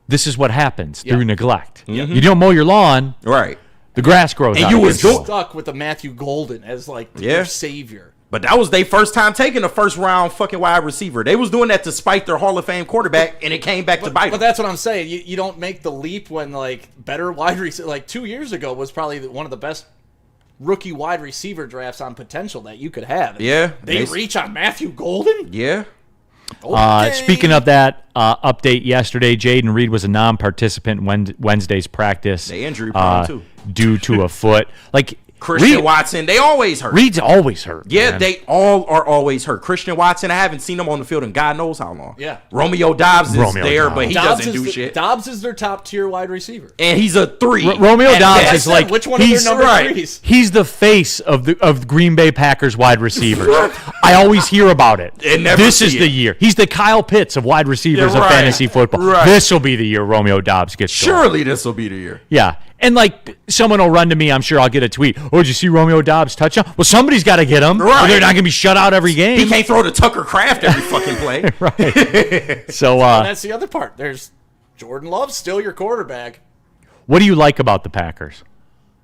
this is what happens through neglect. Mm-hmm. You don't mow your lawn. Right. The grass grows And out you of was control. Stuck with the Matthew Golden as like Yeah. your savior. But that was their first time taking a first round fucking wide receiver. They was doing that to spite their Hall of Fame quarterback, and it came back to bite But them. that's what I'm saying. You don't make the leap when like better wide receiver. Like 2 years ago was probably one of the best rookie wide receiver drafts on potential that you could have. Yeah. They reach on Matthew Golden. Yeah. Okay. Speaking of that update yesterday, Jaden Reed was a non-participant in Wednesday's practice. They injury prone, too. Due to a foot. Like Christian Reed, Watson, they always hurt. Reed's always hurt. Yeah, man. they all are always hurt. Christian Watson, I haven't seen him on the field in God knows how long. Yeah. Romeo Dobbs is Romeo there, Dobbs. but he Dobbs doesn't is do shit. Dobbs is their top tier wide receiver. And he's a 3. Romeo At Dobbs best. is like Which one of their number threes? He's the face of the Green Bay Packers wide receivers. I always hear about it. And never This see is it. the year. He's the Kyle Pitts of wide receivers Yeah, of right. fantasy football. Right. This will be the year Romeo Dobbs gets going. Surely this will be the year. Yeah. And like someone will run to me, I'm sure I'll get a tweet. Oh, did you see Romeo Dobbs touchdown? Well, somebody's got to get him. Right. Or they're not going to be shut out every game. He can't throw to Tucker Kraft every fucking play. Right. So, And that's the other part. There's Jordan Love, still your quarterback. what do you like about the Packers?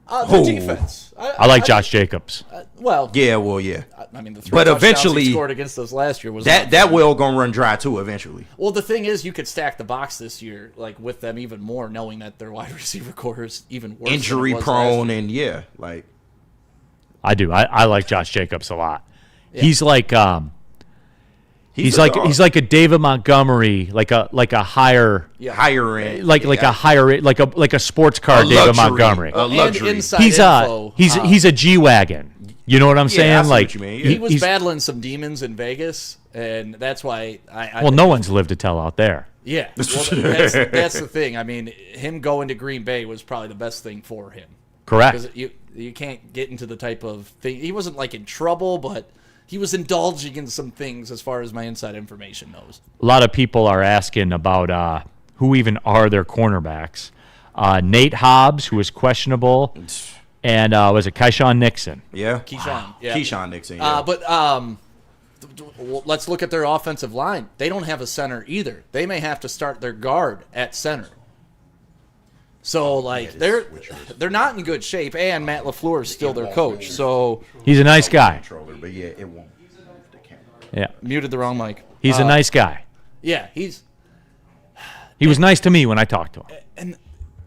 The defense. I like Josh Jacobs. Well, Yeah, well, yeah. I mean, the 3 But touchdowns eventually- he scored against us last year was That well gonna run dry too eventually. Well, the thing is, you could stack the box this year, like with them even more, knowing that their wide receiver core is even worse. Injury than it was prone last year. and yeah, like I do. I like Josh Jacobs a lot. He's like he's like a David Montgomery, like a higher higher end, like a higher like a sports car A David luxury. Montgomery. A luxury. And inside He's info, he's a G wagon. You know what I'm saying? I see Like what you mean, yeah. he was he's- battling some demons in Vegas, and that's why I well, no one's lived to tell out there. Yeah, well, that's the thing. I mean, him going to Green Bay was probably the best thing for him. Correct. Because you can't get into the type of thing. He wasn't like in trouble, but he was indulging in some things as far as my inside information knows. A lot of people are asking about who even are their cornerbacks. Nate Hobbs, who is questionable, and was it Keyshawn Nixon? Yeah, Keyshawn, yeah. Keyshawn Nixon. Yeah. Let's look at their offensive line. They don't have a center either. They may have to start their guard at center. So like they're not in good shape, and Matt LaFleur is still their coach. So He's a nice guy. Controller, but yeah, it won't. Yeah, muted the wrong mic. he's a nice guy. Yeah, He was nice to me when I talked to him. and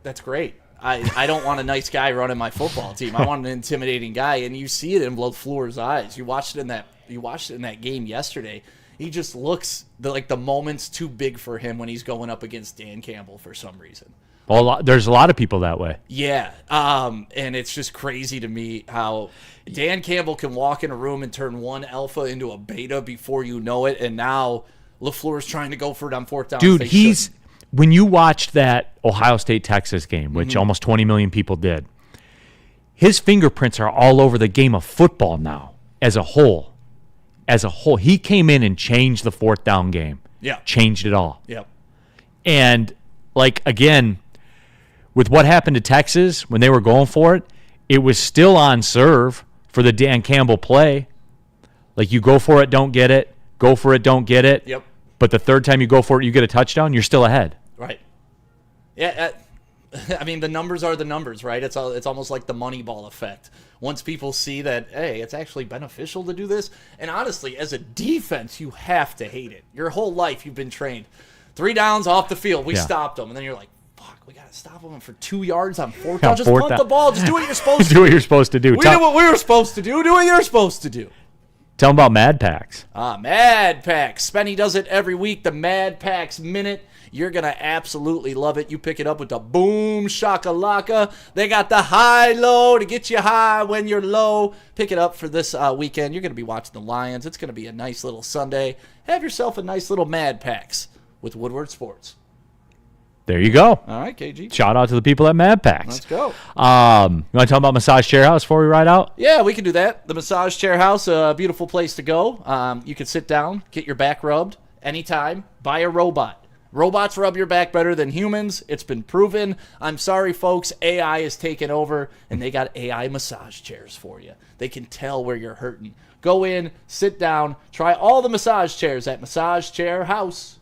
that's great. I don't want a nice guy running my football team. I want an intimidating guy, and you see it in LaFleur's eyes. You watched it in that game yesterday. He just looks like the moment's too big for him when he's going up against Dan Campbell for some reason. Well, there's a lot of people that way. Yeah, and it's just crazy to me how Dan Campbell can walk in a room and turn one alpha into a beta before you know it, and now LaFleur's trying to go for it on fourth down. Dude, when you watched that Ohio State-Texas game, which almost 20 million people did, his fingerprints are all over the game of football now as a whole. As a whole, he came in and changed the fourth down game. Yeah. Changed it all. Yep. And, like, again, with what happened to Texas when they were going for it, it was still on serve for the Dan Campbell play. Like, you go for it, don't get it. Go for it, don't get it. Yep. But the third time you go for it, you get a touchdown, you're still ahead. Right. Yeah. I mean, the numbers are the numbers, right? It's almost like the Moneyball effect. Once people see that, hey, it's actually beneficial to do this, and honestly, as a defense, you have to hate it. Your whole life, you've been trained. 3 downs off the field, we stopped them, and then you're like, fuck, we gotta stop them for 2 yards on fourth down. Just punt the ball. Just do what you're supposed to. Do what you're supposed to do. We did what we were supposed to do. Do what you're supposed to do. Tell them about Mad Packs. Mad Packs. Spenny does it every week. The Mad Packs Minute. You're going to absolutely love it. You pick it up with the boom shakalaka. They got the high-low to get you high when you're low. Pick it up for this weekend. You're going to be watching the Lions. It's going to be a nice little Sunday. Have yourself a nice little Mad Packs with Woodward Sports. There you go. All right, KG. Shout out to the people at Mad Packs. Let's go. You want to talk about Massage Chair House before we ride out? Yeah, we can do that. The Massage Chair House, a beautiful place to go. You can sit down, get your back rubbed anytime. Buy a robot. Robots rub your back better than humans. It's been proven. I'm sorry, folks. AI is taking over, and they got AI massage chairs for you. They can tell where you're hurting. Go in, sit down, try all the massage chairs at Massage Chair House.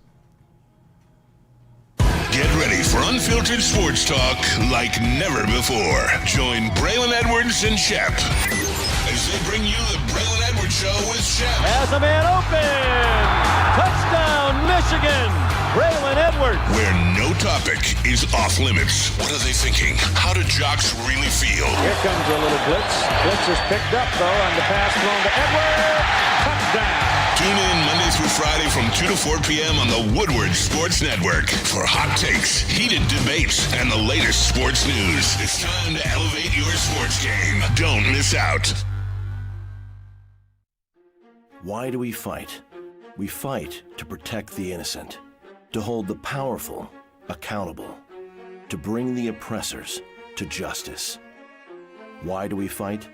Get ready for unfiltered sports talk like never before. Join Braylon Edwards and Shep as they bring you the Braylon Edwards Show with Shep. Has a man open. Touchdown, Michigan. Braylon Edwards. Where no topic is off limits. What are they thinking? How do jocks really feel? Here comes a little blitz. Blitz is picked up, though, and the pass thrown to Edwards. Touchdown. Tune in Monday through Friday from 2 to 4 p.m. on the Woodward Sports Network for hot takes, heated debates, and the latest sports news. It's time to elevate your sports game. Don't miss out. Why do we fight? We fight to protect the innocent, to hold the powerful accountable, to bring the oppressors to justice. Why do we fight?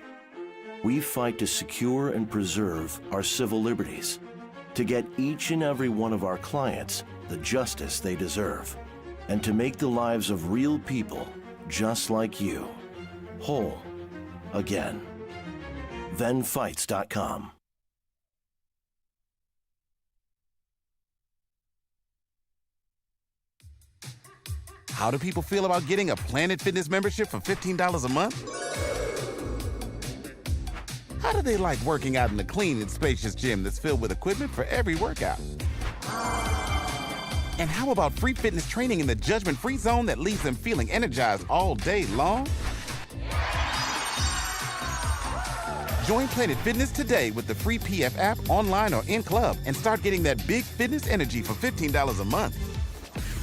We fight to secure and preserve our civil liberties, to get each and every one of our clients the justice they deserve, and to make the lives of real people just like you whole again. ThenFights.com. How do people feel about getting a Planet Fitness membership for $15 a month? How do they like working out in a clean and spacious gym that's filled with equipment for every workout? And how about free fitness training in the judgment-free zone that leaves them feeling energized all day long? Join Planet Fitness today with the free PF app online or in club and start getting that big fitness energy for $15 a month.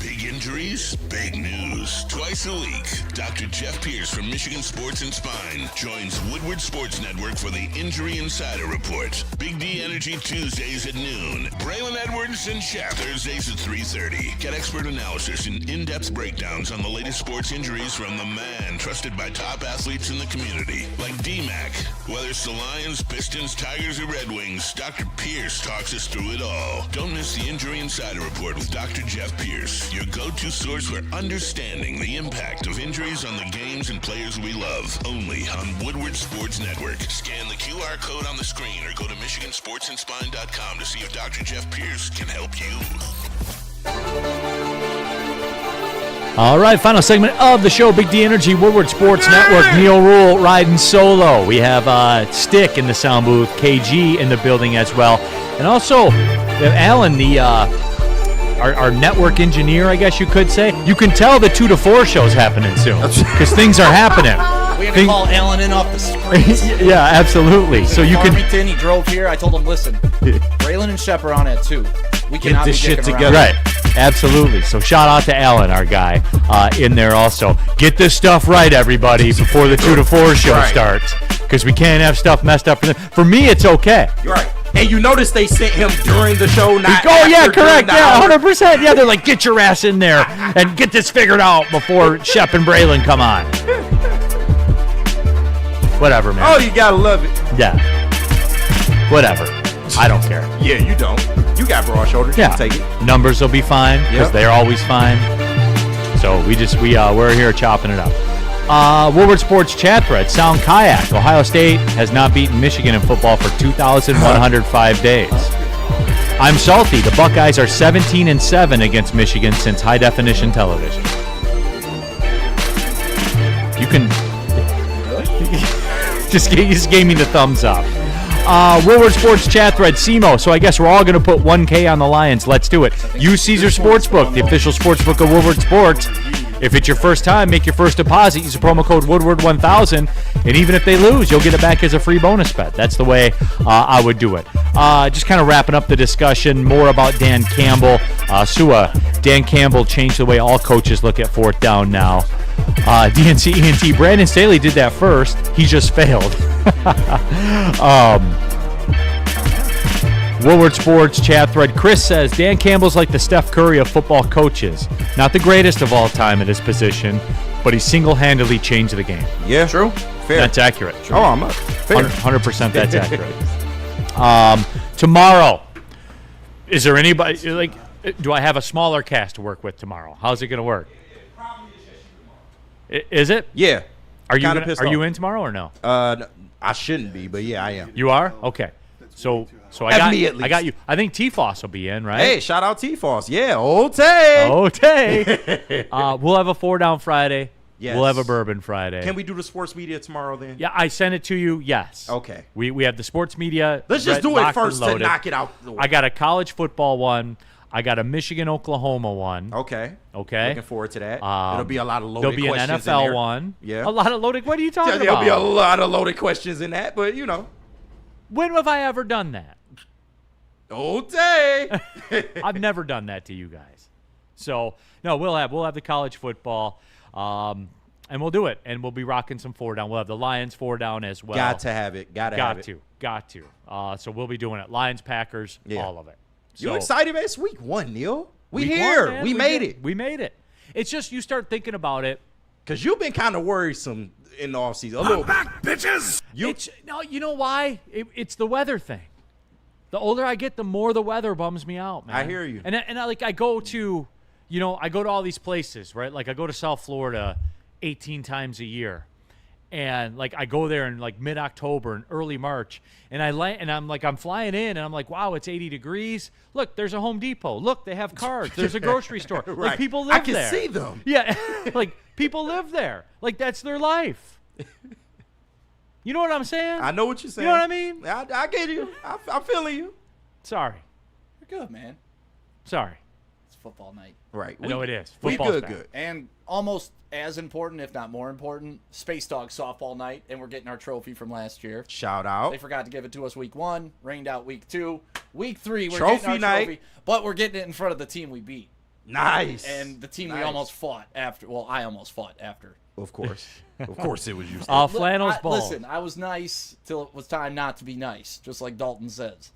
Big injuries, big news. Twice a week, Dr. Jeff Pierce from Michigan Sports and Spine joins Woodward Sports Network for the Injury Insider Report. Big D Energy Tuesdays at noon. Braylon Edwards and Shep Thursdays at 3:30. Get expert analysis and in-depth breakdowns on the latest sports injuries from the man trusted by top athletes in the community, like D-Mac. Whether it's the Lions, Pistons, Tigers, or Red Wings, Dr. Pierce talks us through it all. Don't miss the Injury Insider Report with Dr. Jeff Pierce, your go-to source for understanding the impact of injuries on the games and players we love. Only on Woodward Sports Network. Scan the QR code on the screen or go to MichiganSportsandSpine.com to see if Dr. Jeff Pierce can help you. All right, final segment of the show, Big D Energy, Woodward Sports Network. Neal Ruhl riding solo. We have Stick in the sound booth, KG in the building as well. And also, we have Alan, the our network engineer, I guess you could say. You can tell the 2 to 4 show's happening soon because things are happening. We had to call Alan in off the screens. Yeah, absolutely. So you can. Farmington, he drove here. I told him, listen, Braylon and Shep are on it too. We Get cannot this be shit dicking together. around. Right. Absolutely. So shout out to Alan, our guy, in there also. Get this stuff right, everybody, before the 2 to 4 show starts. Because we can't have stuff messed up for them. For me, it's okay. You're right. And you notice they sent him during the show, not Oh, yeah, after, correct. during the Yeah, hour. 100%. Yeah, they're like, get your ass in there and get this figured out before Shep and Braylon come on. Whatever, man. Oh, you gotta love it. Yeah. Whatever. I don't care. Yeah, you don't. You got broad shoulders. You Yeah. can take it. Numbers will be fine because Yep. they're always fine. So we're here chopping it up. Woodward Sports chat thread. Sound Kayak. Ohio State has not beaten Michigan in football for 2,105 days. I'm salty. The Buckeyes are 17-7 against Michigan since high definition television. You can just gave me the thumbs up. Woodward Sports chat thread, SEMO. So I guess we're all going to put 1K on the Lions. Let's do it. Use Caesar Sportsbook, the official sportsbook of Woodward Sports. If it's your first time, make your first deposit. Use the promo code Woodward1000. And even if they lose, you'll get it back as a free bonus bet. That's the way I would do it. Just kind of wrapping up the discussion, more about Dan Campbell. Dan Campbell changed the way all coaches look at fourth down now. DNC ENT, Brandon Staley did that first. He just failed. Woodward Sports chat thread. Chris says Dan Campbell's like the Steph Curry of football coaches. Not the greatest of all time at his position, but he single-handedly changed the game. Yeah, true. Fair. That's accurate. True. Oh, I'm up. Fair. 100% that's accurate. Tomorrow, is there anybody, like, do I have a smaller cast to work with tomorrow? How's it going to work? Is it? Yeah. Are you in tomorrow or no? I shouldn't be, but yeah, I am. You are? Okay. So So I got me at least. I got you. I think T-Foss will be in, right? Hey, shout out T-Foss. Yeah, Otay. We'll have a 4-down Friday. Yes. We'll have a bourbon Friday. Can we do the sports media tomorrow then? Yeah, I sent it to you. Yes. Okay. We have the sports media. Let's just do it locked and first to loaded. knock it out the way. I got a college football one. I got a Michigan-Oklahoma one. Okay. Looking forward to that. It'll be a lot of loaded there'll be questions an NFL in there. one. Yeah. A lot of loaded. What are you talking about? There'll be a lot of loaded questions in that, but you know. When have I ever done that? Okay. I've never done that to you guys. So no, we'll have the college football, and we'll do it, and we'll be rocking some 4-down. We'll have the Lions 4-down as well. Got to have it. Got to. So we'll be doing it. Lions, Packers, all of it. You So, excited, man? It's week 1, Neil. We week here. one, man. We made it. We made it. It's just you start thinking about it. Because you've been kind of worrisome in the offseason. A little back, bitches! You know why? It's the weather thing. The older I get, the more the weather bums me out, man. I hear you. And I go to, I go to all these places, right? Like I go to South Florida 18 times a year. And like I go there in like mid-October and early March, and I'm flying in, and I'm like, wow, it's 80 degrees. Look, there's a Home Depot. Look, they have cars. There's a grocery store. Right. Like people live there. I can see them. Yeah, like people live there. Like that's their life. You know what I'm saying? I know what you're saying. You know what I mean? I get you. I'm feeling you. Sorry. You're good, man. Sorry. It's football night. Right. I know it is. We Football's good. And almost as important, if not more important, Space Dog softball night, and we're getting our trophy from last year. Shout out. They forgot to give it to us week 1, rained out week 2. Week 3, we're Trophy getting our night. trophy, but we're getting it in front of the team we beat. Nice. And the team we Nice. almost fought after. Well, I almost fought after. Of course. Of course it was you. Flannel's ball. Listen, I was nice till it was time not to be nice, just like Dalton says.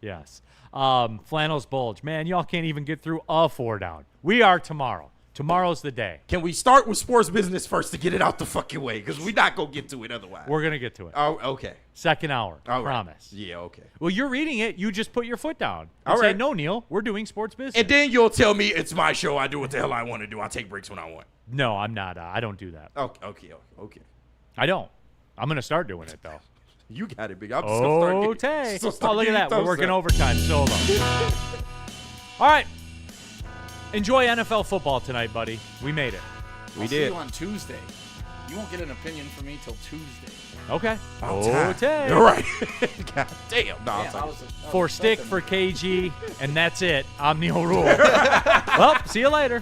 Yes. Flannel's bulge. Man, y'all can't even get through a 4-down. We are tomorrow. Tomorrow's the day. Can we start with sports business first to get it out the fucking way? Because we're not going to get to it otherwise. We're going to get to it. Oh, okay. Second hour. All right. Promise. Yeah, okay. Well, you're reading it. You just put your foot down. All Say, right. no, Neil, we're doing sports business. And then you'll tell me it's my show. I do what the hell I want to do. I take breaks when I want. No, I'm not. I don't do that. Okay. I don't. I'm going to start doing it, though. You got it, big. I'm just going to Okay. start Look at that. We're thumbs working up. overtime solo. All right. Enjoy NFL football tonight, buddy. We made it. I'll see you on Tuesday. You won't get an opinion from me till Tuesday. Okay. Okay. You're right. God damn. No, Yeah, I was For Stick, for KG, and that's it. I'm Neal Ruhl. Well, see you later.